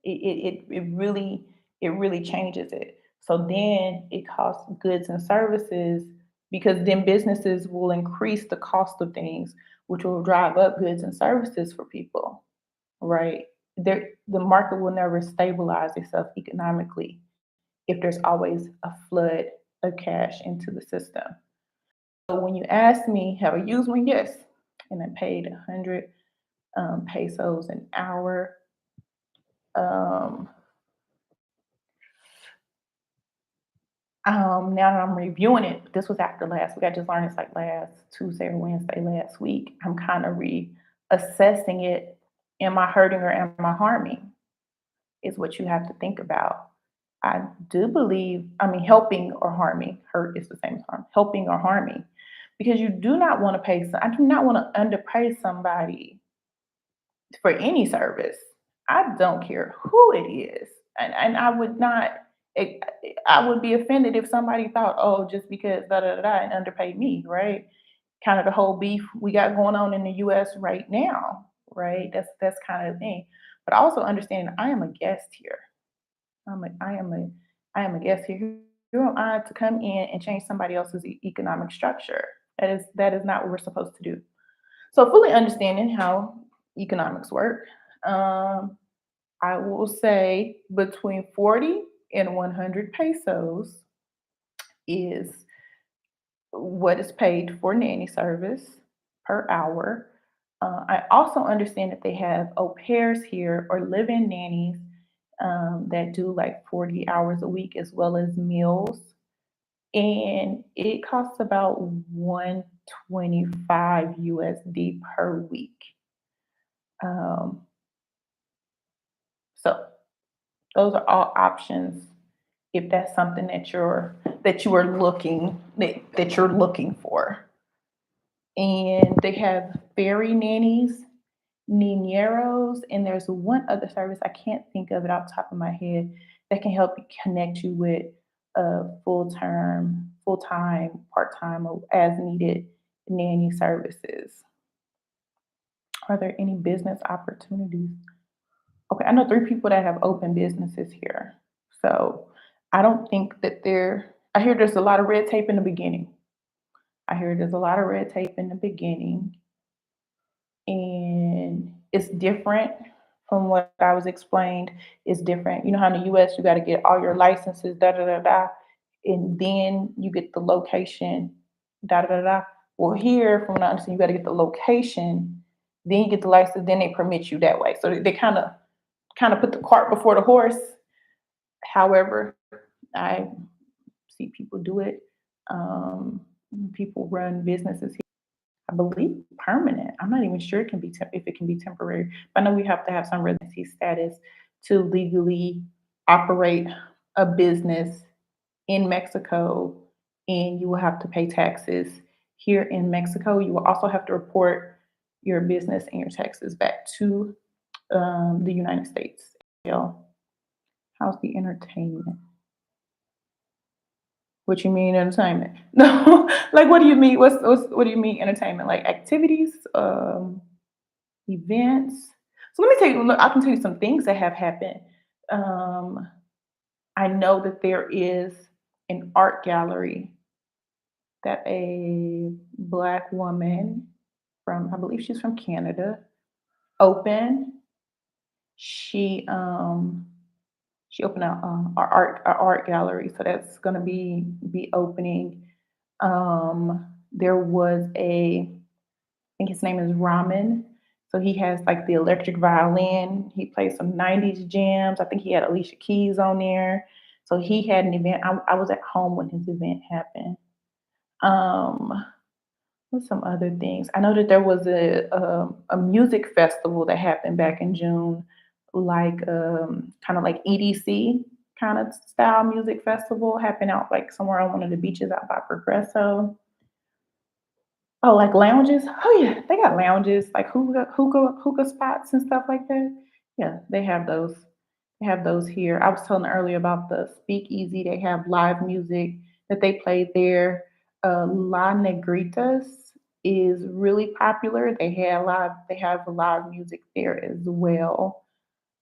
it really changes it. So then it costs goods and services because then businesses will increase the cost of things, which will drive up goods and services for people, right? The market will never stabilize itself economically if there's always a flood of cash into the system. So when you ask me, have I used one? Yes, and I paid 100 pesos an hour. Um, now that I'm reviewing it, this was after last week. I just learned it's like last Tuesday or Wednesday last week. I'm kind of reassessing it. Am I hurting or am I harming? Is what you have to think about. I do believe, I mean, helping or harming, hurt is the same as harm, helping or harming, because you do not want to I do not want to underpay somebody for any service. I don't care who it is. And I would not, I I would be offended if somebody thought, oh, just because da da da da and underpaid me, right? Kind of the whole beef we got going on in the US right now, right? That's kind of the thing. But also understanding I am a guest here. I'm a, I am a, I am a guest here. Who am I to come in and change somebody else's economic structure? That is not what we're supposed to do. So fully understanding how economics work, um, I will say between 40 and 100 pesos is what is paid for nanny service per hour. I also understand that they have au pairs here or live-in nannies that do like 40 hours a week as well as meals. And it costs about 125 USD per week. Um, so those are all options if that's something that you're looking for. And they have fairy nannies, nineros, and there's one other service I can't think of it off the top of my head that can help you connect you with full time, part time, or as needed nanny services. Are there any business opportunities? Okay, I know three people that have open businesses here. So I don't think that they're I hear there's a lot of red tape in the beginning. I hear there's a lot of red tape in the beginning, and it's different from what I was explained. It's different. You know how in the US you got to get all your licenses, da da da da, and then you get the location, da da da da. Well, here, from what I understand, you got to get the location, then you get the license, then they permit you that way. So they kind of put the cart before the horse. However, I see people do it. Um, People run businesses. I believe permanent. I'm not even sure it can be if it can be temporary. But I know we have to have some residency status to legally operate a business in Mexico, and you will have to pay taxes here in Mexico. You will also have to report your business and your taxes back to the United States. How's the entertainment? What you mean entertainment? No, like what do you mean? What do you mean entertainment? Like activities, events. So let me tell you. Look, I can tell you some things that have happened. Um, I know that there is an art gallery that a black woman from, I believe she's from Canada, opened. She um she opened a art gallery, so that's gonna be opening. There was I think his name is Ramen. So he has like the electric violin. He plays some 90s jams. I think he had Alicia Keys on there. So he had an event. I was at home when his event happened. Um, what's some other things? I know that there was a music festival that happened back in June, like kind of like EDC kind of style music festival happened out like somewhere on one of the beaches out by Progresso. Oh, like lounges? Oh yeah, they got lounges, like hookah spots and stuff like that. Yeah, they have those. They have those here. I was telling earlier about the speakeasy. They have live music that they play there. La Negritas is really popular. They have live music there as well.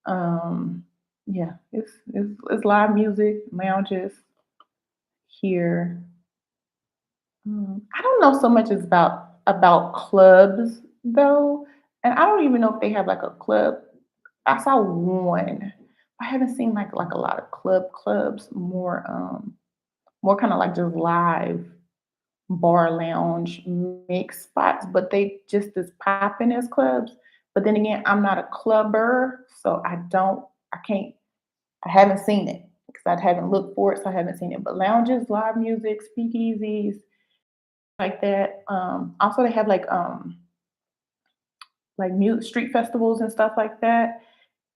Um, yeah, it's live music, lounges here. I don't know so much as about clubs though, and I don't even know if they have like a club. I saw one. I haven't seen like a lot of clubs. More kind of like just live bar lounge mix spots, but they just as popping as clubs. But then again, I'm not a clubber, so I can't, I haven't seen it because I haven't looked for it, so I haven't seen it. But lounges, live music, speakeasies, like that. Also, they have like music street festivals and stuff like that.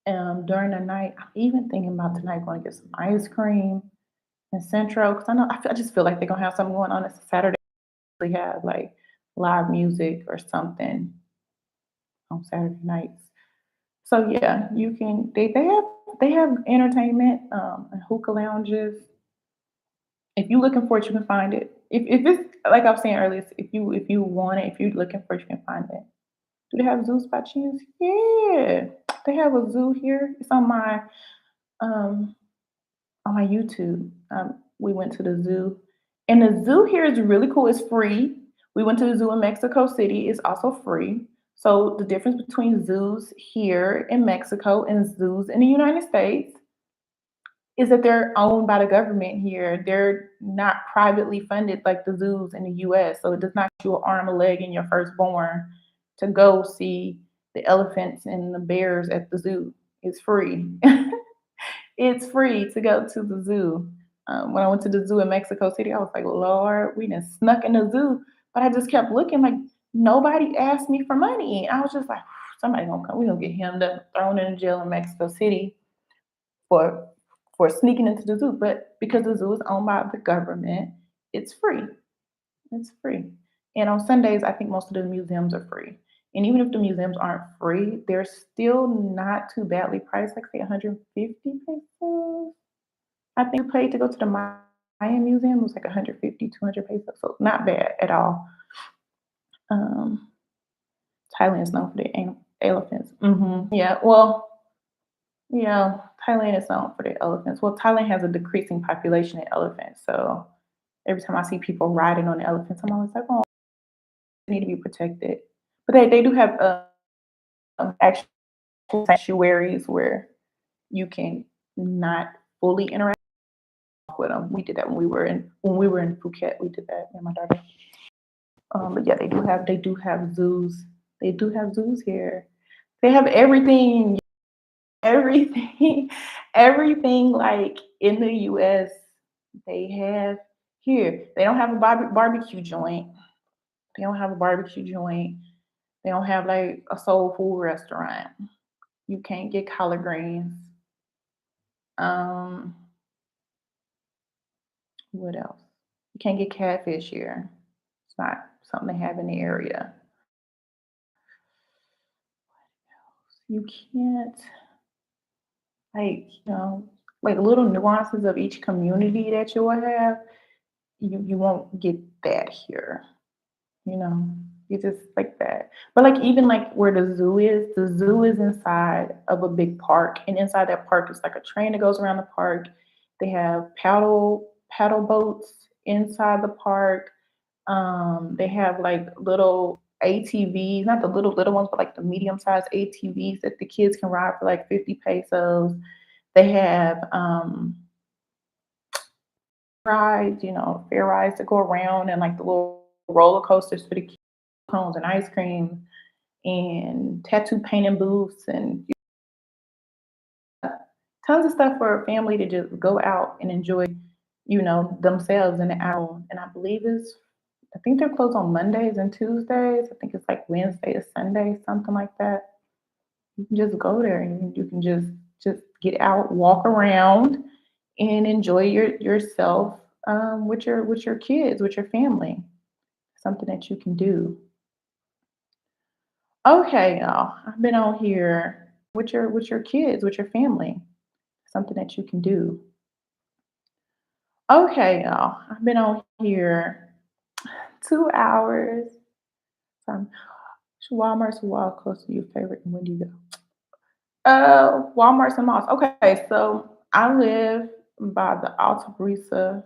During the night, I'm even thinking about tonight going to get some ice cream in Central because I just feel like they're gonna have something going on. It's a Saturday. They have like live music or something on Saturday nights. So yeah, you can. They have entertainment and hookah lounges. If you're looking for it, you can find it. If it's like I was saying earlier, if you want it, if you're looking for it, you can find it. Do they have zoos by chance? Yeah, they have a zoo here. It's um on my YouTube. We went to the zoo, and the zoo here is really cool. It's free. We went to the zoo in Mexico City. It's also free. So the difference between zoos here in Mexico and zoos in the United States is that they're owned by the government here. They're not privately funded like the zoos in the US. So it does not cost you an arm, a leg, and your firstborn to go see the elephants and the bears at the zoo. It's free. It's free to go to the zoo. When I went to the zoo in Mexico City, I was like, Lord, we done snuck in the zoo. But I just kept looking like nobody asked me for money. I was just like, somebody gonna come. We gonna get him thrown in jail in Mexico City for sneaking into the zoo. But because the zoo is owned by the government, it's free. It's free. And on Sundays, I think most of the museums are free. And even if the museums aren't free, they're still not too badly priced, like say 150 pesos. I think I paid to go to the Mayan Museum was like 150, 200 pesos. So not bad at all. Um, Thailand is known for their elephants. Yeah, well, yeah, Thailand is known for their elephants. Well, Thailand has a decreasing population of elephants, so Every time I see people riding on the elephants, I'm always like, oh, they need to be protected. But they do have actual sanctuaries where you can not fully interact with them. We did that when we were in Phuket. We did that, me and my daughter. But yeah, they do have zoos. They do have zoos here. They have everything, everything, everything like in the U.S. They have here. They don't have a barbecue joint. They don't have a barbecue joint. They don't have like a soul food restaurant. You can't get collard greens. Um, what else? You can't get catfish here. It's not something they have in the area. You can't like little nuances of each community that you will have. You won't get that here. You know, you just like that. But like even like where the zoo is inside of a big park, and inside that park is like a train that goes around the park. They have paddle boats inside the park. They have like little ATVs, not the little ones, but like the medium sized ATVs that the kids can ride for like 50 pesos. They have rides, fair rides that go around, and like the little roller coasters for the kids, cones and ice cream, and tattoo painting booths, and tons of stuff for a family to just go out and enjoy, themselves in the hour. And I think they're closed on Mondays and Tuesdays. I think it's like Wednesday to Sunday, something like that. You can just go there and you can just get out, walk around, and enjoy yourself with your kids, with your family. Something that you can do. Okay, y'all. I've been on here with your kids, with your family. Something that you can do. Okay, y'all. I've been on here 2 hours. Um, Walmart's a wall close to your favorite, and when do you go? Walmart's and malls. Okay, so I live by the Alta Brisa,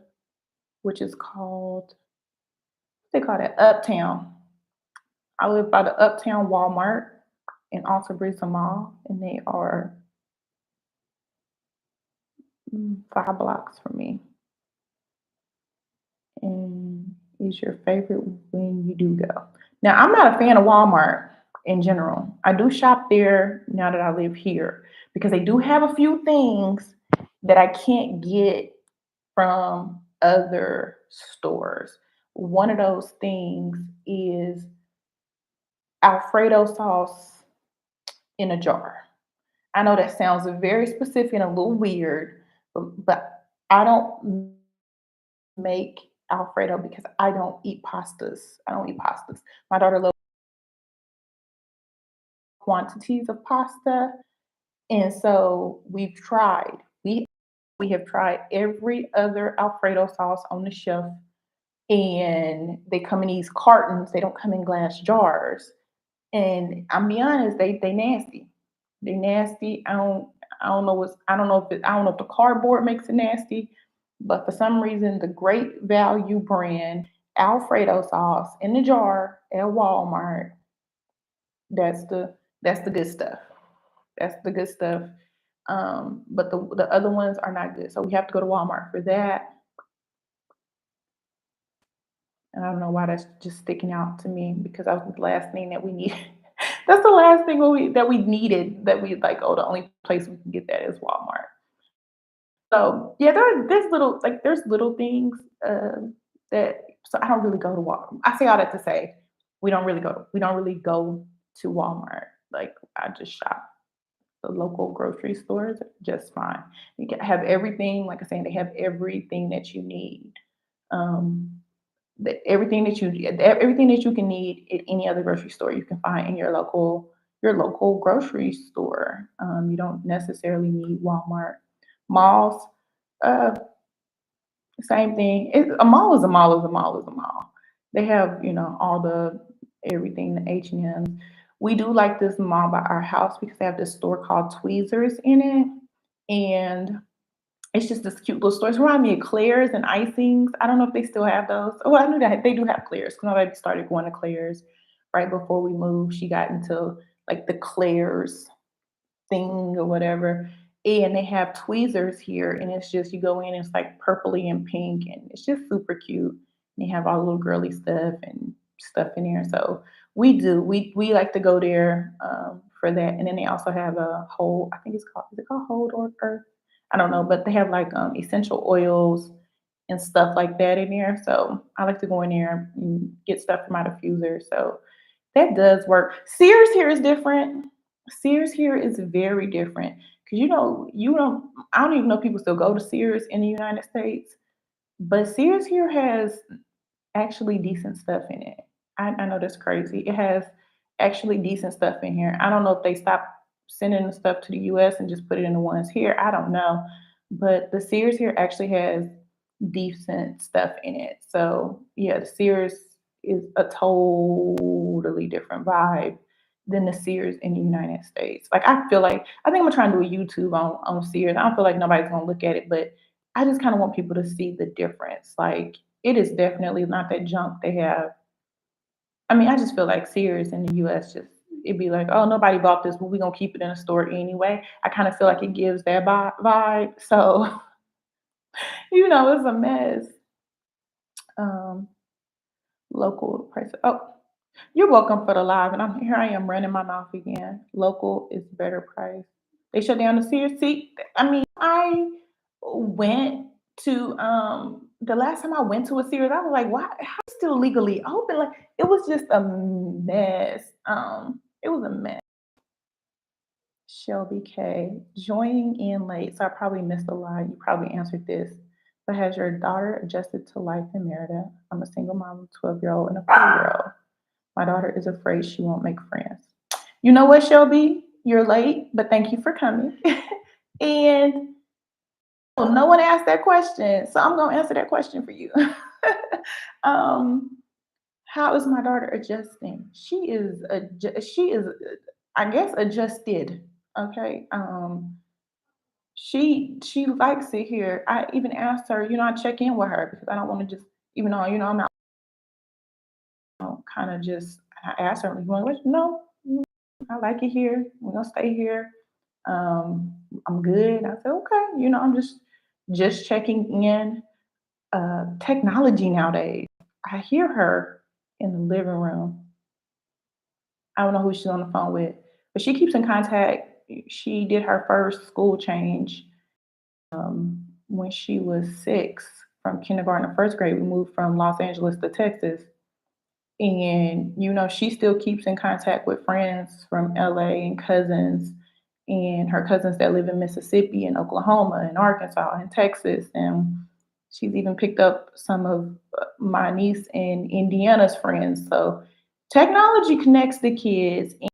which is called, they call it Uptown. I live by the Uptown Walmart in Alta Brisa Mall, and they are 5 blocks from me. And is your favorite when you do go? Now, I'm not a fan of Walmart in general. I do shop there now that I live here because they do have a few things that I can't get from other stores. One of those things is Alfredo sauce in a jar. I know that sounds very specific and a little weird, but I don't make Alfredo because I don't eat pastas. I don't eat pastas. My daughter loves quantities of pasta, and so we have tried every other Alfredo sauce on the shelf, and they come in these cartons. They don't come in glass jars. And I'm be honest, they nasty. They nasty. I don't know if I don't know if the cardboard makes it nasty, but for some reason the Great Value brand Alfredo sauce in the jar at Walmart, that's the good stuff. That's the good stuff. But the other ones are not good. So we have to go to Walmart for that. And I don't know why that's just sticking out to me because that was the last thing that we needed. That's the last thing that we needed, that we like. Oh, the only place we can get that is Walmart. So yeah, there's little things that. So I don't really go to Walmart. I say all that to say we don't really go to Walmart. Like I just shop the local grocery stores just fine. You can have everything. Like I saying, they have everything that you need. Um, everything that you can need at any other grocery store you can find in your local grocery store. You don't necessarily need Walmart. Malls, uh, same thing. A mall is a mall is a mall is a mall. They have all the everything, the H&Ms. We do like this mall by our house because they have this store called Tweezers in it, and It's just this cute little store. It's remind me of Claire's and icings. I don't know if they still have those. Oh, I knew that they do have Claire's because I started going to Claire's right before we moved. She got into like the Claire's thing or whatever. And they have tweezers here, and it's just you go in, and it's like purpley and pink, and it's just super cute. And they have all the little girly stuff and stuff in there. So we like to go there for that. And then they also have a whole, I think it's called, is it called Hold or Earth? I don't know, but they have like essential oils and stuff like that in there. So I like to go in there and get stuff from my diffuser. So that does work. Sears here is different. Sears here is very different because you don't. I don't even know if people still go to Sears in the United States, but Sears here has actually decent stuff in it. I know that's crazy. It has actually decent stuff in here. I don't know if they stopped sending the stuff to the US and just put it in the ones here. I don't know. But the Sears here actually has decent stuff in it. So yeah, the Sears is a totally different vibe than the Sears in the United States. Like I think I'm gonna try and do a YouTube on Sears. I don't feel like nobody's gonna look at it, but I just kind of want people to see the difference. Like it is definitely not that junk they have. I mean, I just feel like Sears in the US just it'd be like, oh, nobody bought this, but we're gonna keep it in a store anyway. I kind of feel like it gives that vibe. So, it's a mess. Um, local price. Oh, you're welcome for the live, and I am running my mouth again. Local is better price. They shut down the Sears. See, I mean, I went to the last time I went to a Sears, I was like, why? How is it still legally open? Like, it was just a mess. It was a mess. Shelby K. Joining in late, so I probably missed a lot. You probably answered this. But has your daughter adjusted to life in Merida? I'm a single mom, 12-year-old, and a 4-year-old. My daughter is afraid she won't make friends. You know what, Shelby? You're late, but thank you for coming. And no one asked that question, so I'm gonna answer that question for you. um, how is my daughter adjusting? She is, I guess, adjusted. Okay. She likes it here. I even asked her, I check in with her because I don't want to just, even though I'm not kind of just. I asked her, "You want to?" No, I like it here. We're gonna stay here. I'm good. I said, okay. I'm just checking in. Technology nowadays. I hear her in the living room. I don't know who she's on the phone with, but she keeps in contact. She did her first school change when she was 6 from kindergarten to first grade. We moved from Los Angeles to Texas. And, she still keeps in contact with friends from LA and cousins and her cousins that live in Mississippi and Oklahoma and Arkansas and Texas. And she's even picked up some of my niece and Indiana's friends. So technology connects the kids and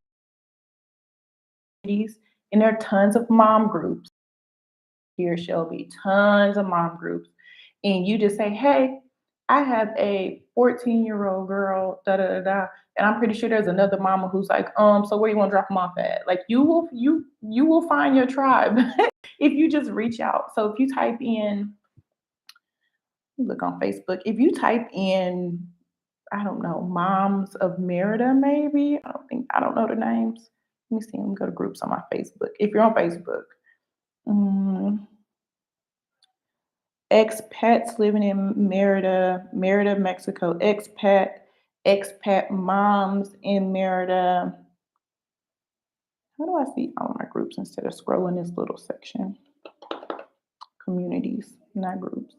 communities, and there are tons of mom groups here, Shelby, tons of mom groups. And you just say, hey, I have a 14-year-old girl, da da da da. And I'm pretty sure there's another mama who's like, so where you want to drop them off at? Like you will find your tribe if you just reach out. So if you type in, look on Facebook, if you type in, I don't know, Moms of Merida, maybe. I don't know the names. Let me see. Let me go to groups on my Facebook. If you're on Facebook. Mm, expats living in Merida, Mexico. Expat moms in Merida. How do I see all my groups instead of scrolling this little section? Communities, not groups.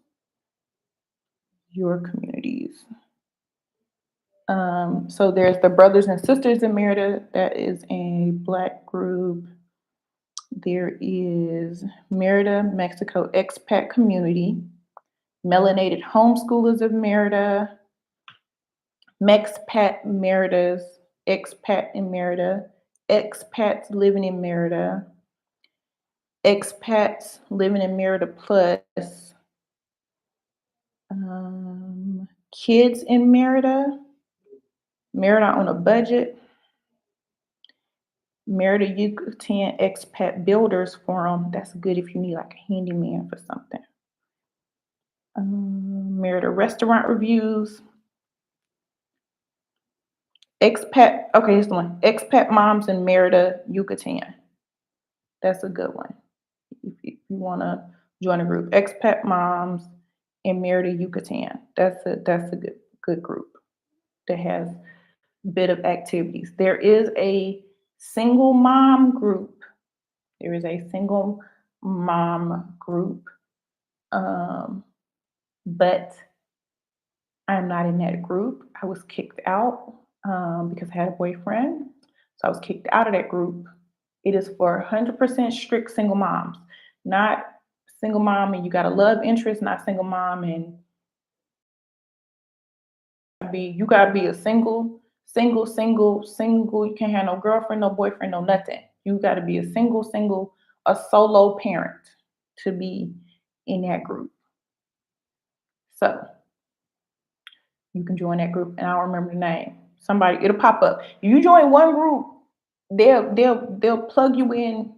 Your communities. So there's the Brothers and Sisters in Merida. That is a Black group. There is Merida, Mexico Expat Community. Melanated Homeschoolers of Merida. Mexpat Meridas, expat in Merida, expats living in Merida, expats living in Merida plus, kids in Merida, Merida on a budget, Merida Yucatan Expat Builders Forum. That's good if you need like a handyman for something. Merida Restaurant Reviews. Expat, okay, here's the one. Expat Moms in Merida, Yucatan. That's a good one. If you want to join a group, Expat Moms in Merida, Yucatan. That's a good group that has a bit of activities. There is a single mom group. There is a single mom group, um, but I'm not in that group. I was kicked out because I had a boyfriend. So I was kicked out of that group. It is for 100% strict single moms, not single mom and you got a love interest, not single mom and you gotta be a single. You can't have no girlfriend, no boyfriend, no nothing. You gotta be a single, a solo parent to be in that group. So you can join that group, and I don't remember the name. Somebody, it'll pop up. You join one group, they'll plug you in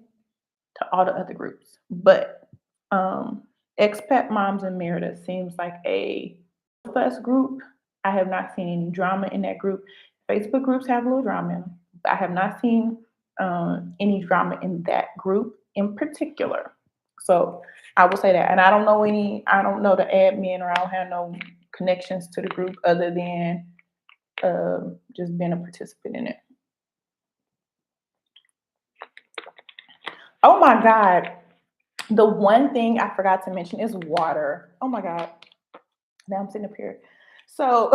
to all the other groups. But expat moms in Merida seems like a fuss group. I have not seen any drama in that group. Facebook groups have a little drama in them. I have not seen any drama in that group in particular. So I will say that. And I don't know any, I don't know the admin or I don't have no connections to the group other than just being a participant in it. Oh my God. The one thing I forgot to mention is water. Oh my God. Now I'm sitting up here. So,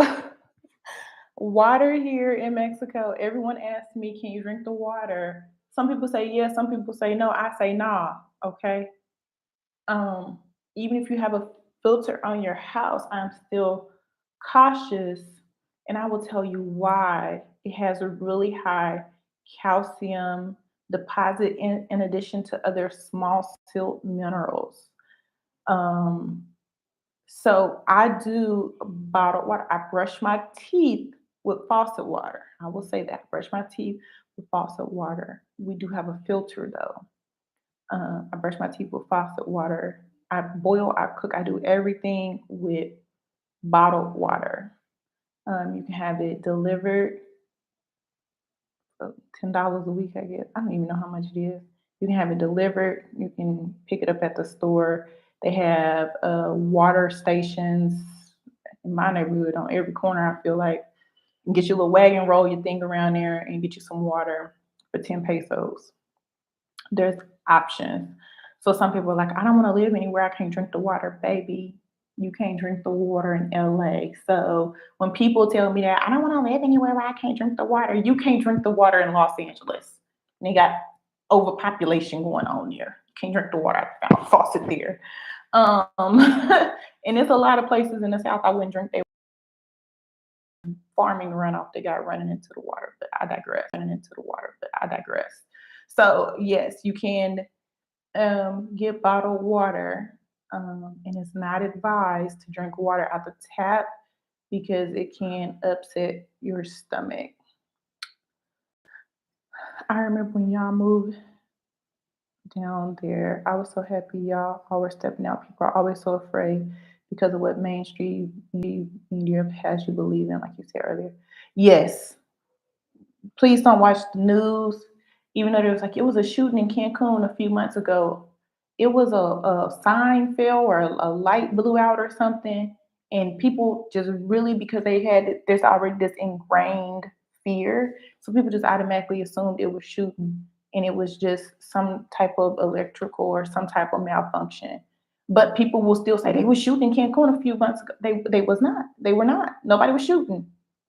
water here in Mexico, everyone asks me, can you drink the water? Some people say yes, some people say no. I say nah. Okay. Um, Even if you have a filter on your house, I'm still cautious, and I will tell you why. It has a really high calcium deposit in addition to other small silt minerals. Um, so I do bottled water. I brush my teeth with faucet water. I will say that. I brush my teeth with faucet water. We do have a filter though. I brush my teeth with faucet water. I boil, I cook, I do everything with bottled water. You can have it delivered for $10 a week, I guess. I don't even know how much it is. You can have it delivered. You can pick it up at the store. They have water stations in my neighborhood on every corner. I feel like you can get your little wagon, roll your thing around there, and get you some water for 10 pesos. There's options. So some people are like, I don't want to live anywhere I can't drink the water, baby. You can't drink the water in LA. So when people tell me that I don't want to live anywhere where I can't drink the water, you can't drink the water in Los Angeles. And they got overpopulation going on there. You can't drink the water out the faucet there. Um, and there's a lot of places in the South I wouldn't drink their farming runoff they got running into the water, but I digress. Running into the water, but I digress. So yes, you can get bottled water, and it's not advised to drink water out the tap because it can upset your stomach. I remember when y'all moved down there, I was so happy y'all all were stepping out. People are always so afraid because of what mainstream media has you believe in, like you said earlier. Yes, please don't watch the news. Even though there was like it was a shooting in Cancun a few months ago. It was a sign fell or a light blew out or something, and people just really because they had there's already this ingrained fear, so people just automatically assumed it was shooting, and it was just some type of electrical or some type of malfunction. But people will still say they were shooting in Cancun a few months ago. They was not. They were not. Nobody was shooting.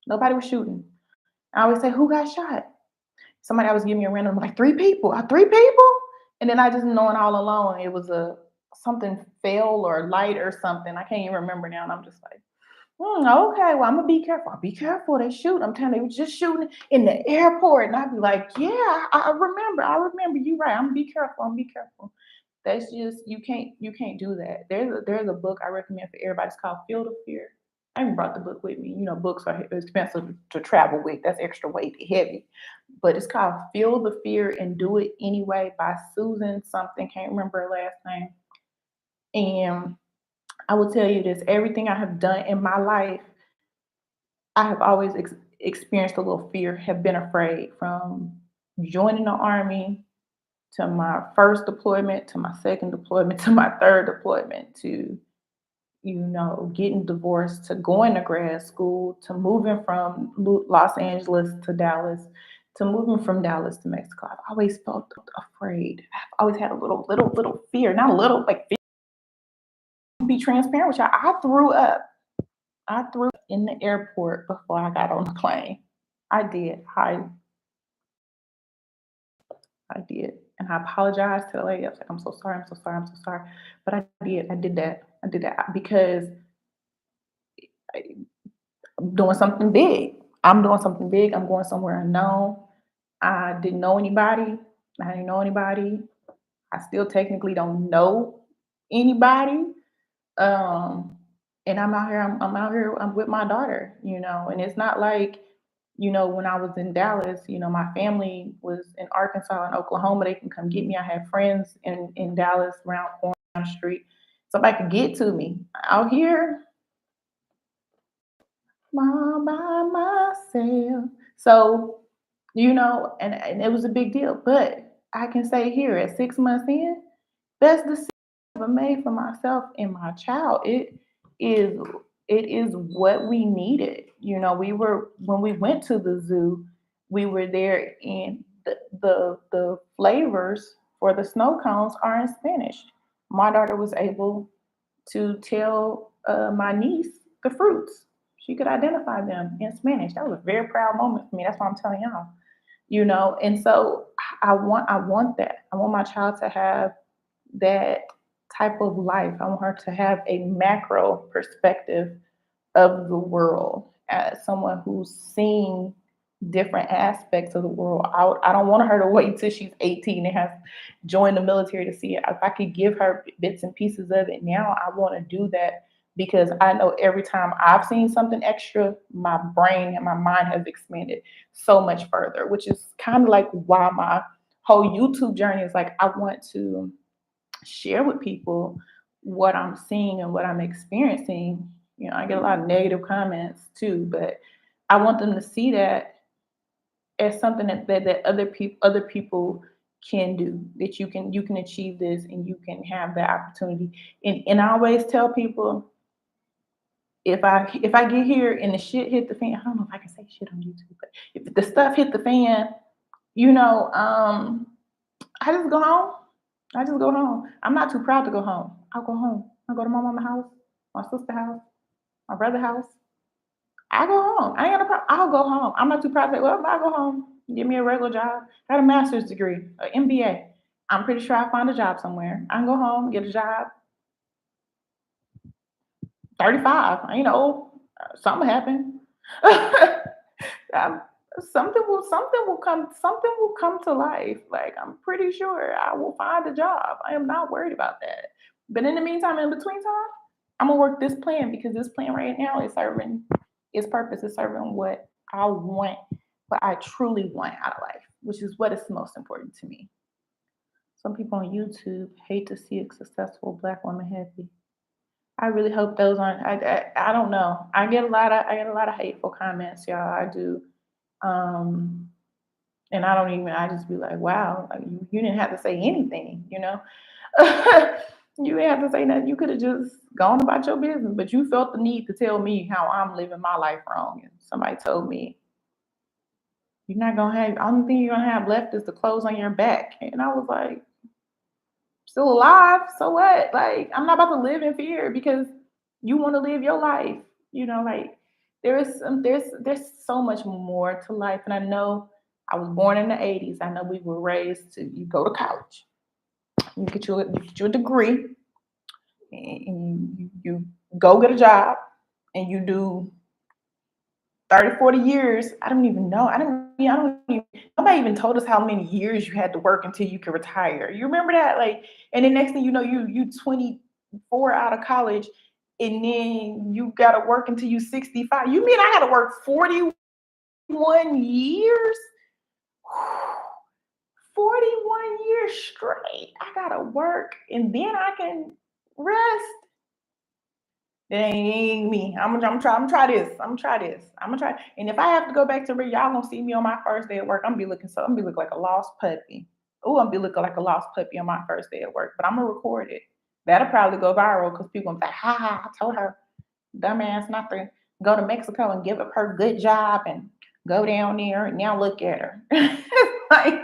Nobody was shooting. I always say, who got shot? Somebody always give me a random like three people, three people, and then I just knowing all along it was a something fell or light or something. I can't even remember now, and I'm just like, okay, well I'm gonna be careful. I'll be careful. They shoot. I'm telling you, they were just shooting in the airport, and I'd be like, yeah, I remember. I remember. You right. I'm gonna be careful. I'm gonna be careful. That's just you can't do that. There's a book I recommend for everybody. It's called Field of Fear. I even brought the book with me. Books are expensive to travel with. That's extra weight, heavy. But it's called Feel the Fear and Do It Anyway by Susan something. Can't remember her last name. And I will tell you this, everything I have done in my life, I have always experienced a little fear, have been afraid, from joining the army to my first deployment to my second deployment to my third deployment to getting divorced, to going to grad school, to moving from Los Angeles to Dallas, to moving from Dallas to Mexico. I've always felt afraid. I've always had a little fear, not a little, like fear. To be transparent with y'all, I threw up. I threw up in the airport before I got on the plane. I did. I did. And I apologized to the lady. I was like, I'm so sorry, I'm so sorry, I'm so sorry. But I did. I did that. I did that because I'm doing something big. I'm doing something big. I'm going somewhere unknown. I didn't know anybody. I didn't know anybody. I still technically don't know anybody. Um, and I'm out here. I'm with my daughter. And it's not like, when I was in Dallas, my family was in Arkansas and Oklahoma. They can come get me. I have friends in Dallas around corner down the street. Somebody could get to me. Out here, all by myself. So, and it was a big deal. But I can say here at 6 months in, that's the decision I ever made for myself and my child. Is it is what we needed. We were when we went to the zoo, we were there, and the flavors for the snow cones are in Spanish. My daughter was able to tell my niece the fruits. She could identify them in Spanish. That was a very proud moment for me. That's what I'm telling y'all. And so I want that. I want my child to have that type of life. I want her to have a macro perspective of the world as someone who's seen different aspects of the world. I don't want her to wait till she's 18 and has joined the military to see it. If I could give her bits and pieces of it now, I want to do that because I know every time I've seen something extra, my brain and my mind has expanded so much further, which is kind of like why my whole YouTube journey is like I want to share with people what I'm seeing and what I'm experiencing. I get a lot of negative comments too, but I want them to see that as something that other people can do, that you can achieve this and you can have that opportunity. And I always tell people, if I get here and the shit hit the fan, I don't know if I can say shit on YouTube, but if the stuff hit the fan, you know, um, I just go home. I just go home. I'm not too proud to go home. I'll go home. I'll go to my mama's house, my sister's house, my brother's house. I go home. I ain't got no problem. I'll go home. I'm not too proud to say, well, I'll go home, give me a regular job. I got a master's degree, an MBA. I'm pretty sure I'll find a job somewhere. I can go home, get a job, 35. I ain't old. Something happened. Um, something will come to life. Like I'm pretty sure I will find a job. I am not worried about that. But in the meantime, in between time, I'm gonna work this plan because this plan right now is serving its purpose. Is serving what I want, what I truly want out of life, which is what is most important to me. Some people on YouTube hate to see a successful black woman happy. I really hope those aren't. I don't know. I get a lot of hateful comments, y'all. I do. Um, and I don't even. I just be like, wow, like, you didn't have to say anything. You didn't have to say nothing. You could have just gone about your business, but you felt the need to tell me how I'm living my life wrong. And somebody told me you're not gonna have. Only thing you're gonna have left is the clothes on your back, and I was like, still alive. So what? Like, I'm not about to live in fear because you want to live your life. Like there's so much more to life. And I know I was born in the 80s. I know we were raised to you go to college, you get your degree, and you go get a job, and you do 30, 40 years. I don't even know. I don't even, nobody even told us how many years you had to work until you could retire. You remember that? Like, and the next thing you know, you 24 out of college, and then you gotta work until you 65. You mean I gotta work 41 years? 41 years straight. I gotta work and then I can rest. That ain't me. I'm gonna try this. I'm gonna try. And if I have to go back to Rio, y'all gonna see me on my first day at work. I'm gonna be looking like a lost puppy. Oh, I'm gonna be looking like a lost puppy on my first day at work. But I'm gonna record it. That'll probably go viral because people gonna be like, ha ha, I told her, dumbass, not to go to Mexico and give up her good job and go down there and now look at her. Like,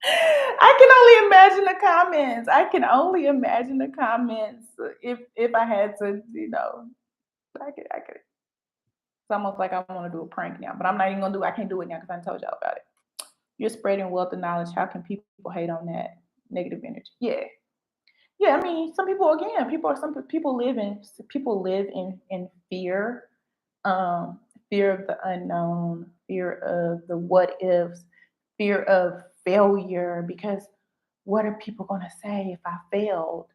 I can only imagine the comments. I can only imagine the comments if I had to, I could. It's almost like I want to do a prank now, but I'm not even gonna do. I can't do it now because I told y'all about it. You're spreading wealth and knowledge. How can people hate on that negative energy? Yeah, yeah. I mean, some people again, some people live in fear, um, fear of the unknown, fear of the what ifs, fear of failure. Because what are people gonna say if I failed?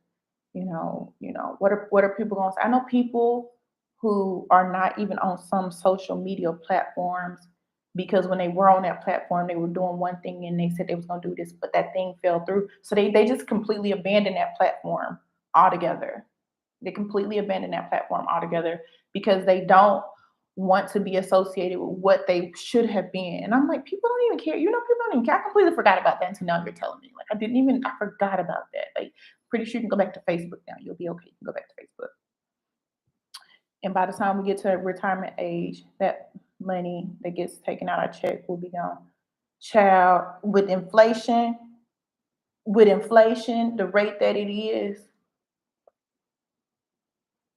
What are people gonna say? I know people who are not even on some social media platforms because when they were on that platform, they were doing one thing and they said they was gonna do this, but that thing fell through. So they just completely abandoned that platform altogether. They completely abandoned that platform altogether because they don't want to be associated with what they should have been. And I'm like, people don't even care. People don't even care. I completely forgot about that until now you're telling me. Like I forgot about that. Like pretty sure you can go back to Facebook now. You'll be okay. You can go back to Facebook. And by the time we get to retirement age, that money that gets taken out our check will be gone. Child, with inflation, the rate that it is,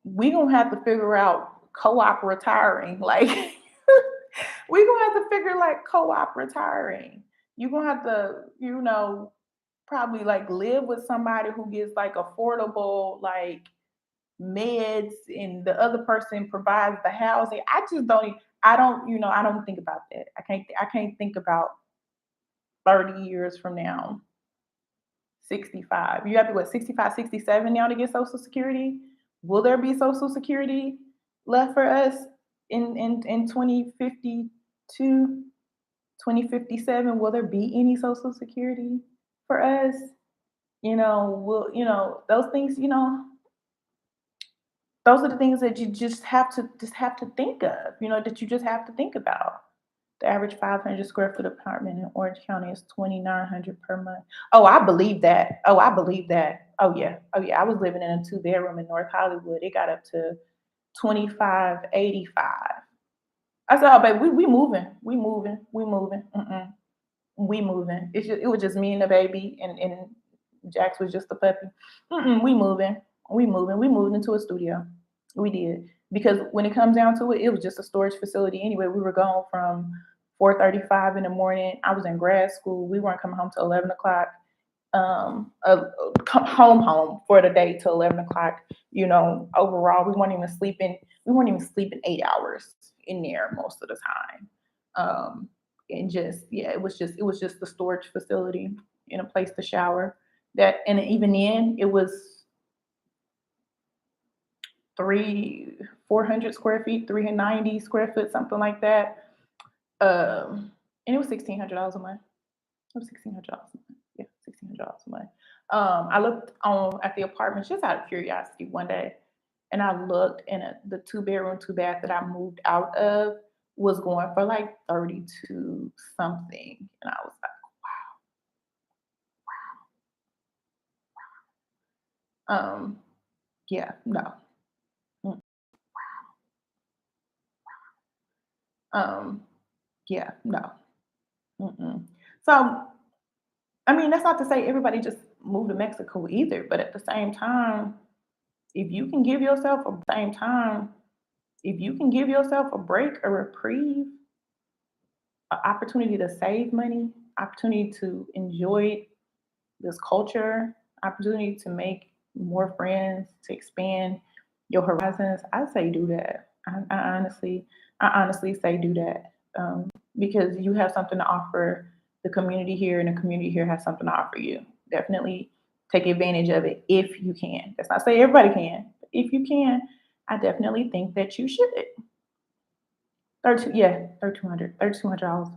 we gonna have to figure out co-op retiring. Like we gonna have to figure like co-op retiring. You're gonna have to, probably like live with somebody who gets like affordable like meds and the other person provides the housing. I don't think about that. I can't think about 30 years from now. 65. You have to, what, 65, 67 now to get Social Security? Will there be Social Security left for us in 2052, 2057? Will there be any Social Security for us? Those things, those are the things that you just have to think of, that you just have to think about. The average 500 square foot apartment in Orange County is 2,900 per month. Oh, I believe that. Oh, I believe that. Oh yeah. Oh yeah. I was living in a two-bedroom in North Hollywood. It got up to 2585. I said, oh baby, we moving. We moving. We moving. We moving. It was just me and the baby, and Jax was just a puppy. We moving. We moving. We moved into a studio. We did, because when it comes down to it, it was just a storage facility anyway. We were gone from 4:35 in the morning. I was in grad school. We weren't coming home till 11 o'clock. Come home for the day till 11 o'clock. Overall, we weren't even sleeping. We weren't even sleeping 8 hours in there most of the time. And just yeah, it was just the storage facility and a place to shower. That, and even then, it was 400 square feet, 390 square foot, something like that. And it was $1,600 a month. It was $1,600 a month. Yeah, $1,600 a month. I looked on at the apartments just out of curiosity one day, and I looked, and the two-bedroom, two-bath that I moved out of was going for like 32 something, and I was like, yeah, no, mm, um, yeah, no. Mm-mm. So, I mean, that's not to say everybody just move to Mexico either, but at the same time, if you can give yourself a break, a reprieve, an opportunity to save money, opportunity to enjoy this culture, opportunity to make more friends, to expand your horizons, I say do that. I honestly say do that, because you have something to offer the community here, and the community here has something to offer you. Definitely take advantage of it if you can. That's not say everybody can, but if you can, I definitely think that you should. 32, yeah, $3,200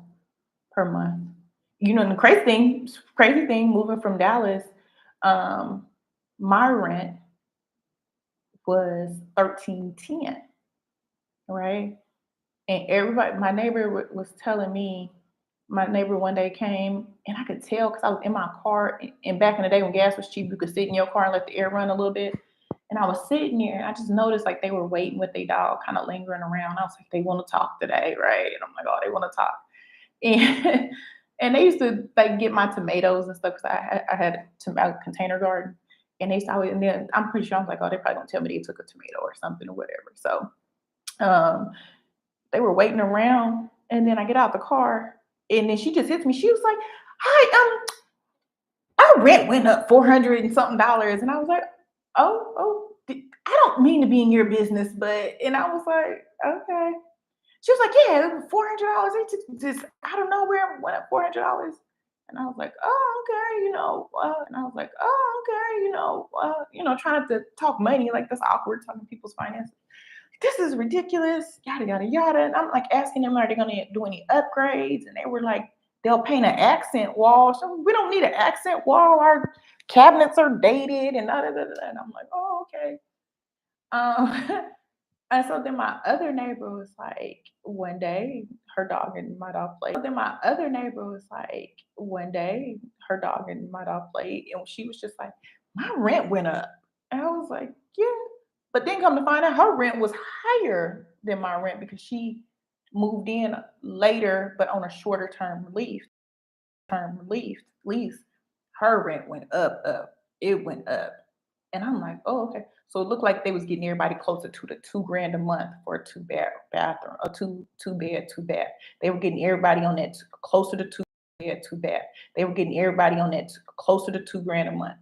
per month. You know, the crazy thing, moving from Dallas, um, my rent was 1310, right? And everybody, my neighbor was telling me, my neighbor one day came and I could tell because I was in my car. And back in the day when gas was cheap, you could sit in your car and let the air run a little bit. And I was sitting there and I just noticed like they were waiting with their dog, kind of lingering around. I was like, they want to talk today, right? And I'm like, oh, they want to talk. And and they used to like get my tomatoes and stuff because I had a container garden. And they used to always, and then I'm pretty sure I was like, oh, they probably gonna tell me they took a tomato or something or whatever. So um, they were waiting around, and then I get out the car, and then she just hits me. She was like, "Hi, our rent went up 400 and something dollars," and I was like, I don't mean to be in your business, but," and I was like, "Okay." She was like, "Yeah, $400. They just out of nowhere went up $400." And I was like, "Oh, okay, and I was like, "Oh, okay, trying not to talk money, like that's awkward talking people's finances. This is ridiculous, yada yada yada." And I'm like asking them, are they gonna do any upgrades? And they were like, they'll paint an accent wall. So we don't need an accent wall. Our cabinets are dated and da, da, da, da. And I'm like, oh, okay. Um, and so then my other neighbor was like, one day, her dog and my dog played. Then my other neighbor was like, one day, her dog and my dog played, and she was just like, my rent went up. And I was like, yeah. But then come to find out, her rent was higher than my rent because she moved in later, but on a shorter lease. Her rent went up. It went up. And I'm like, oh, okay. So it looked like they was getting everybody closer to the 2 grand a month for a bathroom, a two bed, two bath. They were getting everybody on that closer to two bed, two bath. They were getting everybody on that closer to 2 grand a month.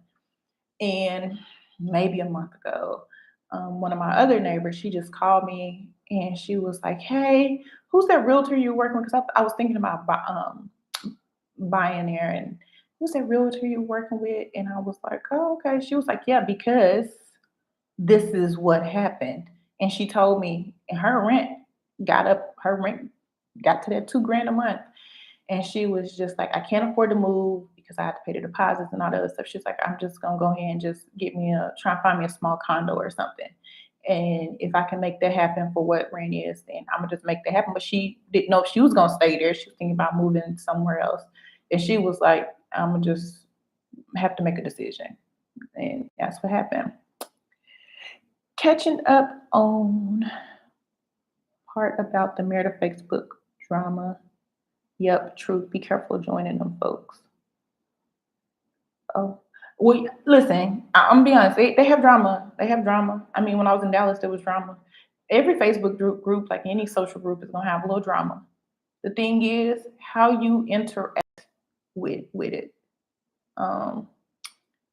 And maybe a month ago, one of my other neighbors, she just called me and she was like, "Hey, who's that realtor you're working with?" Because I was thinking about buying there, and who's that realtor you're working with? And I was like, "Oh, okay." She was like, "Yeah, because this is what happened." And she told me, and her rent got to that 2 grand a month. And she was just like, "I can't afford to move because I have to pay the deposits and all that other stuff." She's like, "I'm just gonna go ahead and just try and find me a small condo or something. And if I can make that happen for what rent is, then I'm gonna just make that happen." But she didn't know if she was gonna stay there. She was thinking about moving somewhere else. And she was like, "I'm gonna just have to make a decision." And that's what happened. Catching up on part about the Merida Facebook drama. Yep, truth. Be careful joining them folks. Oh, well, listen, I'm gonna be honest. They have drama. They have drama. I mean, when I was in Dallas, there was drama. Every Facebook group, like any social group, is gonna have a little drama. The thing is how you interact with it. Um,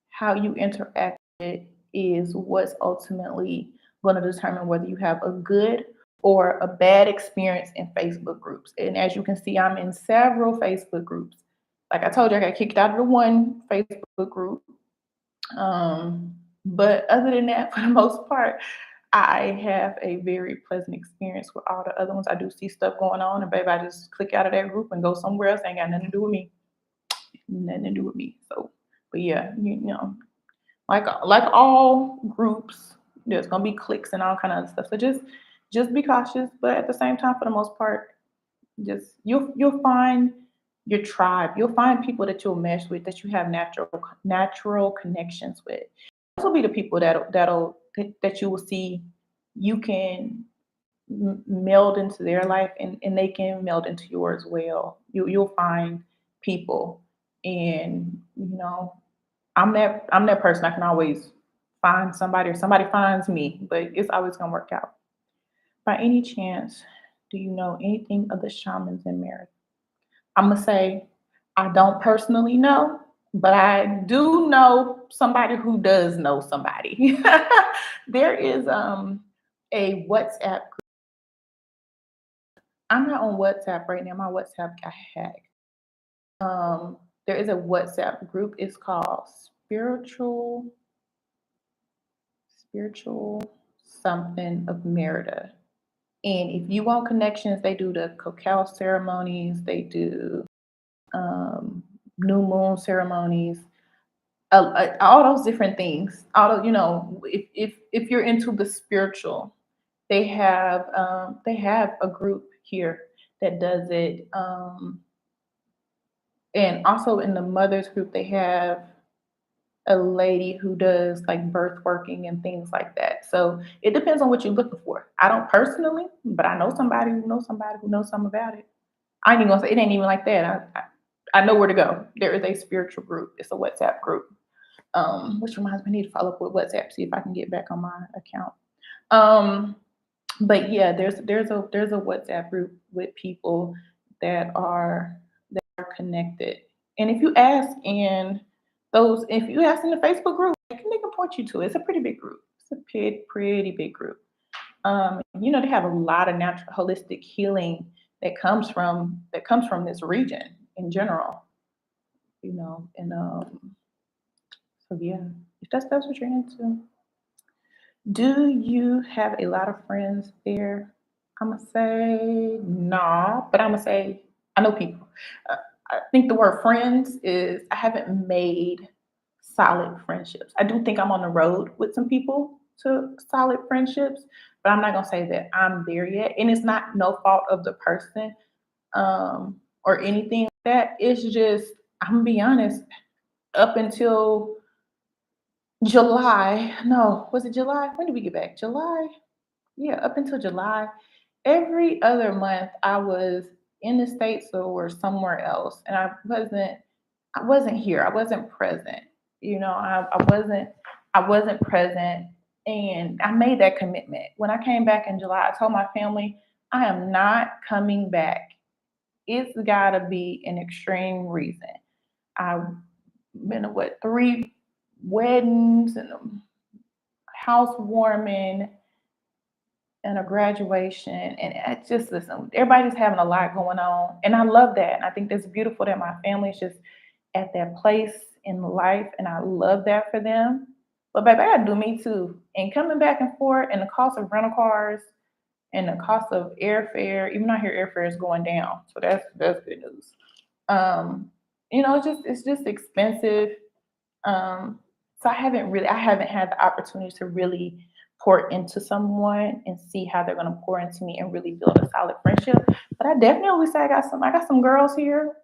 how you interact with it is what's ultimately going to determine whether you have a good or a bad experience in Facebook groups. And as you can see, I'm in several Facebook groups. Like I told you, I got kicked out of the one Facebook group. But other than that, for the most part, I have a very pleasant experience with all the other ones. I do see stuff going on, and baby, I just click out of that group and go somewhere else. Ain't got nothing to do with me. Nothing to do with me. So, but yeah, like all groups, there's gonna be cliques and all kind of stuff. So just be cautious, but at the same time, for the most part, just you'll find your tribe. You'll find people that you'll mesh with, that you have natural connections with. Those will be the people that you will see you can meld into their life, and they can meld into yours well. You'll find people, and I'm that person. I can always find somebody, or somebody finds me, but it's always gonna work out. By any chance, do you know anything of the shamans in Merida? I'm gonna say I don't personally know, but I do know somebody who does know somebody. There is a WhatsApp group. I'm not on WhatsApp right now. My WhatsApp got hacked. There is a WhatsApp group. It's called Spiritual something of Merida. And if you want connections, they do the cacao ceremonies, they do um, new moon ceremonies, all those different things. All of, if you're into the spiritual, they have a group here that does it. And also in the mothers group, they have a lady who does like birth working and things like that. So it depends on what you're looking for. I don't personally, but I know somebody who knows somebody who knows something about it. I ain't even gonna say it ain't even like that. I know where to go. There is a spiritual group. It's a WhatsApp group. Which reminds me, I need to follow up with WhatsApp, see if I can get back on my account. Um, but yeah, there's a WhatsApp group with people that are connected. And if you ask in the Facebook group, they can point you to it. It's a pretty big group. It's a pretty big group. They have a lot of natural holistic healing that comes from this region in general. And so yeah, if that's what you're into. Do you have a lot of friends there? I'm gonna say nah, but I'm gonna say I know people. Uh, I think the word friends is I haven't made solid friendships. I do think I'm on the road with some people to solid friendships, but I'm not gonna say that I'm there yet. And it's not no fault of the person or anything like that. It's just I'm gonna be honest. Up until July, no, was it July? When did we get back? July? Yeah, up until July, every other month I was in the States or somewhere else. And I wasn't here. I wasn't present. I wasn't present. And I made that commitment. When I came back in July, I told my family, I am not coming back. It's gotta be an extreme reason. I've been to what, three weddings and a housewarming and a graduation, and it's just listen, everybody's having a lot going on, and I love that. And I think that's beautiful that my family is just at that place in life, and I love that for them. But baby, I gotta do me too. And coming back and forth, and the cost of rental cars, and the cost of airfare. Even though I hear airfare is going down, so that's good news. Um, it's just expensive. So I haven't had the opportunity to really pour into someone and see how they're gonna pour into me and really build a solid friendship. But I definitely say I got some girls here,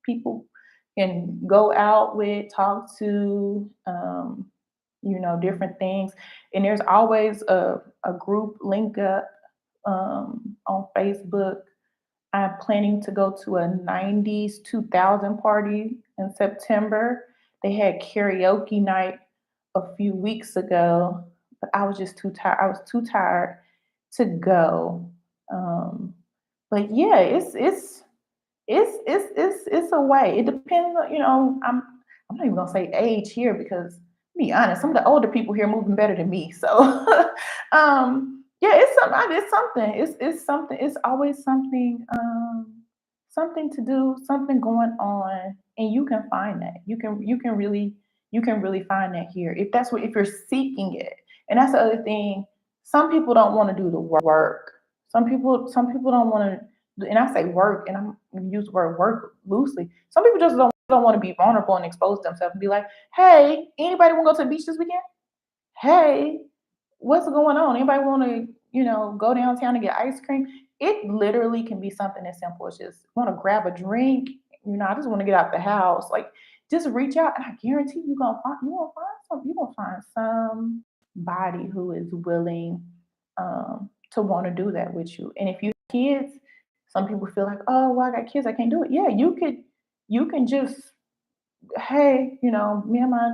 people can go out with, talk to, different things. And there's always a group link up on Facebook. I'm planning to go to a 90s 2000 party in September. They had karaoke night a few weeks ago, but I was just too tired. I was too tired to go. Um, but yeah, it's a way. It depends on, I'm not even gonna say age here because to be honest, some of the older people here moving better than me. So yeah, it's something. It's always something to do, something going on, and you can find that. You can really find that here if you're seeking it. And that's the other thing. Some people don't want to do the work. Some people don't want to, and I say work, and I'm gonna use the word work loosely. Some people just don't want to be vulnerable and expose themselves and be like, hey, anybody want to go to the beach this weekend? Hey, what's going on? Anybody want to, go downtown and get ice cream? It literally can be something as simple as just want to grab a drink. I just want to get out the house. Like, just reach out, and I guarantee you gonna find somebody who is willing to want to do that with you. And if you have kids, some people feel like, oh, well, I got kids, I can't do it. Yeah, you can just, hey, me and my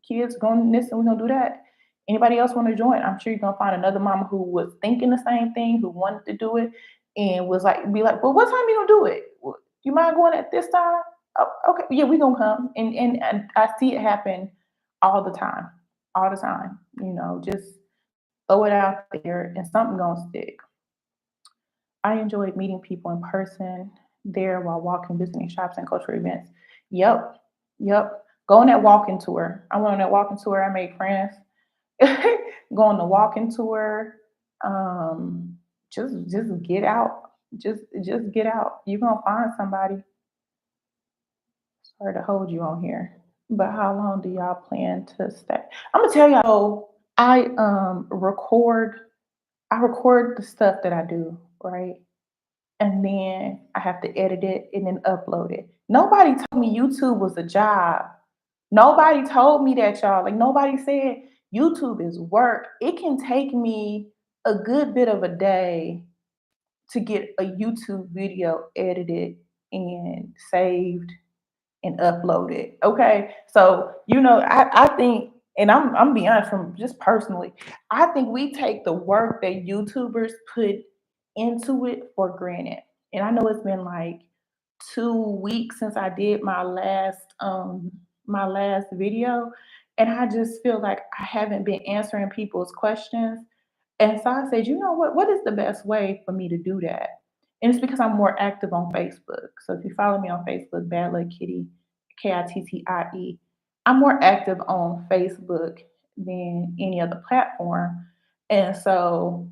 kids going this and we're gonna do that. Anybody else want to join? I'm sure you're gonna find another mama who was thinking the same thing, who wanted to do it, and was like, be like, well, what time you gonna do it? You mind going at this time? Oh, okay, yeah, we gonna come. And I see it happen all the time. Just throw it out there, and something gonna stick. I enjoyed meeting people in person there while walking, visiting shops, and cultural events. Yep, yep. Go on that walking tour. I went on that walking tour. I made friends. go on the walking tour. Um, just get out. Just get out. You're gonna find somebody. Sorry to hold you on here. But how long do y'all plan to stay? I'm gonna tell y'all. I record the stuff that I do, right? And then I have to edit it and then upload it. Nobody told me YouTube was a job. Nobody told me that, y'all. Like nobody said YouTube is work. It can take me a good bit of a day to get a YouTube video edited and saved and upload it. Okay. So, I think, and I'm being honest from just personally, I think we take the work that YouTubers put into it for granted. And I know it's been like 2 weeks since I did my last video. And I just feel like I haven't been answering people's questions, and so I said, you know what? What is the best way for me to do that? And it's because I'm more active on Facebook. So if you follow me on Facebook, Bad Luck Kitty, Kittie, I'm more active on Facebook than any other platform. And so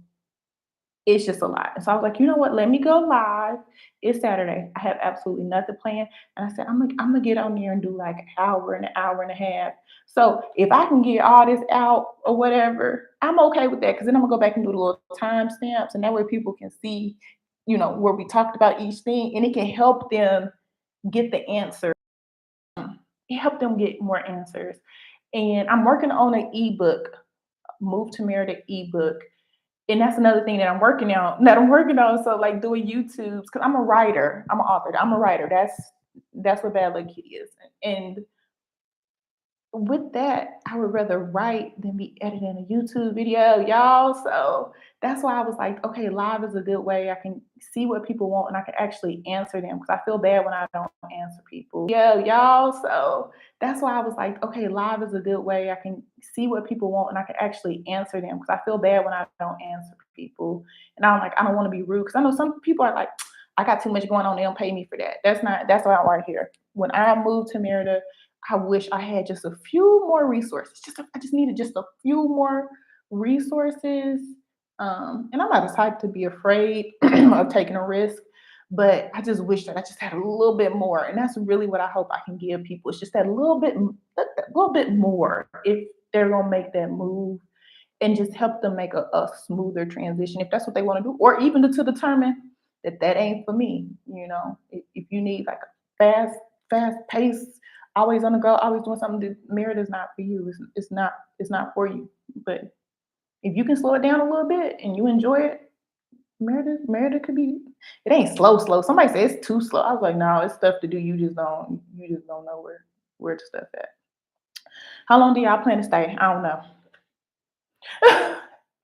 it's just a lot. And so I was like, you know what? Let me go live. It's Saturday. I have absolutely nothing planned. And I said, I'm gonna get on there and do like an hour and a half. So if I can get all this out or whatever, I'm okay with that. Cause then I'm gonna go back and do the little time stamps. And that way people can see, where we talked about each thing. And it can help them get the answer. It helped them get more answers. And I'm working on an ebook, Move to Merida ebook, and that's another thing that I'm working on. So like doing YouTubes, because I'm a writer, I'm an author, I'm a writer. That's what Bad Luck Kitty is. And with that, I would rather write than be editing a YouTube video, y'all. So that's why I was like, okay, live is a good way. I can see what people want and I can actually answer them, because I feel bad when I don't answer people. Yeah, y'all. So that's why I was like, okay, live is a good way. I can see what people want and I can actually answer them, because I feel bad when I don't answer people. And I'm like, I don't want to be rude, because I know some people are like, I got too much going on. They don't pay me for that. That's why I'm right here. When I moved to Merida, I wish I had just a few more resources. I just needed just a few more resources. And I'm not the type to be afraid of taking a risk, but I just wish that I just had a little bit more. And that's really what I hope I can give people. It's just that little bit more if they're gonna make that move, and just help them make a smoother transition if that's what they want to do, or even to determine that that ain't for me. If you need like a fast pace, always on the go, always doing something, Merit is not for you. It's not for you. But if you can slow it down a little bit and you enjoy it, Merida could be. It ain't slow. Somebody says it's too slow. I was like, no, it's stuff to do. You just don't know where the stuff at. How long do y'all plan to stay? I don't know.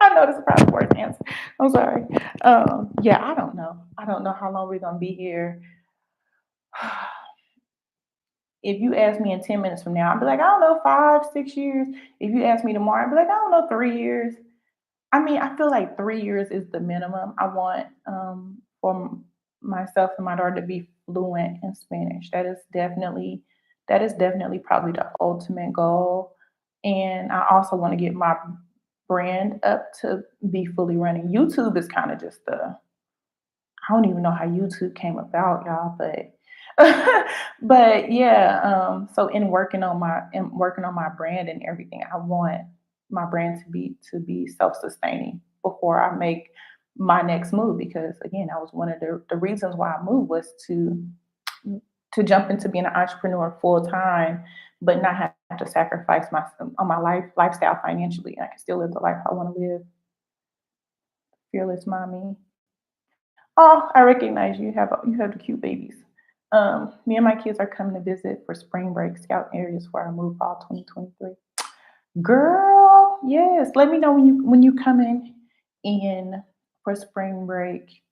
I know this is probably the worst answer. I'm sorry. Yeah, I don't know. I don't know how long we're gonna be here. If you ask me in 10 minutes from now, I'll be like, I don't know, 5, 6 years. If you ask me tomorrow, I'll be like, I don't know, 3 years. I mean, I feel like 3 years is the minimum. I want for myself and my daughter to be fluent in Spanish. That is definitely probably the ultimate goal. And I also want to get my brand up to be fully running. YouTube is kind of just the I don't even know how YouTube came about, y'all, but but yeah, so in working on my brand and everything, I want my brand to be self-sustaining before I make my next move, because again, that was one of the reasons why I moved, was to jump into being an entrepreneur full time, but not have to sacrifice my lifestyle financially. I can still live the life I want to live. Fearless mommy. Oh, I recognize you have the cute babies. Me and my kids are coming to visit for spring break, scout areas for our move fall 2023. Girl, yes. Let me know when you come in for spring break.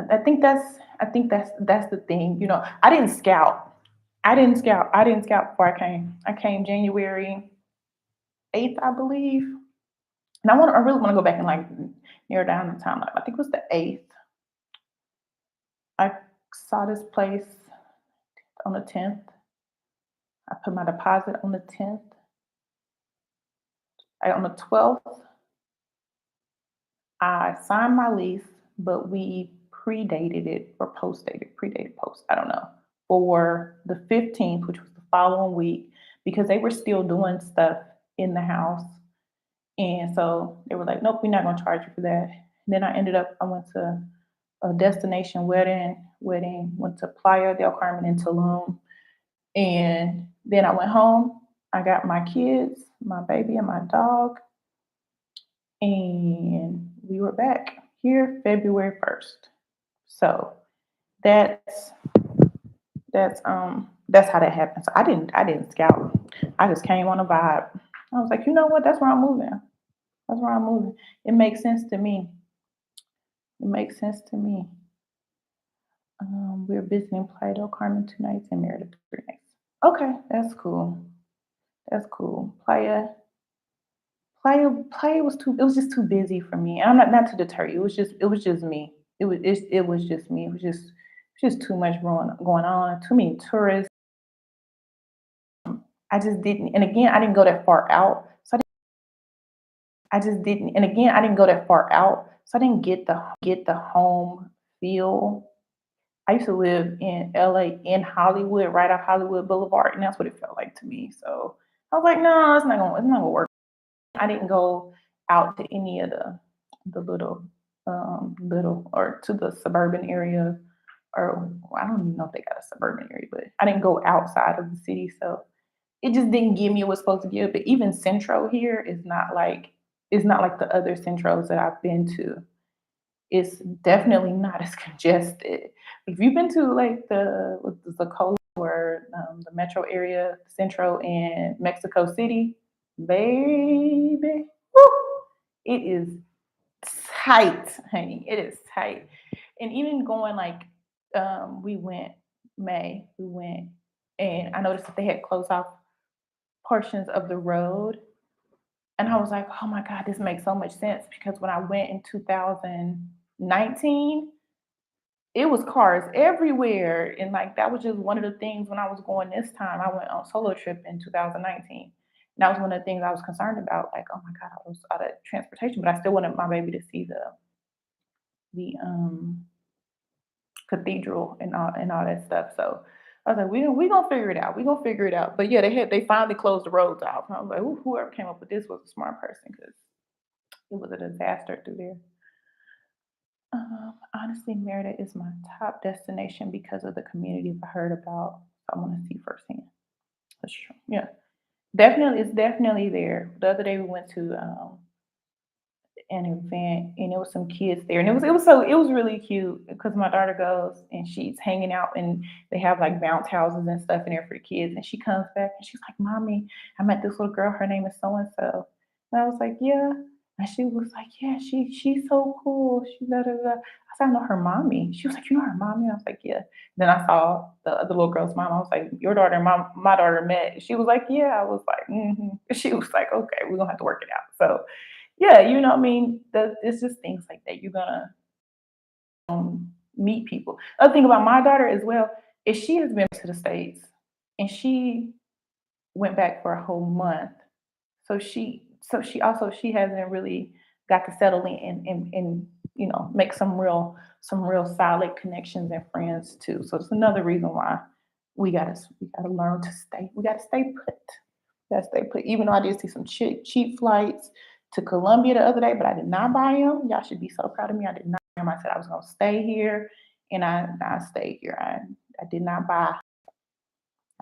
I think that's the thing. I didn't scout before I came. I came January 8th, I believe. And I really want to go back and like narrow down the timeline. I think it was the 8th. I saw this place on the 10th. I put my deposit on the 10th. On the 12th, I signed my lease, but we predated it or predated post, I don't know, for the 15th, which was the following week, because they were still doing stuff in the house. And so they were like, nope, we're not going to charge you for that. And then I went to a destination wedding, went to Playa del Carmen in Tulum. And then I went home. I got my kids, my baby, and my dog. And we were back here February 1st. So that's that's how that happened. So I didn't scout. I just came on a vibe. I was like, you know what? That's where I'm moving. That's where I'm moving. It makes sense to me. It makes sense to me. We're visiting Playa del Carmen 2 nights and Merida 3 nights. Okay, that's cool. That's cool. Playa was too. It was just too busy for me. I'm not to deter you. It was just me. It was just me. It was just too much going on. Too many tourists. I just didn't. And again, I didn't go that far out. So I just didn't. And again, I didn't go that far out. So I didn't get the home feel. I used to live in LA in Hollywood, right off Hollywood Boulevard, and that's what it felt like to me. So I was like, no, it's not gonna work. I didn't go out to any of the little or to the suburban area, or well, I don't even know if they got a suburban area, but I didn't go outside of the city, so it just didn't give me what was supposed to give. But even Centro here is not like the other Centros that I've been to. It's definitely not as congested. If you've been to like the Cola or the metro area, Centro and Mexico City, baby, woo, it is tight, honey. It is tight. And even going like we went we went and I noticed that they had closed off portions of the road. And I was like, oh my God, this makes so much sense because when I went in 2019, it was cars everywhere. And like that was just one of the things when I was going this time. I went on a solo trip in 2019. And that was one of the things I was concerned about. Like, oh my God, I was out of transportation, but I still wanted my baby to see the cathedral and all that stuff. So I was like, we gonna figure it out. We gonna figure it out. But yeah, they finally closed the roads off. And I was like, ooh, whoever came up with this was a smart person because it was a disaster through there. Honestly, Merida is my top destination because of the communities I heard about. I want to see firsthand. That's true. Yeah, definitely, it's definitely there. The other day we went to an event and it was some kids there and it was really cute because my daughter goes and she's hanging out and they have like bounce houses and stuff in there for the kids and she comes back and she's like, mommy, I met this little girl, her name is so and so. And I was like, yeah. And she was like, yeah, she's so cool, she da da da. I said, I know her mommy. She was like, you know her mommy? I was like, yeah. Then I saw the other little girl's mom. I was like, your daughter and my daughter met. She was like, yeah. I was like, mm-hmm. She was like, okay, we're gonna have to work it out. So yeah, what I mean? It's just things like that. You're gonna meet people. Other thing about my daughter as well is she has been to the States and she went back for a whole month. So she hasn't really got to settle in and make some real solid connections and friends too. So it's another reason why we gotta learn to stay. We gotta stay put. That's they put. Even though I did see some cheap flights to Colombia the other day, but I did not buy them. Y'all should be so proud of me. I did not buy them. I said I was gonna stay here, and I stayed here. I did not buy.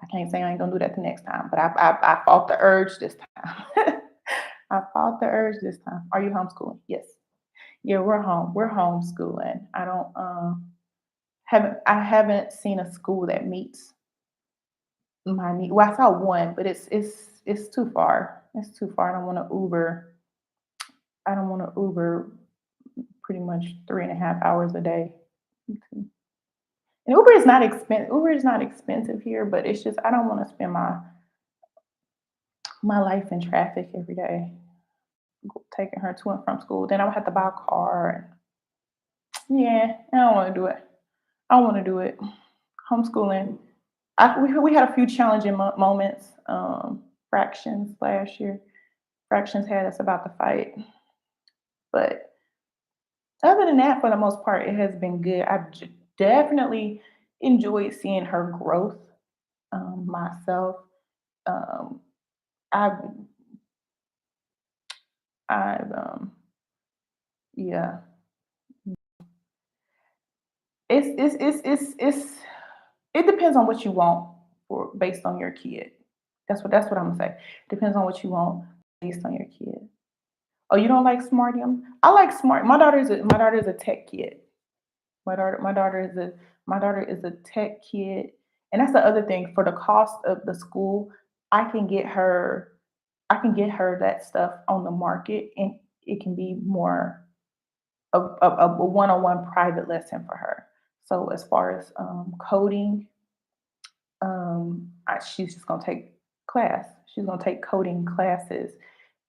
I can't say I ain't gonna do that the next time, but I fought the urge this time. I fought the urge this time. Are you homeschooling? Yes. Yeah, we're home. We're homeschooling. I haven't seen a school that meets my need. Well, I saw one, but it's too far. It's too far. I don't want to Uber. I don't want to Uber pretty much 3.5 hours a day. And Uber is not expensive. Uber is not expensive here, but it's just I don't want to spend my life in traffic every day, taking her to and from school. Then I would have to buy a car. Yeah, I don't want to do it. I don't want to do it. Homeschooling. We had a few challenging moments, fractions last year. Fractions had us about to fight. But other than that, for the most part, it has been good. Definitely enjoyed seeing her growth myself. Um, I've, yeah, it's it depends on what you want for based on your kid. That's what I'm gonna say. Depends on what you want based on your kid. Oh, you don't like Smartium? I like Smart. My daughter's a tech kid. My daughter is a tech kid, and that's the other thing. For the cost of the school, I can get her that stuff on the market, and it can be more of a one-on-one private lesson for her. So as far as coding, she's just gonna take class. She's gonna take coding classes,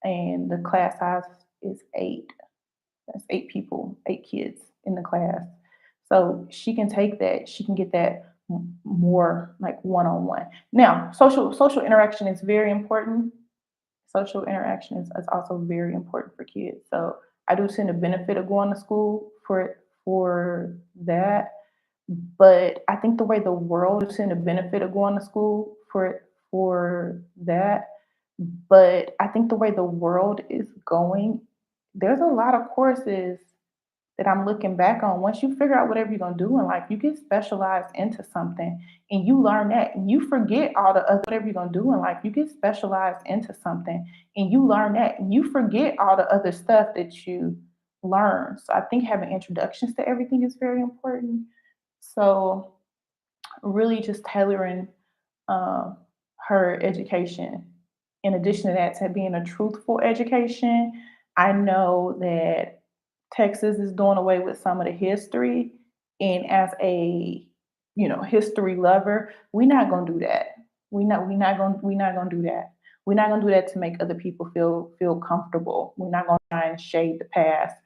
and the class size is eight. That's eight people, eight kids in the class. So she can take that. She can get that more like one on one. Now, social interaction is very important. Social interaction is also very important for kids. So I do see the benefit of going to school for that. But I think the way the world is seeing the benefit of going to school for that. But I think the way the world is going, there's a lot of courses that I'm looking back on. Once you figure out whatever you're gonna do in life, you get specialized into something and you learn that and you forget all the other whatever you're gonna do in life. You get specialized into something and you learn that and you forget all the other stuff that you learn. So I think having introductions to everything is very important. So really just tailoring um, her education. In addition to that, to being a truthful education, I know that Texas is doing away with some of the history, and as a history lover, we're not gonna do that. We're not gonna do that. We're not gonna do that to make other people feel comfortable. We're not gonna try and shade the past.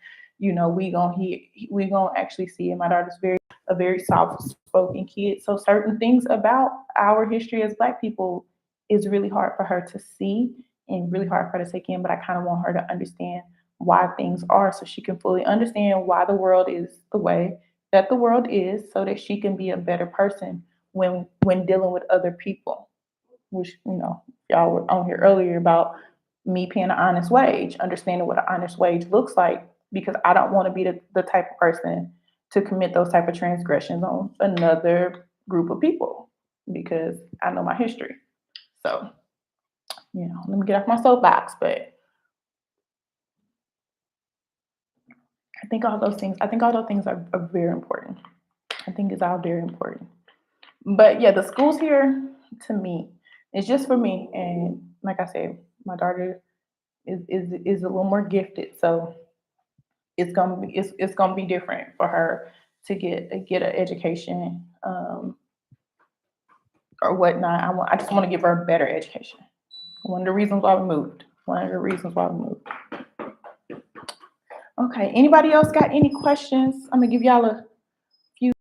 We gonna actually see. And my daughter's a very soft spoken kid. So certain things about our history as Black people is really hard for her to see and really hard for her to take in. But I kind of want her to understand why things are so she can fully understand why the world is the way that the world is so that she can be a better person when dealing with other people, which y'all were on here earlier about me paying an honest wage, understanding what an honest wage looks like, because I don't want to be the type of person to commit those type of transgressions on another group of people because I know my history. So, let me get off my soapbox, but I think all those things are very important. I think it's all very important. But yeah, the schools here to me, it's just for me. And like I said, my daughter is a little more gifted, so it's gonna be different for her to get an education or whatnot. I just want to give her a better education. One of the reasons why we moved. One of the reasons why we moved. Okay. Anybody else got any questions? I'm gonna give y'all a few.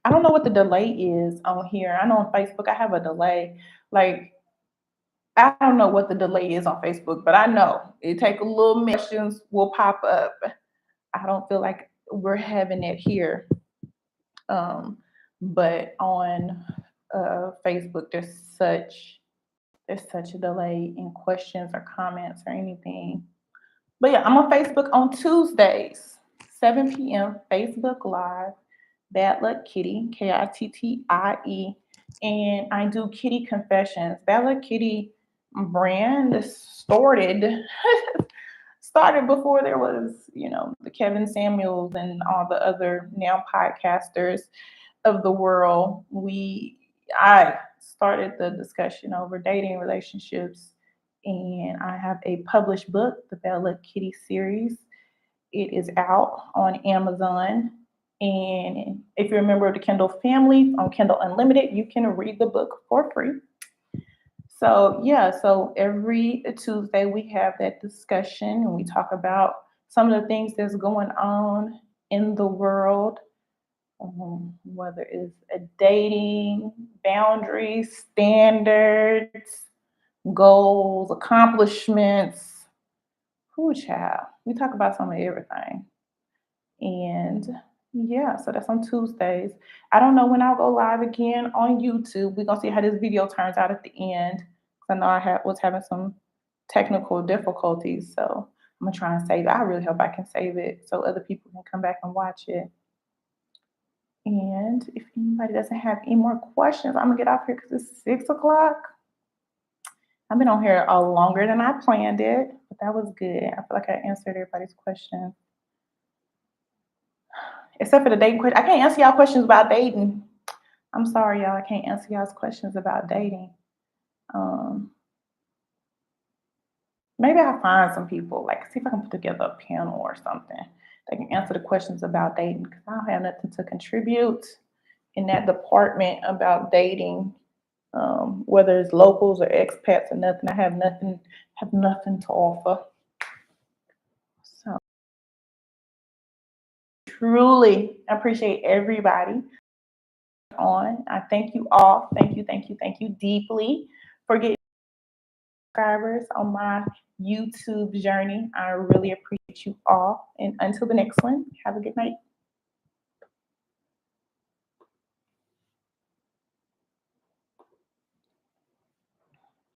I don't know what the delay is on here. I know on Facebook I have a delay. Like I don't know what the delay is on Facebook, but I know it take a little questions will pop up. I don't feel like we're having it here. Um, but on Facebook, there's such a delay in questions or comments or anything. But yeah, I'm on Facebook on Tuesdays, 7 p.m. Facebook Live. Bad Luck Kitty, Kittie, and I do Kitty Confessions. Bad Luck Kitty brand started started before there was, the Kevin Samuels and all the other now podcasters of the world. I started the discussion over dating relationships, and I have a published book, the Bella Kitty series. It is out on Amazon. And if you're a member of the Kindle family on Kindle Unlimited, you can read the book for free. So, yeah, so every Tuesday we have that discussion and we talk about some of the things that's going on in the world, whether it's dating, boundaries, standards, goals, accomplishments, Who child? We talk about some of everything. And yeah, so that's on Tuesdays. I don't know when I'll go live again on YouTube. We're gonna see how this video turns out at the end. 'Cause I know was having some technical difficulties, so I'm gonna try and save it. I really hope I can save it so other people can come back and watch it. And if anybody doesn't have any more questions, I'm gonna get off here because it's 6 o'clock. I've been on here longer than I planned it, but that was good. I feel like I answered everybody's questions. Except for the dating question. I can't answer y'all questions about dating. I'm sorry, y'all. I can't answer y'all's questions about dating. Um, Maybe I'll find some people, like, see if I can put together a panel or something that can answer the questions about dating because I don't have nothing to contribute in that department about dating, whether it's locals or expats or nothing. I have nothing to offer. So truly appreciate everybody on. I thank you all. Thank you deeply for getting subscribers on my YouTube journey. I really appreciate you all. And until the next one, have a good night.